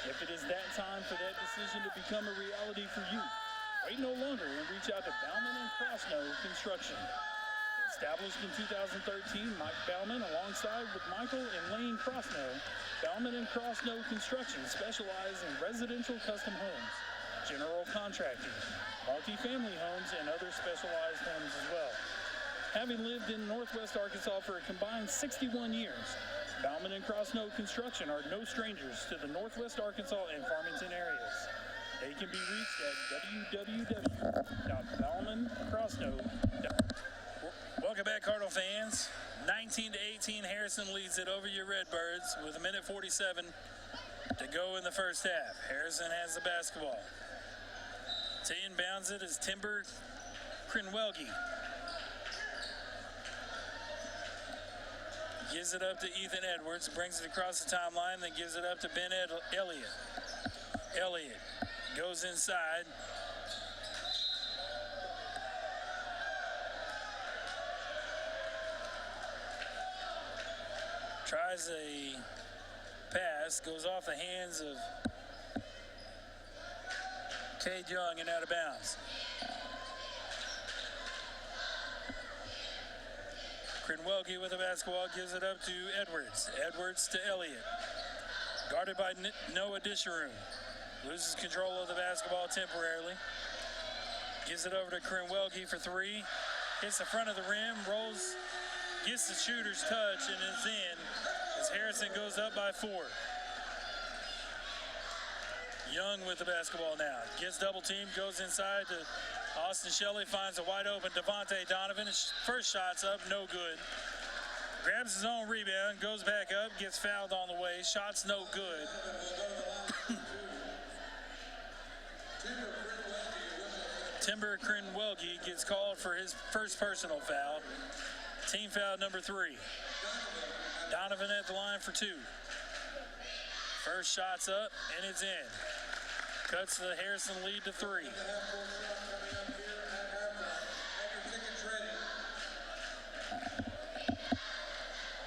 Speaker 11: If it is that time for that decision to become a reality for you, wait no longer and reach out to Bauman and Krosno Construction. Established in 2013, Mike Bauman, alongside with Michael and Lane Krosno, Bauman and Krosno Construction specialize in residential custom homes, general contracting, multifamily homes, and other specialized homes as well. Having lived in Northwest Arkansas for a combined 61 years, Bauman and Krosno Construction are no strangers to the Northwest Arkansas and Farmington areas. They can be reached at www.baumankrosno.com.
Speaker 1: Welcome back, Cardinal fans. 19-18, Harrison leads it over your Redbirds with 1:47 to go in the first half. Harrison has the basketball. To inbounds it is Timber Crenwelge. Gives it up to Ethan Edwards, brings it across the timeline, then gives it up to Ben Elliott. Elliott goes inside. Tries a pass, goes off the hands of Cade Young and out of bounds. Crinwelke with the basketball, gives it up to Edwards. Edwards to Elliott. Guarded by Noah Disharoon. Loses control of the basketball temporarily. Gives it over to Crinwelke for three. Hits the front of the rim, rolls, gets the shooter's touch, and is in as Harrison goes up by 4. Young with the basketball now. Gets double teamed, goes inside to Austin Shelley, finds a wide open Devontae Donovan. His first shot's up, no good. Grabs his own rebound, goes back up, gets fouled on the way. Shot's no good. Timber Crinwelke gets called for his first personal foul. Team foul number 3. Donovan at the line for 2. First shot's up, and it's in. Cuts the Harrison lead to 3.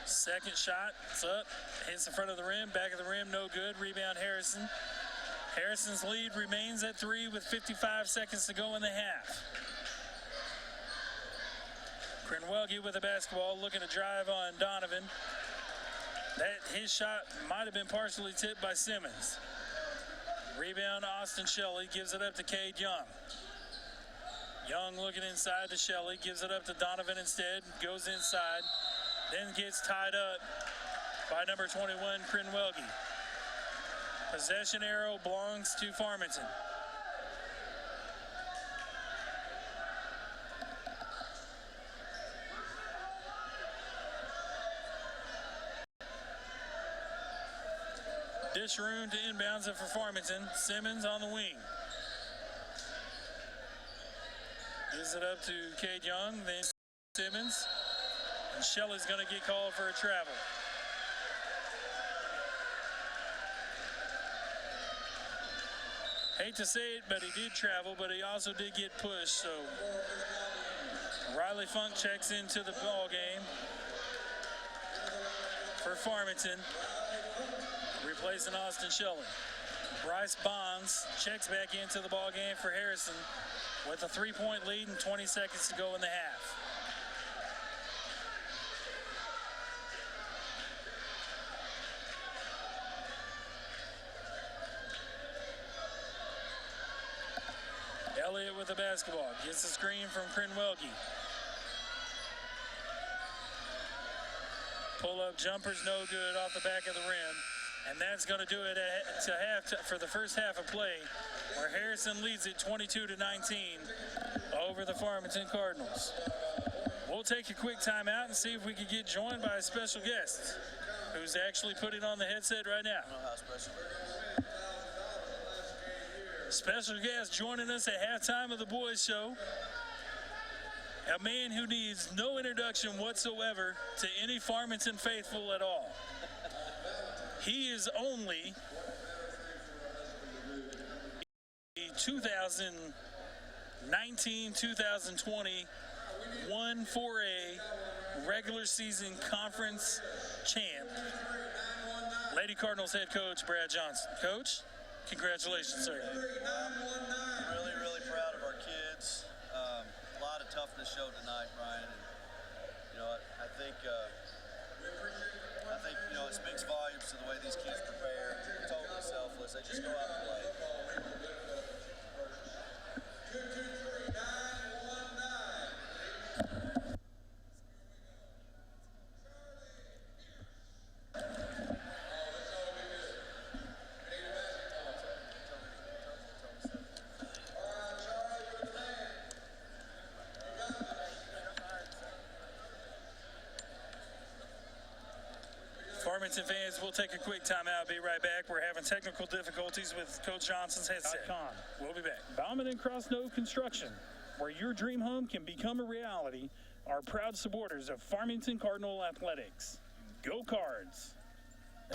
Speaker 1: Second shot, it's up, hits the front of the rim, back of the rim, no good. Rebound Harrison. Harrison's lead remains at 3 with 55 seconds to go in the half. Crinwelke with the basketball, looking to drive on Donovan. His shot might have been partially tipped by Simmons. Rebound Austin Shelley, gives it up to Cade Young. Young looking inside to Shelley, gives it up to Donovan instead, goes inside, then gets tied up by number 21, Crinwelke. Possession arrow belongs to Farmington. Disharoon to inbounds it for Farmington. Simmons on the wing. Gives it up to Cade Young, then Simmons. And Shelley's going to get called for a travel. Hate to say it, but he did travel, but he also did get pushed. So Riley Funk checks into the ball game for Farmington, replacing Austin Shelley. Bryce Bonds checks back into the ball game for Harrison with a 3-point lead and 20 seconds to go in the half. Elliott with the basketball, gets the screen from Crinwelke. Pull-up jumper's no good off the back of the rim. And that's going to do it for the first half of play, where Harrison leads it 22-19 over the Farmington Cardinals. We'll take a quick timeout and see if we can get joined by a special guest who's actually putting on the headset right now. Special guest joining us at halftime of the Boys Show. A man who needs no introduction whatsoever to any Farmington faithful at all. He is only a 2019-2020 1-4A regular season conference champ. Lady Cardinals head coach Brad Johnson. Coach, congratulations, sir.
Speaker 13: Really, really proud of our kids. A lot of toughness showed tonight, Brian. And, I think it speaks volumes to the way these kids prepare. Totally selfless. They just go out and play.
Speaker 1: Farmington fans, we'll take a quick timeout. Be right back. We're having technical difficulties with Coach Johnson's headset. We'll be back.
Speaker 11: Bauman and Crossnoe Construction, where your dream home can become a reality, are proud supporters of Farmington Cardinal Athletics. Go Cards!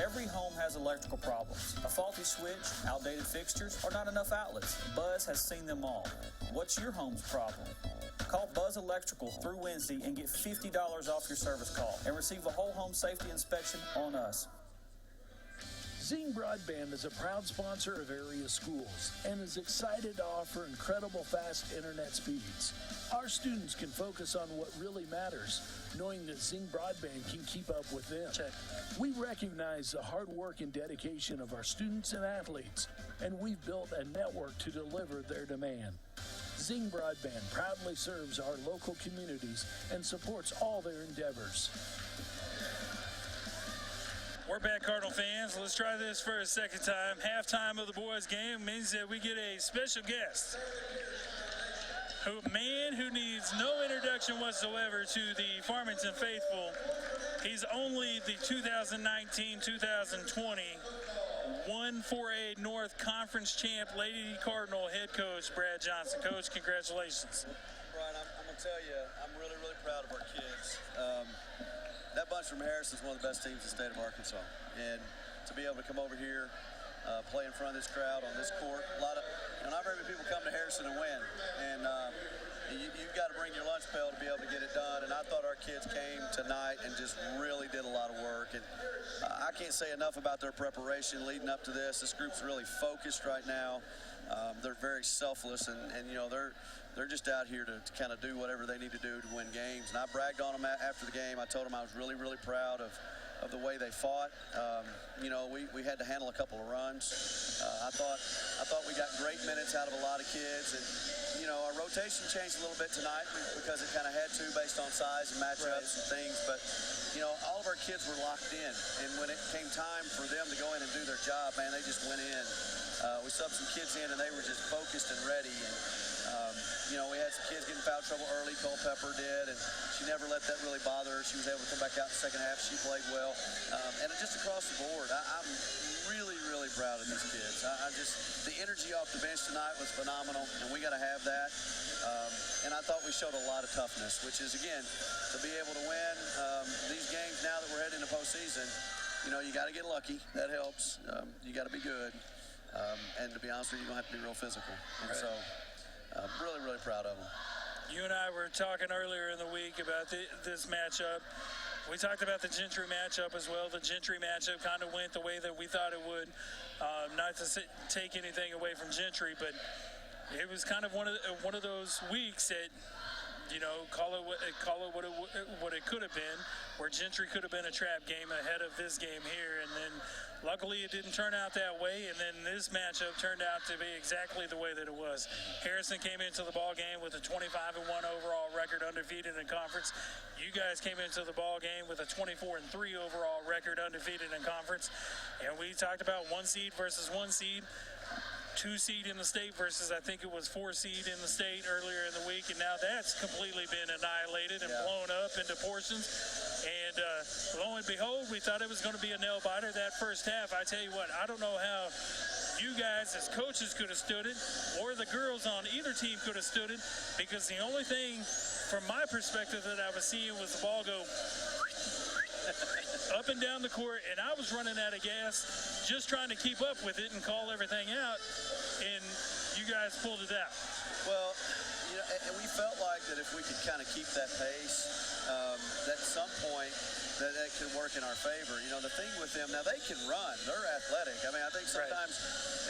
Speaker 2: Every home has electrical problems. A faulty switch, outdated fixtures, or not enough outlets. Buzz has seen them all. What's your home's problem? Call Buzz Electrical through Wednesday and get $50 off your service call and receive a whole home safety inspection on us.
Speaker 4: Zing Broadband is a proud sponsor of area schools and is excited to offer incredible fast internet speeds. Our students can focus on what really matters, knowing that Zing Broadband can keep up with them. We recognize the hard work and dedication of our students and athletes, and we've built a network to deliver their demand. Zing Broadband proudly serves our local communities and supports all their endeavors.
Speaker 1: We're back, Cardinal fans. Let's try this for a second time. Halftime of the boys' game means that we get a special guest. Who needs no introduction whatsoever to the Farmington faithful. He's only the 2019-2020 1-4A North Conference champ, Lady Cardinal head coach, Brad Johnson. Coach, congratulations.
Speaker 13: Brian, I'm going to tell you, I'm really, really proud of our kids. That bunch from Harrison is one of the best teams in the state of Arkansas. And to be able to come over here, play in front of this crowd on this court, not very many people come to Harrison and win. And you've got to bring your lunch pail to be able to get it done. And I thought our kids came tonight and just really did a lot of work. And I can't say enough about their preparation leading up to this. This group's really focused right now. They're very selfless, and they're just out here to kind of do whatever they need to do to win games. And I bragged on them after the game. I told them I was really, really proud of the way they fought. We had to handle a couple of runs. I thought we got great minutes out of a lot of kids, and our rotation changed a little bit tonight because it kind of had to based on size and matchups and things. But all of our kids were locked in, and when it came time for them to go in and do their job, man, they just went in. We subbed some kids in, and they were just focused and ready. And we had some kids get in foul trouble early. Culpepper did, and she never let that really bother her. She was able to come back out in the second half. She played well, and just across the board, I'm really, really proud of these kids. The energy off the bench tonight was phenomenal, and we got to have that. And I thought we showed a lot of toughness, which is, again, to be able to win these games now that we're heading into postseason. You got to get lucky. That helps. You got to be good. And to be honest with you, you're going to have to be real physical. And so, really, really proud of them.
Speaker 1: You and I were talking earlier in the week about this matchup. We talked about the Gentry matchup as well. The Gentry matchup kind of went the way that we thought it would. Not to take anything away from Gentry, but it was kind of one of those weeks that, call it what it could have been, where Gentry could have been a trap game ahead of this game here, and then luckily it didn't turn out that way, and then this matchup turned out to be exactly the way that it was. Harrison came into the ball game with a 25-1 overall record, undefeated in conference. You guys came into the ball game with a 24-3 overall record, undefeated in conference, and we talked about 1 seed versus 1 seed. 2 seed in the state versus I think it was 4 seed in the state earlier in the week, and now that's completely been annihilated and blown up into portions. And lo and behold, we thought it was going to be a nail biter that first half. I tell you what, I don't know how you guys as coaches could have stood it, or the girls on either team could have stood it, because the only thing from my perspective that I was seeing was the ball go up and down the court, and I was running out of gas just trying to keep up with it and call everything out, and you guys pulled it out.
Speaker 13: Well, and we felt like that if we could kind of keep that pace, that at some point that could work in our favor. The thing with them, now they can run. They're athletic. I mean, I think sometimes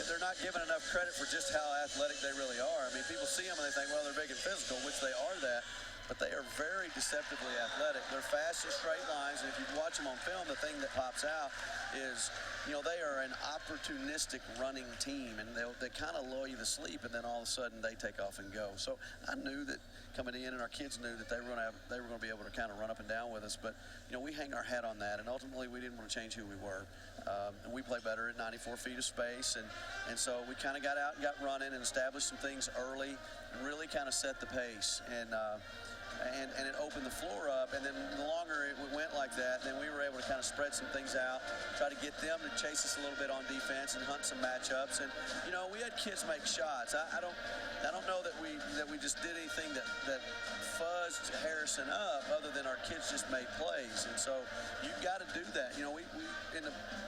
Speaker 13: they're not given enough credit for just how athletic they really are. I mean, people see them and they think, well, they're big and physical, which they are that. But they are very deceptively athletic. They're fast in straight lines, and if you watch them on film, the thing that pops out is, they are an opportunistic running team, and they kind of lull you to sleep, and then all of a sudden they take off and go. So I knew that coming in, and our kids knew that they were going to be able to kind of run up and down with us. But we hang our hat on that, and ultimately we didn't want to change who we were. And we play better at 94 feet of space, and so we kind of got out and got running and established some things early and really kind of set the pace. And and it opened the floor up. And then the longer it went like that, then we were able to kind of spread some things out, try to get them to chase us a little bit on defense and hunt some matchups. And we had kids make shots. I don't know that we just did anything that fuzzed Harrison up, other than our kids just made plays. And so you've got to do that.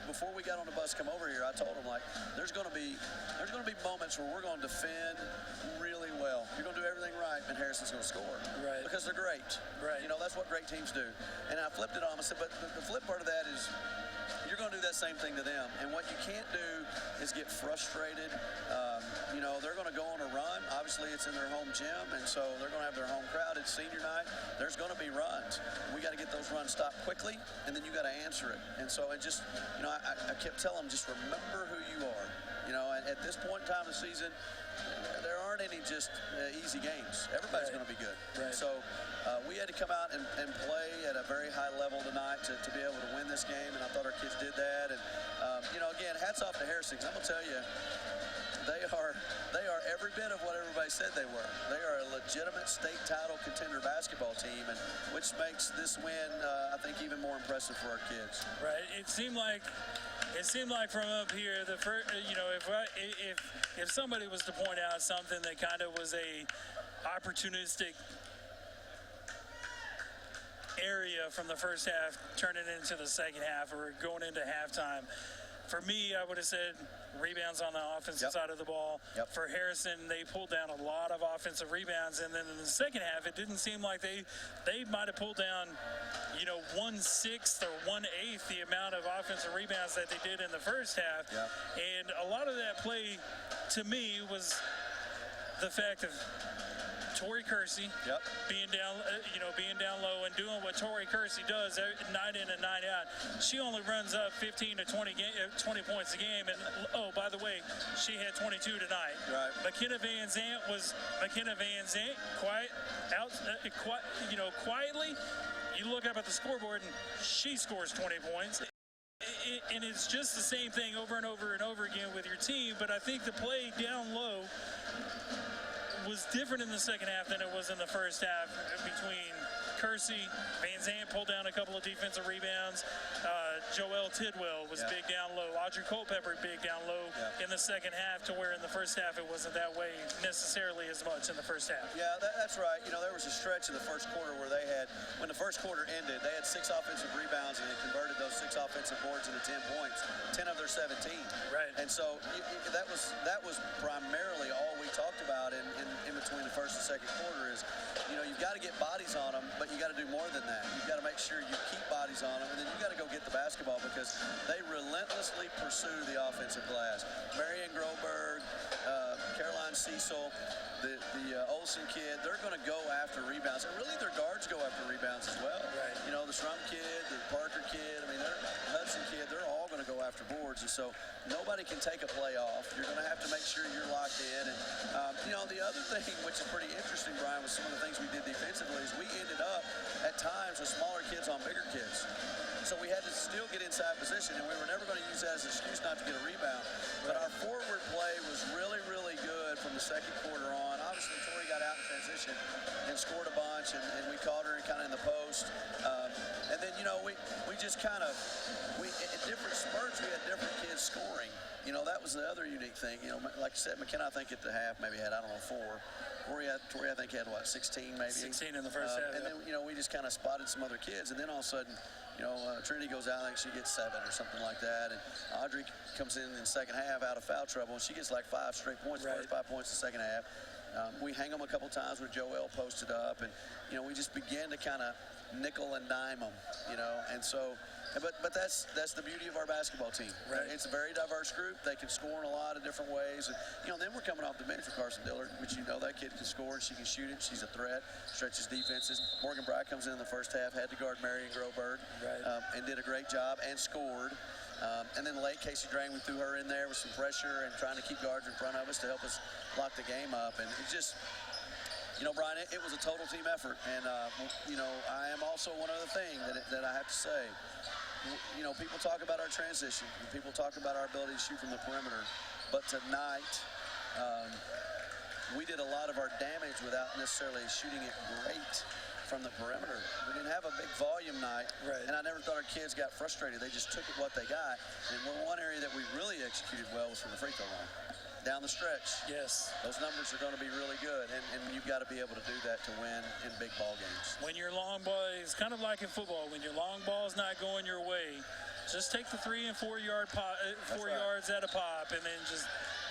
Speaker 13: Before we got on the bus come over here, I told them, like, there's going to be moments where we're going to defend really well. You're going to do everything right, and Harrison's going to score.
Speaker 1: Right.
Speaker 13: Because they're great.
Speaker 1: Right.
Speaker 13: That's what great teams do. And I flipped it on them. I said, but the flip part of that is you're going to do that same thing to them. And what you can't do is get frustrated. They're going to go on a run. Obviously, it's in their home gym, and so they're going to have their home crowd. It's senior night. There's going to be runs. We got to get those runs stopped quickly, and then you got to answer it. And so I kept telling them, just remember who you are. At this point in time of the season, there aren't any just easy games. Everybody's going to be good.
Speaker 1: Right.
Speaker 13: So we had to come out and play at a very high level tonight to be able to win this game, and I thought our kids did that. And, again, hats off to Harrison, because I'm going to tell you, they are every bit of what everybody said they were. They are a legitimate state title contender basketball team, and which makes this win, I think, even more impressive for our kids.
Speaker 1: Right. It seemed like from up here, the first, if somebody was to point out something that kind of was a opportunistic area from the first half, turning into the second half or going into halftime, for me, I would have said rebounds on the offensive side of the ball.
Speaker 13: Yep.
Speaker 1: For Harrison, they pulled down a lot of offensive rebounds, and then in the second half, it didn't seem like they might have pulled down, 1/6 or 1/8 the amount of offensive rebounds that they did in the first half.
Speaker 13: Yep.
Speaker 1: And a lot of that play, to me, was the fact of Tori Kersey being down low and doing what Tori Kersey does night in and night out. She only runs up 15 to 20 points a game, and by the way, she had 22 tonight.
Speaker 13: Right.
Speaker 1: McKenna Van Zant quietly. You look up at the scoreboard and she scores 20 points. And it's just the same thing over and over and over again with your team, but I think the play down low was different in the second half than it was in the first half between Kersey. Van Zant pulled down a couple of defensive rebounds. Joelle Tidwell was big down low. Audrey Culpepper big down low in the second half, to where in the first half it wasn't that way necessarily as much in the first half.
Speaker 13: Yeah, that's right. There was a stretch in the first quarter where when the first quarter ended, they had 6 offensive rebounds and they converted those 6 offensive boards into 10 points, 10 of their 17.
Speaker 1: Right.
Speaker 13: And so that was primarily all we talked about in between the first and second quarter is, you've got to get bodies on them, but you got to do more than that. You've got to make sure you keep bodies on them, and then you got to go get the basketball, because they relentlessly pursue the offensive glass. Marion Groberg, Caroline Cecil, the Olsen kid, they're going to go after rebounds. And really, their guards go after rebounds as well.
Speaker 1: Right.
Speaker 13: The Strum kid, the Parker kid, the Hudson kid, they're all going to go after boards. And so nobody can take a play off. You're going to have to make sure you're locked in. And, the other thing, which is pretty interesting, Brian, with some of the things we did defensively, is we ended up at times with smaller kids on bigger kids. So we had to still get inside position, and we were never going to use that as an excuse not to get a rebound. But our forward play was really, really good from the second quarter on. Obviously, Tori got out in transition and scored a bunch, and we caught her kind of in the post. And then, we just kind of, at different spurts, we had different kids scoring. That was the other unique thing. Like I said, McKenna, I think at the half maybe had, 4. Tori, I think, had, 16 maybe?
Speaker 1: 16 in the first half.
Speaker 13: And then, we just kind of spotted some other kids. And then all of a sudden, Trinity goes out, I think she gets 7 or something like that. And Audrey comes in the second half out of foul trouble, and she gets 5 straight points,
Speaker 1: right.
Speaker 13: First 5 points the second half. We hang them a couple times with Joelle posted up, and, we just begin to kind of nickel and dime them, And so, but that's the beauty of our basketball team.
Speaker 1: Right.
Speaker 13: It's a very diverse group. They can score in a lot of different ways. And, then we're coming off the bench with Carson Dillard, which that kid can score and she can shoot it. She's a threat, stretches defenses. Morgan Bright comes in the first half, had to guard Marion Groberg, and did a great job and scored. And then late, Casey Drain, we threw her in there with some pressure and trying to keep guards in front of us to help us lock the game up. And it just, Brian, it was a total team effort. And, I am also one other thing that I have to say. People talk about our transition, and people talk about our ability to shoot from the perimeter. But tonight, we did a lot of our damage without necessarily shooting it great from the perimeter. We didn't have a big volume night, and I never thought our kids got frustrated. They just took it what they got. And one area that we really executed well was from the free throw line. Down the stretch.
Speaker 1: Yes.
Speaker 13: Those numbers are going to be really good, and you've got to be able to do that to win in big ball games.
Speaker 1: When your long ball is kind of like in football, when your long ball is not going your way, just take the 3 and 4 yard pop, 4 yards at a pop, and then just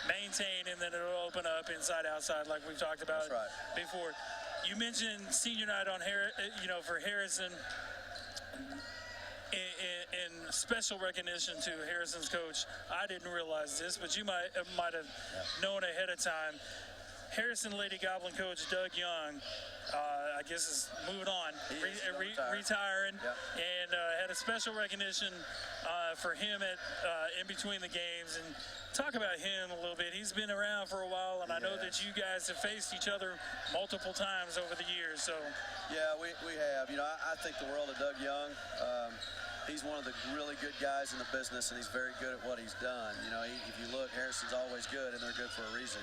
Speaker 1: maintain, and then it'll open up inside outside like we've talked about before. You mentioned senior night on for Harrison. In special recognition to Harrison's coach, I didn't realize this, but you might have known ahead of time. Harrison Lady Goblin coach Doug Young, I guess is moving on, retiring, and had a special recognition for him at in between the games. And talk about him a little bit. He's been around for a while, and I know that you guys have faced each other multiple times over the years. So
Speaker 13: yeah, we have. I think the world of Doug Young. He's one of the really good guys in the business, and he's very good at what he's done. If you look, Harrison's always good, and they're good for a reason.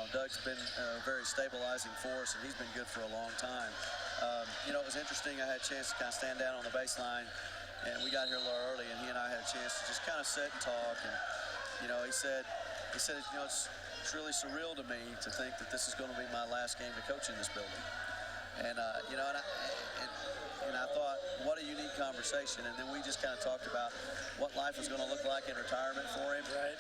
Speaker 13: Doug's been very stabilizing for us, and he's been good for a long time. It was interesting. I had a chance to kind of stand down on the baseline, and we got here a little early, and he and I had a chance to just kind of sit and talk. And he said, it's really surreal to me to think that this is going to be my last game to coach in this building. And and I thought, what a unique conversation. And then we just kind of talked about what life was going to look like in retirement for him.
Speaker 1: Right.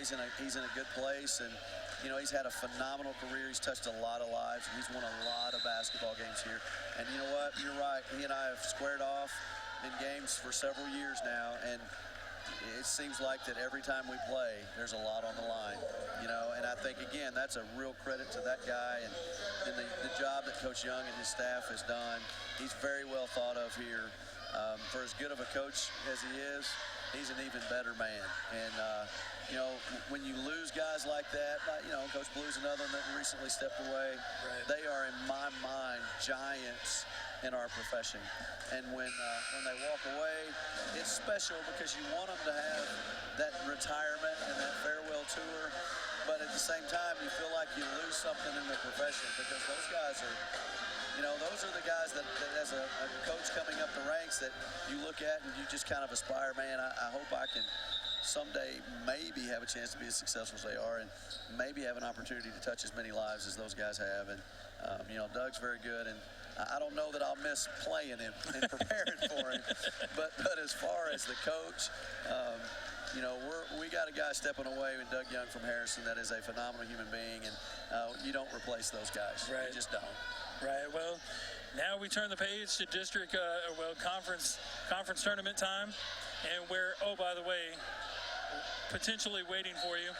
Speaker 13: He's in a good place, and he's had a phenomenal career. He's touched a lot of lives, and he's won a lot of basketball games here. And you know what? You're right. He and I have squared off in games for several years now, and it seems like that every time we play, there's a lot on the line, and I think, again, that's a real credit to that guy and the job that Coach Young and his staff has done. He's very well thought of here. For as good of a coach as he is, he's an even better man. And, when you lose guys like that, Coach Blue's another one that recently stepped away. They are, in my mind, giants in our profession. And when they walk away, it's special because you want them to have that retirement and that farewell tour, but at the same time you feel like you lose something in the profession, because those guys are, those are the guys that as a coach coming up the ranks that you look at and you just kind of aspire, man, I hope I can someday maybe have a chance to be as successful as they are, and maybe have an opportunity to touch as many lives as those guys have. And Doug's very good, and I don't know that I'll miss playing him and preparing for him, but as far as the coach, we got a guy stepping away with Doug Young from Harrison that is a phenomenal human being, and you don't replace those guys.
Speaker 1: Right.
Speaker 13: You just don't.
Speaker 1: Right. Well, now we turn the page to district, conference tournament time, and by the way, potentially waiting for you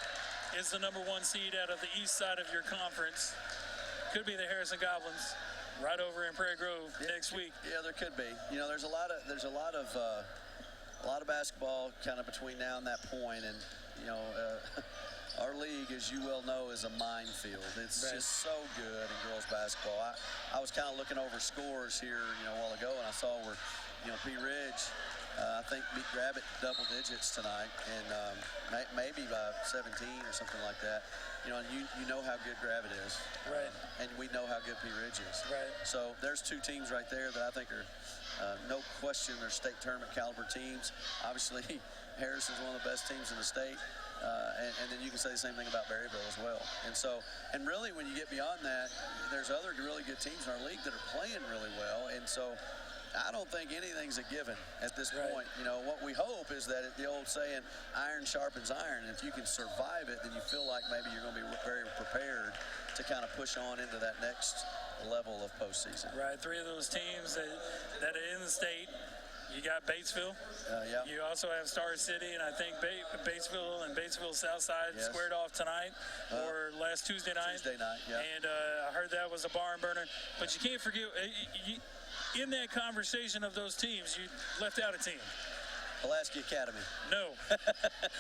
Speaker 1: is the number 1 seed out of the east side of your conference. Could be the Harrison Goblins. Right over in Prairie Grove next week.
Speaker 13: Yeah, there could be. There's a lot of basketball kind of between now and that point, and our league, as you well know, is a minefield. It's just so good in girls basketball. I was kind of looking over scores here, a while ago, and I saw where, P. Ridge, I think beat Gravitt double digits tonight, and maybe by 17 or something like that. And you know how good Gravitt is.
Speaker 1: Right.
Speaker 13: And we know how good P. Ridge is.
Speaker 1: Right.
Speaker 13: So there's 2 teams right there that I think are, no question, they're state tournament caliber teams. Obviously, Harrison's one of the best teams in the state. And then you can say the same thing about Berryville as well. And really, when you get beyond that, there's other really good teams in our league that are playing really well. And so I don't think anything's a given at this point. What we hope is that the old saying, iron sharpens iron. And if you can survive it, then you feel like maybe you're going to be very prepared to kind of push on into that next level of postseason.
Speaker 1: Right. 3 of those teams that are in the state. You got Batesville.
Speaker 13: Yeah.
Speaker 1: You also have Star City, and I think Batesville and Batesville Southside squared off tonight or last Tuesday night.
Speaker 13: Yeah.
Speaker 1: And I heard that was a barn burner. But you can't forget, in that conversation of those teams, you left out a team.
Speaker 13: Pulaski Academy.
Speaker 1: No.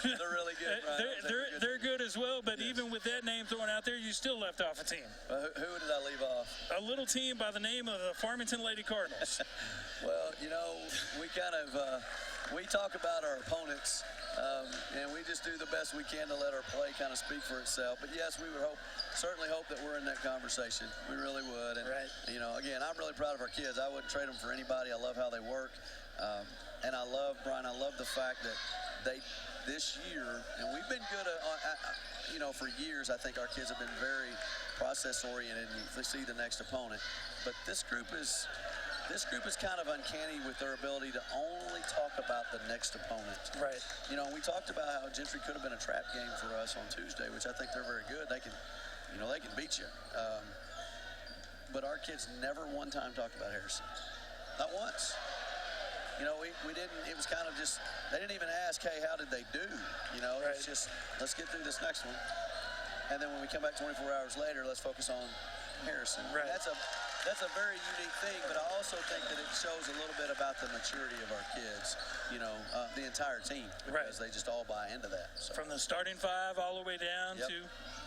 Speaker 13: They're really good, right?
Speaker 1: They're good as well, but even with that name thrown out there, you still left off a team.
Speaker 13: Who did I leave off?
Speaker 1: A little team by the name of the Farmington Lady Cardinals.
Speaker 13: Well, we kind of we talk about our opponents, and we just do the best we can to let our play kind of speak for itself. But yes, we would certainly hope that we're in that conversation. We really would. And, you know, again, I'm really proud of our kids. I wouldn't trade them for anybody. I love how they work. And I love, Brian, I love the fact that this year, and we've been good you know, for years, I think our kids have been very process-oriented and they see the next opponent. But this group is kind of uncanny with their ability to only talk about the next opponent.
Speaker 11: Right.
Speaker 13: You know, we talked about how Gentry could have been a trap game for us on Tuesday, which I think they're very good. They can beat you. But our kids never one time talked about Harrison. Not once. You know, we didn't, it was kind of just, they didn't even ask, hey, how did they do? You know, It's just, let's get through this next one. And then when we come back 24 hours later, let's focus on Harrison.
Speaker 11: Right.
Speaker 13: That's a very unique thing, but I also think that it shows a little bit about the maturity of our kids, you know, the entire team, because they just all buy into that. So.
Speaker 1: From the starting five all the way down to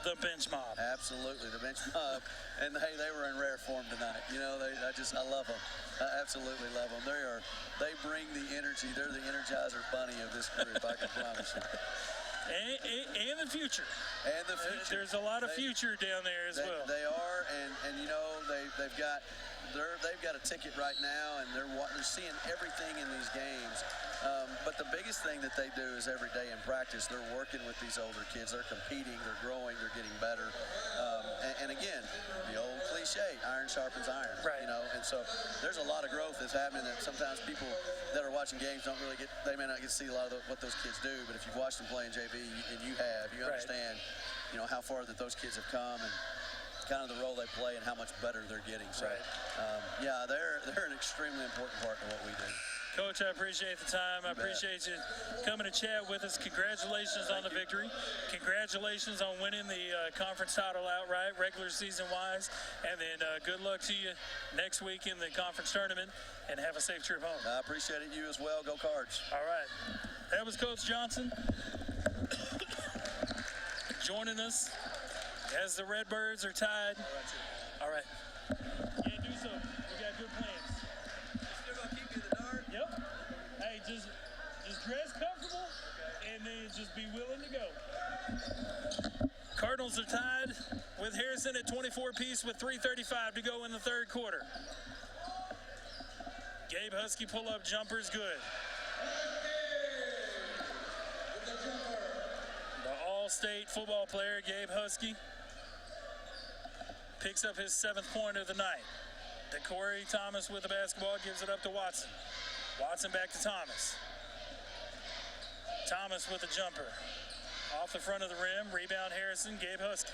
Speaker 1: the bench mob.
Speaker 13: Absolutely, the bench mob. And hey, they were in rare form tonight. You know, I love them. I absolutely love them. They bring the energy. They're the Energizer Bunny of this group, I can promise you.
Speaker 1: And the future.
Speaker 13: And the future.
Speaker 1: There's a lot of future down there as well.
Speaker 13: They are, and you know, they've got a ticket right now, and they're seeing everything in these games. But the biggest thing that they do is every day in practice, they're working with these older kids. They're competing, they're growing, they're getting better. And again, the old cliche, iron sharpens iron.
Speaker 1: Right.
Speaker 13: You know, and so there's a lot of growth that's happening that sometimes people that are watching games they may not get to see a lot of what those kids do. But if you've watched them play in JV, and you understand, you know, how far that those kids have come and kind of the role they play and how much better they're getting. So, yeah, they're an extremely important part of what we do.
Speaker 1: Coach, I appreciate the time. I appreciate you coming to chat with us. Congratulations on the victory. Congratulations on winning the conference title outright, regular season-wise. And then good luck to you next week in the conference tournament, and have a safe trip home.
Speaker 13: I appreciate it. You as well. Go Cards.
Speaker 1: All right. That was Coach Johnson joining us as the Redbirds are tied. All right. Yeah, do so. We got good plans.
Speaker 13: Still gonna keep you in the dark?
Speaker 1: Yep. Hey, just dress comfortable, and then just be willing to go. Cardinals are tied with Harrison at 24 apiece with 3:35 to go in the third quarter. Gabe Husky pull-up jumper's good. The All-State football player, Gabe Husky, picks up his 7th point of the night. DeCorey Thomas with the basketball, gives it up to Watson. Watson back to Thomas. Thomas with a jumper. Off the front of the rim, rebound Harrison, Gabe Husky.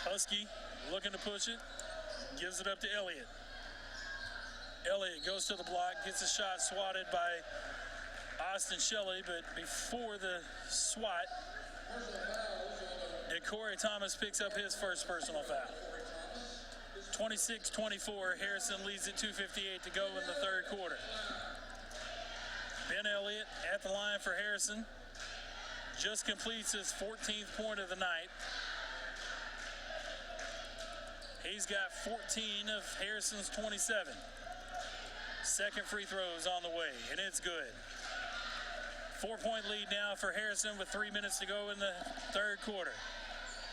Speaker 1: Husky looking to push it, gives it up to Elliott. Elliott goes to the block, gets a shot swatted by Austin Shelley, but before the swat, DeCorey Thomas picks up his first personal foul. 26-24, Harrison leads at 2:58 to go in the third quarter. Ben Elliott at the line for Harrison. Just completes his 14th point of the night. He's got 14 of Harrison's 27. Second free throw is on the way, and it's good. 4-point lead now for Harrison with 3 minutes to go in the third quarter.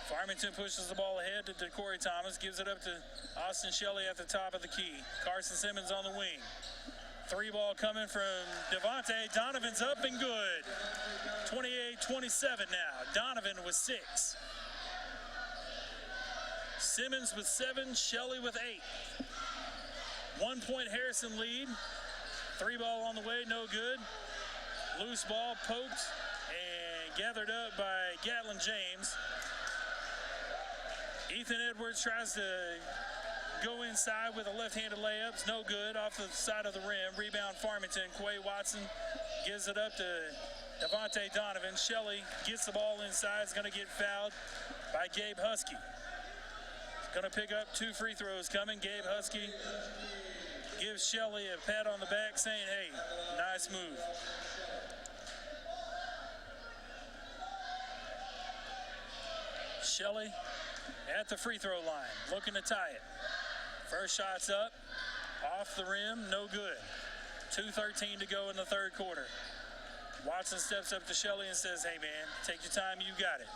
Speaker 1: Farmington pushes the ball ahead to DeCorey Thomas, gives it up to Austin Shelley at the top of the key. Carson Simmons on the wing. 3 ball coming from Devontae. Donovan's up and good. 28-27 now. Donovan with 6. Simmons with 7, Shelley with 8. 1-point Harrison lead. 3 ball on the way, no good. Loose ball poked and gathered up by Gatlin James. Ethan Edwards tries to go inside with a left-handed layup. It's no good, off the side of the rim. Rebound Farmington. Quay Watson gives it up to Devontae Donovan. Shelley gets the ball inside. Is going to get fouled by Gabe Husky. Going to pick up 2 free throws coming. Gabe Husky gives Shelley a pat on the back saying, hey, nice move. Shelley at the free throw line, looking to tie it. First shot's up, Off the rim, no good. 2:13 to go in the third quarter. Watson steps up to Shelley and says, hey, man, take your time, you got it.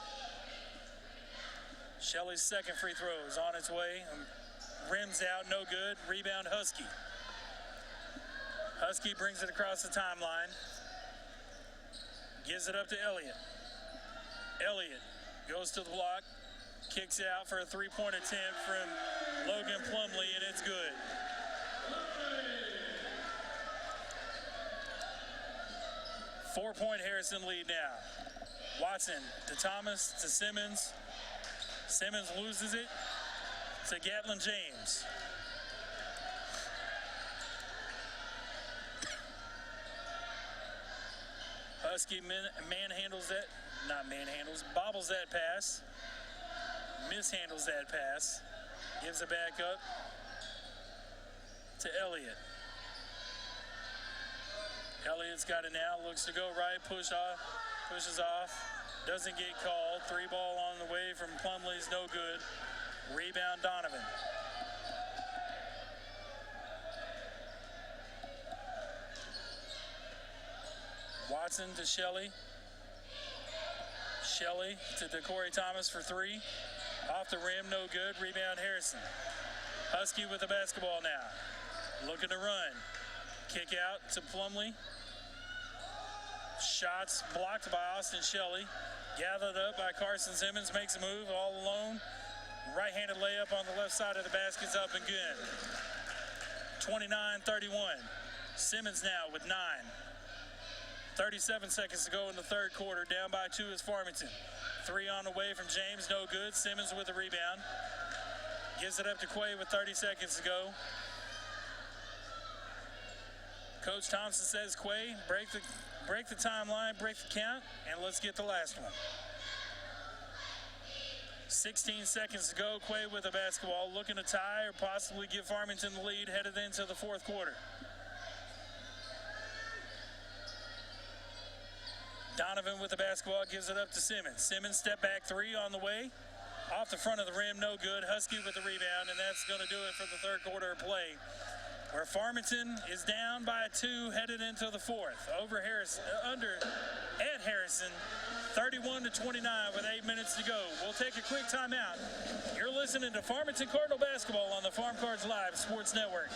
Speaker 1: Shelley's second free throw is on its way. Rims out, no good. Rebound, Husky. Husky brings it across the timeline. Gives it up to Elliott. Elliott goes to the block. Kicks out for a three-point attempt from Logan Plumlee, and it's good. Four-point Harrison lead now. Watson to Thomas to Simmons. Simmons loses it to Gatlin James. Husky bobbles that pass. Mishandles that pass. Gives it back up to Elliott. Elliott's got it now, looks to go right, pushes off, doesn't get called. Three ball on the way from Plumlee's no good. Rebound Donovan. Watson to Shelley. Shelley to DeCorey Thomas for three. Off the rim, no good. Rebound Harrison. Husky with the basketball now. Looking to run. Kick out to Plumlee. Shots blocked by Austin Shelley. Gathered up by Carson Simmons. Makes a move all alone. Right-handed layup on the left side of the basket's up and good. 29-31. Simmons now with 9. 37 seconds to go in the third quarter. Down by 2 is Farmington. 3 on the way from James, no good. Simmons with the rebound. Gives it up to Quay with 30 seconds to go. Coach Thompson says, Quay, break the timeline, break the count, and let's get the last one. 16 seconds to go. Quay with the basketball, looking to tie or possibly give Farmington the lead headed into the fourth quarter. Donovan with the basketball, gives it up to Simmons. Simmons step back three on the way. Off the front of the rim, no good. Husky with the rebound, and that's going to do it for the third quarter of play, where Farmington is down by 2 headed into the fourth. Over Harrison, at Harrison, 31-29 with 8 minutes to go. We'll take a quick timeout. You're listening to Farmington Cardinal basketball on the Farm Cards Live Sports Network.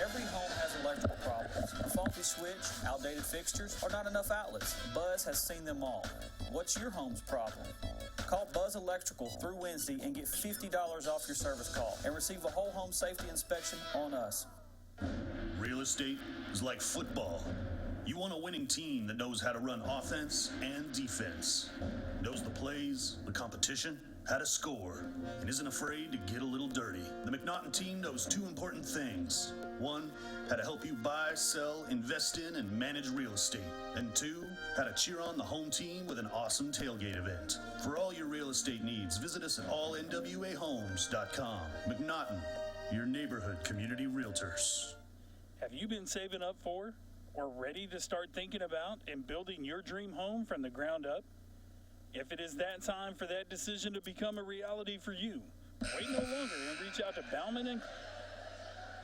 Speaker 2: Every home has electrical problems. A faulty switch, outdated fixtures, or not enough outlets. Buzz has seen them all. What's your home's problem? Call Buzz Electrical through Wednesday and get $50 off your service call and receive a whole home safety inspection on us.
Speaker 3: Real estate is like football. You want a winning team that knows how to run offense and defense, knows the plays, the competition, how to score, and isn't afraid to get a little dirty. The McNaughton team knows 2 important things. 1, how to help you buy, sell, invest in, and manage real estate. And 2, how to cheer on the home team with an awesome tailgate event. For all your real estate needs, visit us at allnwahomes.com. McNaughton, your neighborhood community realtors.
Speaker 11: Have you been saving up for or ready to start thinking about and building your dream home from the ground up? If it is that time for that decision to become a reality for you, wait no longer and reach out to Bauman and...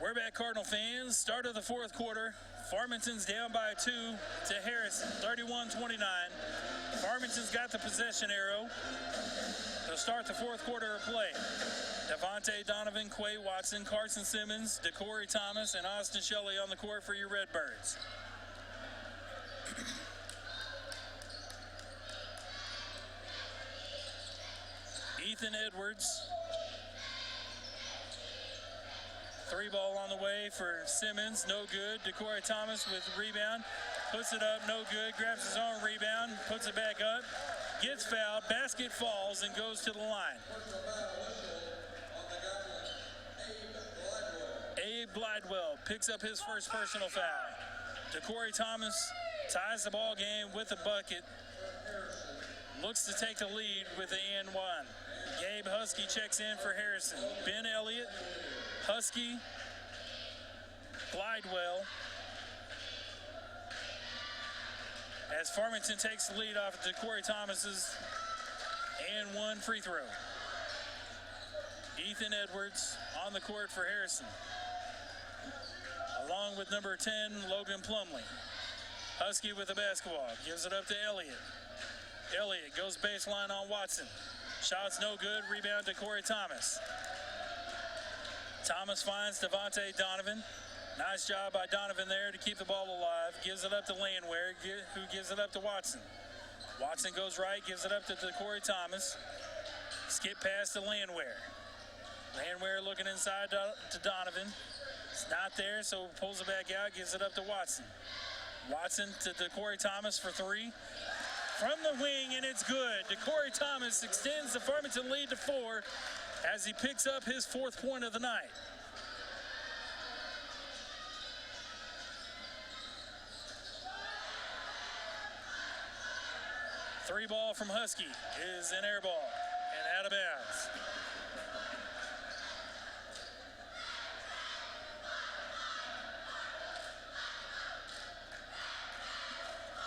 Speaker 1: We're back, Cardinal fans. Start of the fourth quarter. Farmington's down by 2 to Harrison, 31-29. Farmington's got the possession arrow to start the fourth quarter of play. Devontae Donovan, Quay Watson, Carson Simmons, DeCorey Thomas, and Austin Shelley on the court for your Redbirds. Ethan Edwards. 3 ball on the way for Simmons, no good. DeCorey Thomas with rebound, puts it up, no good. Grabs his own rebound, puts it back up, gets fouled, basket falls, and goes to the line. Abe Blidewell picks up his first personal foul. DeCorey Thomas ties the ball game with a bucket. Looks to take the lead with the and 1. Gabe Husky checks in for Harrison. Ben Elliott, Husky, Glidewell. As Farmington takes the lead off of DeCorey Thomas's and 1 free throw. Ethan Edwards on the court for Harrison. along with number 10, Logan Plumley. Husky with the basketball, gives it up to Elliott. Elliott goes baseline on Watson. Shot's no good, rebound to Corey Thomas. Thomas finds Devontae Donovan. Nice job by Donovan there to keep the ball alive. Gives it up to Landwehr, who gives it up to Watson. Watson goes right, gives it up to Corey Thomas. Skip pass to Landwehr. Landwehr looking inside to Donovan. It's not there, so pulls it back out, gives it up to Watson. Watson to Corey Thomas for three. From the wing, and it's good. DeCorey Thomas extends the Farmington lead to 4 as he picks up his 4th point of the night. Three ball from Husky is an air ball and out of bounds.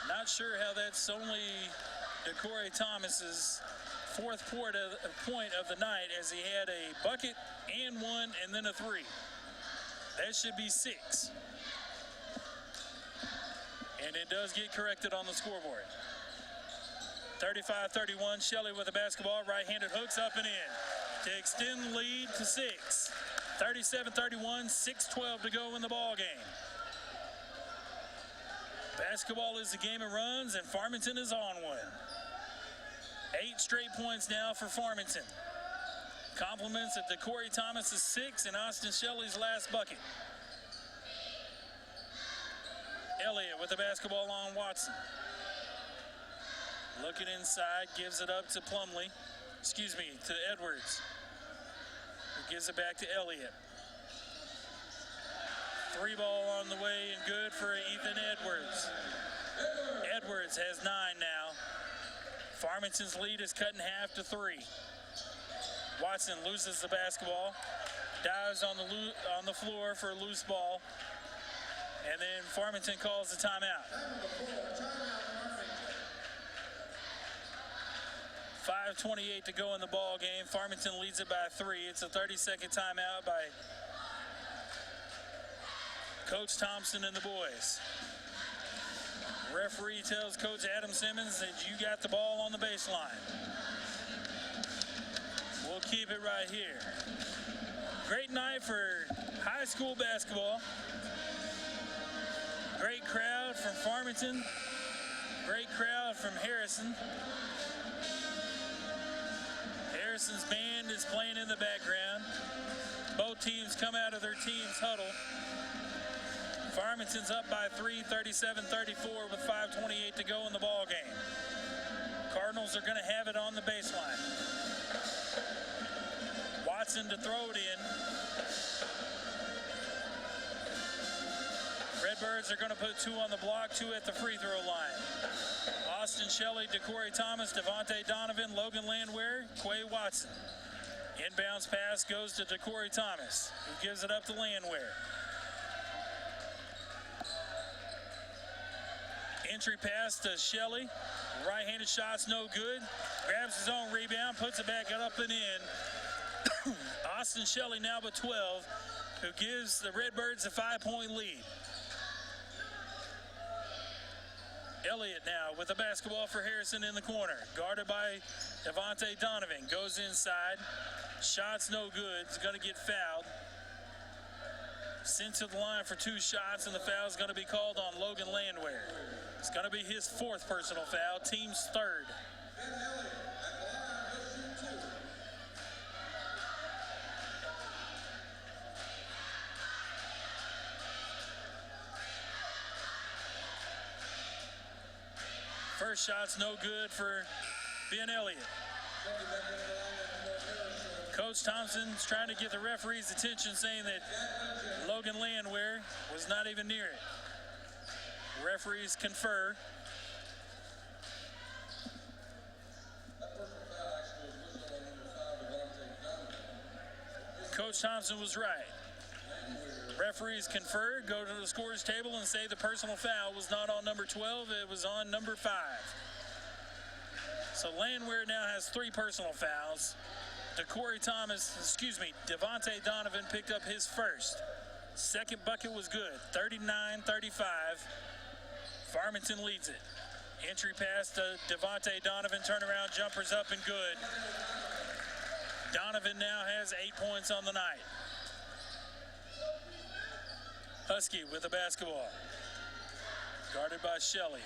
Speaker 1: Not sure how that's only DeCorey Thomas's 4th point of the night, as he had a bucket and one and then a 3. That should be 6. And it does get corrected on the scoreboard. 35-31, Shelley with the basketball, right-handed hooks up and in to extend the lead to 6. 37-31, 6:12 to go in the ball game. Basketball is the game it runs, and Farmington is on one. 8 straight points now for Farmington. Compliments of DeCorey Thomas's 6 and Austin Shelley's last bucket. Elliott with the basketball on Watson. Looking inside, gives it up to to Edwards. Who gives it back to Elliott. 3 ball on the way and good for Ethan Edwards. Edwards has 9 now. Farmington's lead is cut in half to 3. Watson loses the basketball, dives on the floor for a loose ball, and then Farmington calls the timeout. 5:28 to go in the ball game. Farmington leads it by 3. It's a 30-second timeout by Coach Thompson and the boys. Referee tells Coach Adam Simmons that you got the ball on the baseline. We'll keep it right here. Great night for high school basketball. Great crowd from Farmington. Great crowd from Harrison. Harrison's band is playing in the background. Both teams come out of their team's huddle. Farmington's up by 3, 37-34 with 5:28 to go in the ball game. Cardinals are going to have it on the baseline. Watson to throw it in. Redbirds are going to put 2 on the block, 2 at the free throw line. Austin Shelley, DeCorey Thomas, Devontae Donovan, Logan Landwehr, Quay Watson. Inbounds pass goes to DeCorey Thomas, who gives it up to Landwehr. Entry pass to Shelley. Right-handed shot's no good. Grabs his own rebound, puts it back up and in. Austin Shelley now with 12, who gives the Redbirds a 5-point lead. Elliott now with the basketball for Harrison in the corner. Guarded by Devontae Donovan. Goes inside. Shot's no good. He's going to get fouled. Sent to the line for 2 shots, and the foul is going to be called on Logan Landwehr. It's going to be his 4th personal foul, team's 3rd. First shot's no good for Ben Elliott. Coach Thompson's trying to get the referee's attention, saying that Logan Landwehr was not even near it. Referees confer. Coach Thompson was right. Referees confer, go to the scorer's table and say the personal foul was not on number 12, it was on number 5. So Landwehr now has 3 personal fouls. Devontae Donovan picked up his first. Second bucket was good, 39-35. Farmington leads it. Entry pass to Devontae Donovan, turnaround jumpers up and good. Donovan now has 8 points on the night. Husky with the basketball. Guarded by Shelley.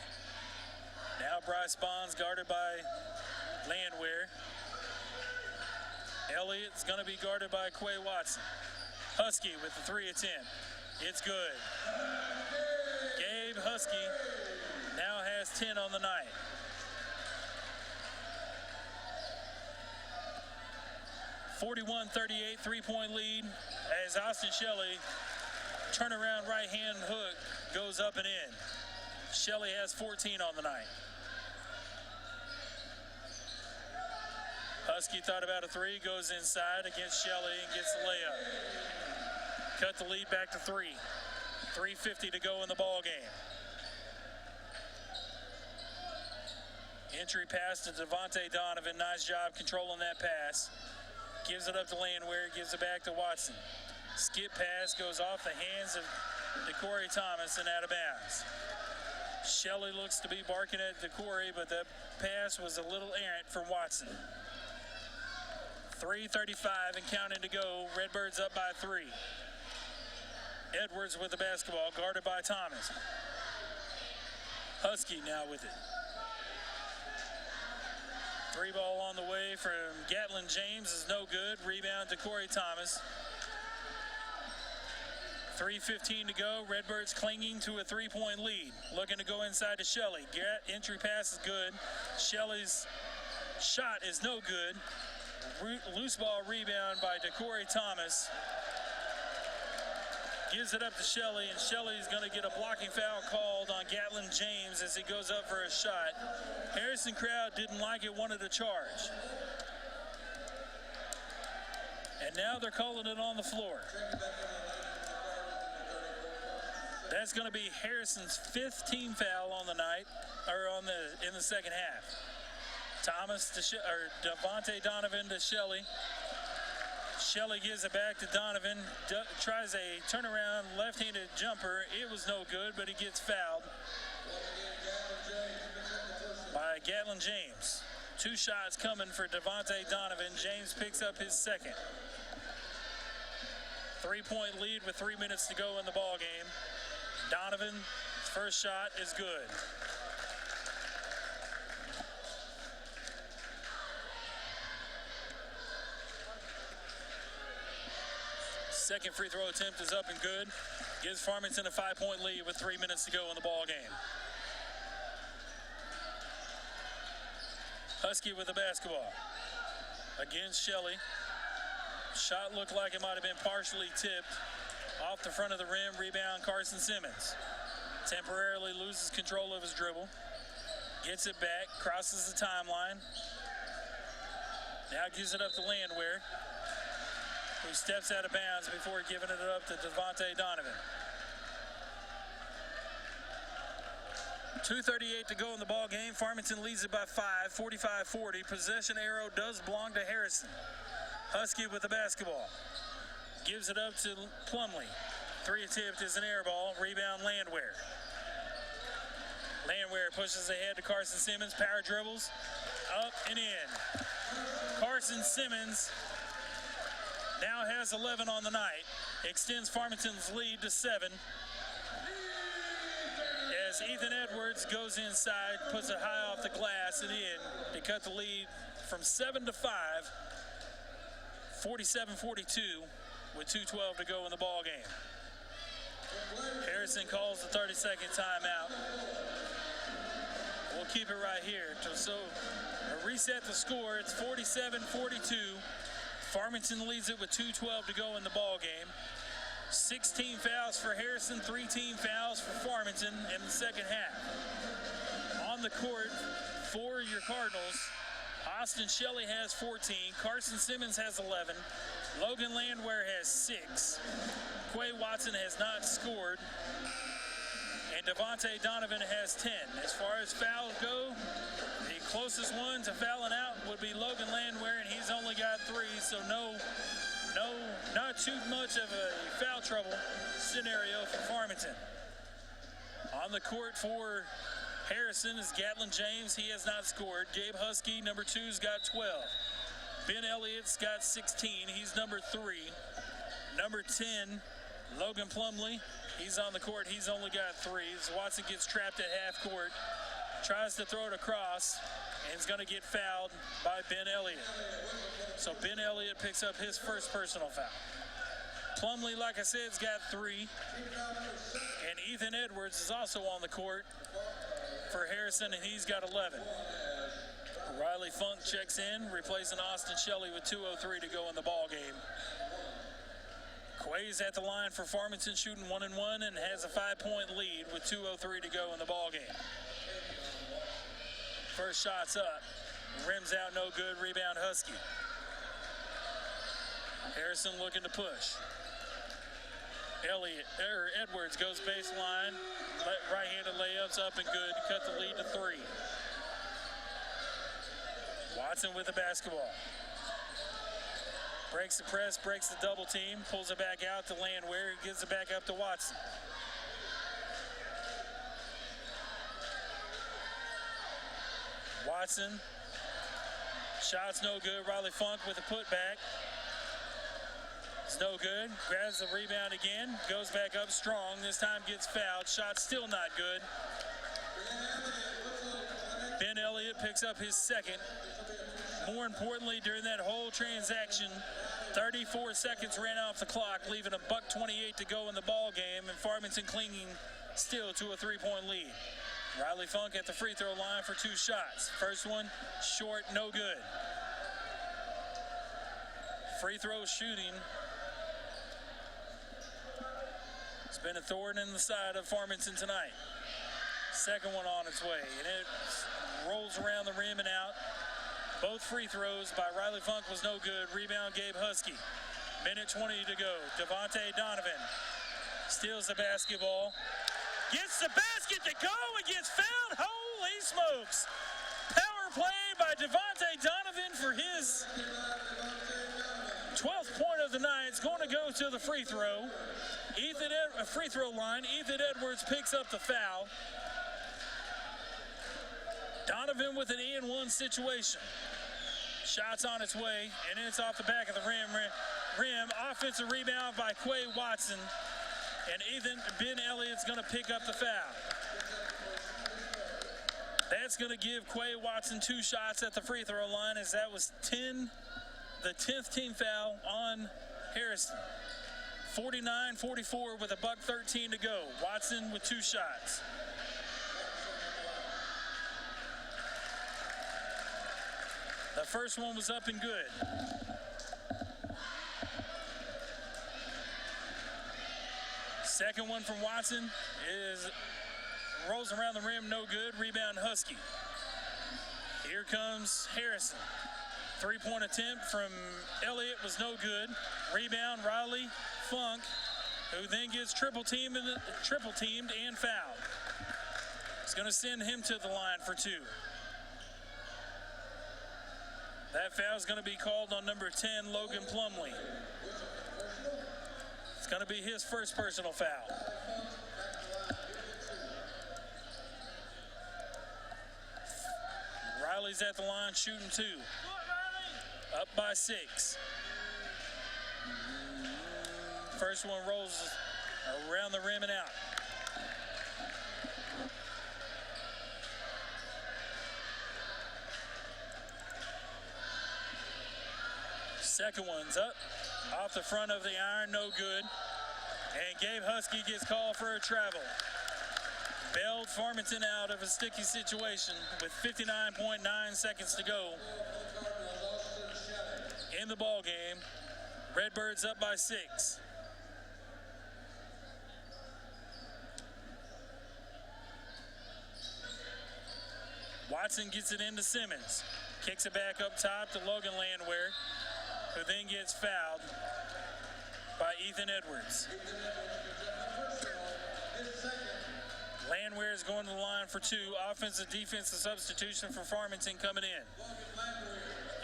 Speaker 1: Now Bryce Bonds guarded by Landwehr. Elliott's going to be guarded by Quay Watson. Husky with the 3 attempt. It's good. Gabe Husky now has 10 on the night. (41-38) 3-point lead as Austin Shelley turnaround right hand hook goes up and in. Shelley has 14 on the night. Husky thought about a 3, goes inside against Shelley and gets the layup. Cut the lead back to 3. 3:50 to go in the ball game. Entry pass to Devontae Donovan. Nice job controlling that pass. Gives it up to Landwehr, gives it back to Watson. Skip pass goes off the hands of DeCorey Thomas and out of bounds. Shelley looks to be barking at DeCorey, but the pass was a little errant from Watson. 3:35 and counting to go. Redbirds up by 3. Edwards with the basketball, guarded by Thomas. Husky now with it. 3 ball on the way from Gatlin James is no good. Rebound to Corey Thomas. 3:15 to go. Redbirds clinging to a 3-point lead. Looking to go inside to Shelley. Entry pass is good. Shelley's shot is no good. Loose ball rebound by DeCorey Thomas. Gives it up to Shelley, and Shelley's going to get a blocking foul called on Gatlin James as he goes up for a shot. Harrison crowd didn't like it, wanted a charge. And now they're calling it on the floor. That's going to be Harrison's 5th team foul on the night, or in the second half. Devontae Donovan to Shelley. Shelley gives it back to Donovan. Tries a turnaround left-handed jumper. It was no good, but he gets fouled by Gatlin James. 2 shots coming for Devontae Donovan. James picks up his second. 3-point lead with 3 minutes to go in the ball game. Donovan's first shot is good. Second free throw attempt is up and good. Gives Farmington a 5-point lead with 3 minutes to go in the ball game. Husky with the basketball. Against Shelley. Shot looked like it might have been partially tipped. Off the front of the rim, rebound Carson Simmons. Temporarily loses control of his dribble. Gets it back, crosses the timeline. Now gives it up to Landwehr, who steps out of bounds before giving it up to Devontae Donovan. 2:38 to go in the ball game. Farmington leads it by 5, 45-40. Possession arrow does belong to Harrison. Husky with the basketball. Gives it up to Plumley. 3 attempt is an air ball. Rebound Landwehr. Landwehr pushes ahead to Carson Simmons. Power dribbles. Up and in. Carson Simmons now has 11 on the night. Extends Farmington's lead to 7. As Ethan Edwards goes inside, puts it high off the glass and in to cut the lead from 7 to 5. 47-42 with 2:12 to go in the ball game. Harrison calls the 30-second timeout. We'll keep it right here. So reset the score. It's 47-42. Farmington leads it with 2:12 to go in the ball game. 16 fouls for Harrison, 3 team fouls for Farmington in the second half. On the court for your Cardinals, Austin Shelley has 14, Carson Simmons has 11, Logan Landwehr has 6, Quay Watson has not scored, and Devontae Donovan has 10. As far as fouls go, the closest one to fouling out would be Logan Landwehr, and he's only got 3, so no not too much of a foul trouble scenario for Farmington. On the court for Harrison is Gatlin James. He has not scored. Gabe Husky, number 2's got 12. Ben Elliott's got 16. He's number 3. Number 10, Logan Plumley. He's on the court. He's only got 3. As Watson gets trapped at half court, tries to throw it across, and is going to get fouled by Ben Elliott. So Ben Elliott picks up his first personal foul. Plumley, like I said, has got 3. And Ethan Edwards is also on the court for Harrison, and he's got 11. Riley Funk checks in, replacing Austin Shelley with 2:03 to go in the ball game. Quay's at the line for Farmington, shooting 1-1, and has a 5-point lead with 2:03 to go in the ball game. First shot's up, rims out, no good. Rebound Husky. Harrison looking to push. Edwards goes baseline, right-handed layups up and good to cut the lead to 3. Watson with the basketball. Breaks the press, breaks the double team, pulls it back out to Landwehr, gives it back up to Watson. Watson, shot's no good. Riley Funk with a putback. It's no good. Grabs the rebound again, goes back up strong. This time gets fouled. Shot still not good. Ben Elliott picks up his second. More importantly, during that whole transaction, 34 seconds ran off the clock, leaving a $1:28 to go in the ball game, and Farmington clinging still to a 3-point lead. Riley Funk at the free throw line for 2 shots. First one, short, no good. Free throw shooting. It's been a thorn in the side of Farmington tonight. Second one on its way, and it rolls around the rim and out. Both free throws by Riley Funk was no good. Rebound Gabe Husky. Minute 20 to go. Devontae Donovan steals the basketball. Gets the basket to go and gets fouled. Holy smokes. Power play by Devontae Donovan for his 12th point of the night. It's going to go to the free throw. Free throw line. Ethan Edwards picks up the foul. Donovan with an and-1 situation. Shot's on its way, and it's off the back of the rim. Offensive rebound by Quay Watson, and Ben Elliott's going to pick up the foul. That's going to give Quay Watson 2 shots at the free throw line, as that was the 10th team foul on Harrison. 49-44 with a $1:13 to go. Watson with 2 shots. The first one was up and good. Second one from Watson rolls around the rim, no good. Rebound Husky. Here comes Harrison. 3-point attempt from Elliott was no good. Rebound Riley Funk, who then gets triple teamed and fouled. It's going to send him to the line for 2. That foul is going to be called on number 10, Logan Plumley. It's going to be his first personal foul. Riley's at the line shooting 2. Up by 6. First one rolls around the rim and out. Second one's up, off the front of the iron, no good. And Gabe Husky gets called for a travel. Bailed Farmington out of a sticky situation with 59.9 seconds to go in the ball game. Redbirds up by 6. Watson gets it into Simmons. Kicks it back up top to Logan Landwehr, who then gets fouled by Ethan Edwards. Landwehr is going to the line for 2. Offensive defensive substitution for Farmington coming in.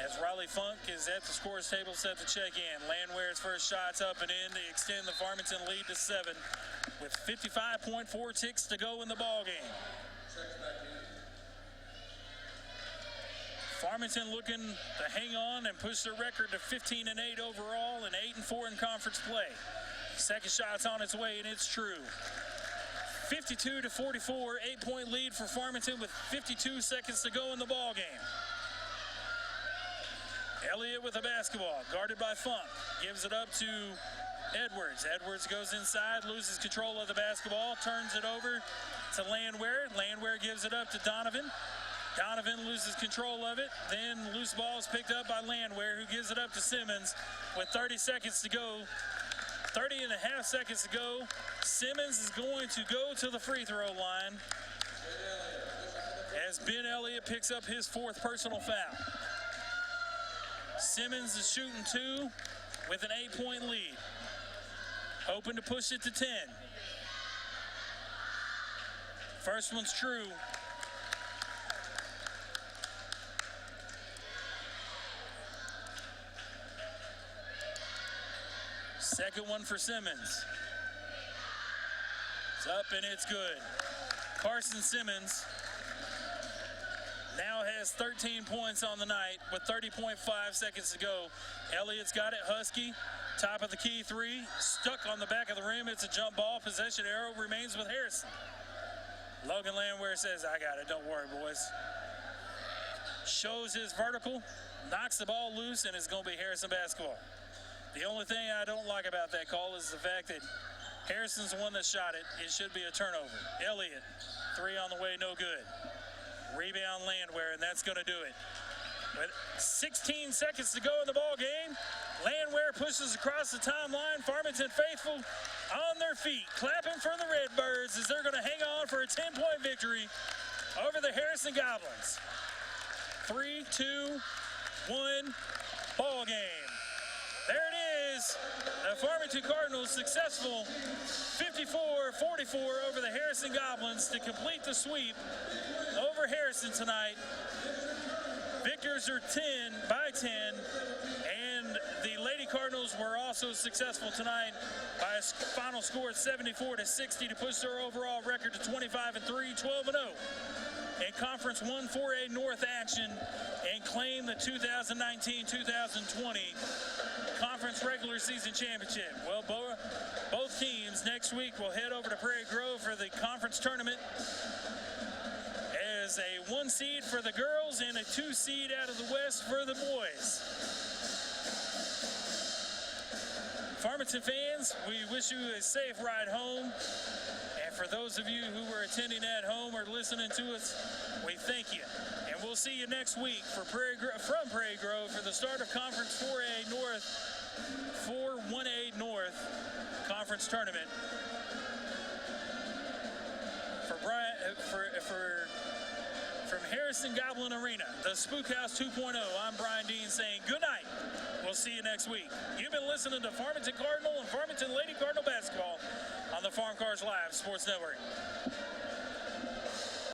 Speaker 1: As Riley Funk is at the scores table set to check in. Landwehr's first shot's up and in to extend the Farmington lead to 7 with 55.4 ticks to go in the ball game. Farmington looking to hang on and push their record to 15-8 overall and 8-4 in conference play. Second shot's on its way, and it's true. 52-44, 8-point lead for Farmington with 52 seconds to go in the ball game. Elliott with the basketball, guarded by Funk, gives it up to Edwards. Edwards goes inside, loses control of the basketball, turns it over to Landwehr. Landwehr gives it up to Donovan. Donovan loses control of it. Then loose ball is picked up by Landwehr, who gives it up to Simmons with 30 seconds to go. 30 and a half seconds to go. Simmons is going to go to the free throw line as Ben Elliott picks up his 4th personal foul. Simmons is shooting 2 with an 8-point lead. Hoping to push it to 10. First one's true. Second one for Simmons. It's up and it's good. Carson Simmons now has 13 points on the night with 30.5 seconds to go. Elliott's got it. Husky, top of the key 3, stuck on the back of the rim. It's a jump ball. Possession arrow remains with Harrison. Logan Landwehr says, I got it. Don't worry, boys. Shows his vertical, knocks the ball loose, and it's going to be Harrison basketball. The only thing I don't like about that call is the fact that Harrison's the one that shot it. It should be a turnover. Elliott, 3 on the way, no good. Rebound Landwehr, and that's going to do it. With 16 seconds to go in the ball game, Landwehr pushes across the timeline. Farmington faithful on their feet, clapping for the Redbirds as they're going to hang on for a 10-point victory over the Harrison Goblins. 3, 2, 1, ball game. There it is. The Farmington Cardinals successful 54-44 over the Harrison Goblins to complete the sweep over Harrison tonight. Victors are 10 by 10, and the Lady Cardinals were also successful tonight by a final score of 74-60 to push their overall record to 25-3, 12-0 in Conference 1-4A North action and claim the 2019-2020 Conference Regular Season Championship. Well, both teams next week will head over to Prairie Grove for the conference tournament as a 1 seed for the girls and a 2 seed out of the West for the boys. Farmington fans, we wish you a safe ride home. And for those of you who were attending at home or listening to us, we thank you. And we'll see you next week from Prairie Grove for the start of Conference 4A North, 1A North Conference Tournament. From Harrison Goblin Arena, the Spook House 2.0, I'm Brian Dean saying good night. We'll see you next week. You've been listening to Farmington Cardinal and Farmington Lady Cardinal basketball on the Farm Cars Live Sports Network.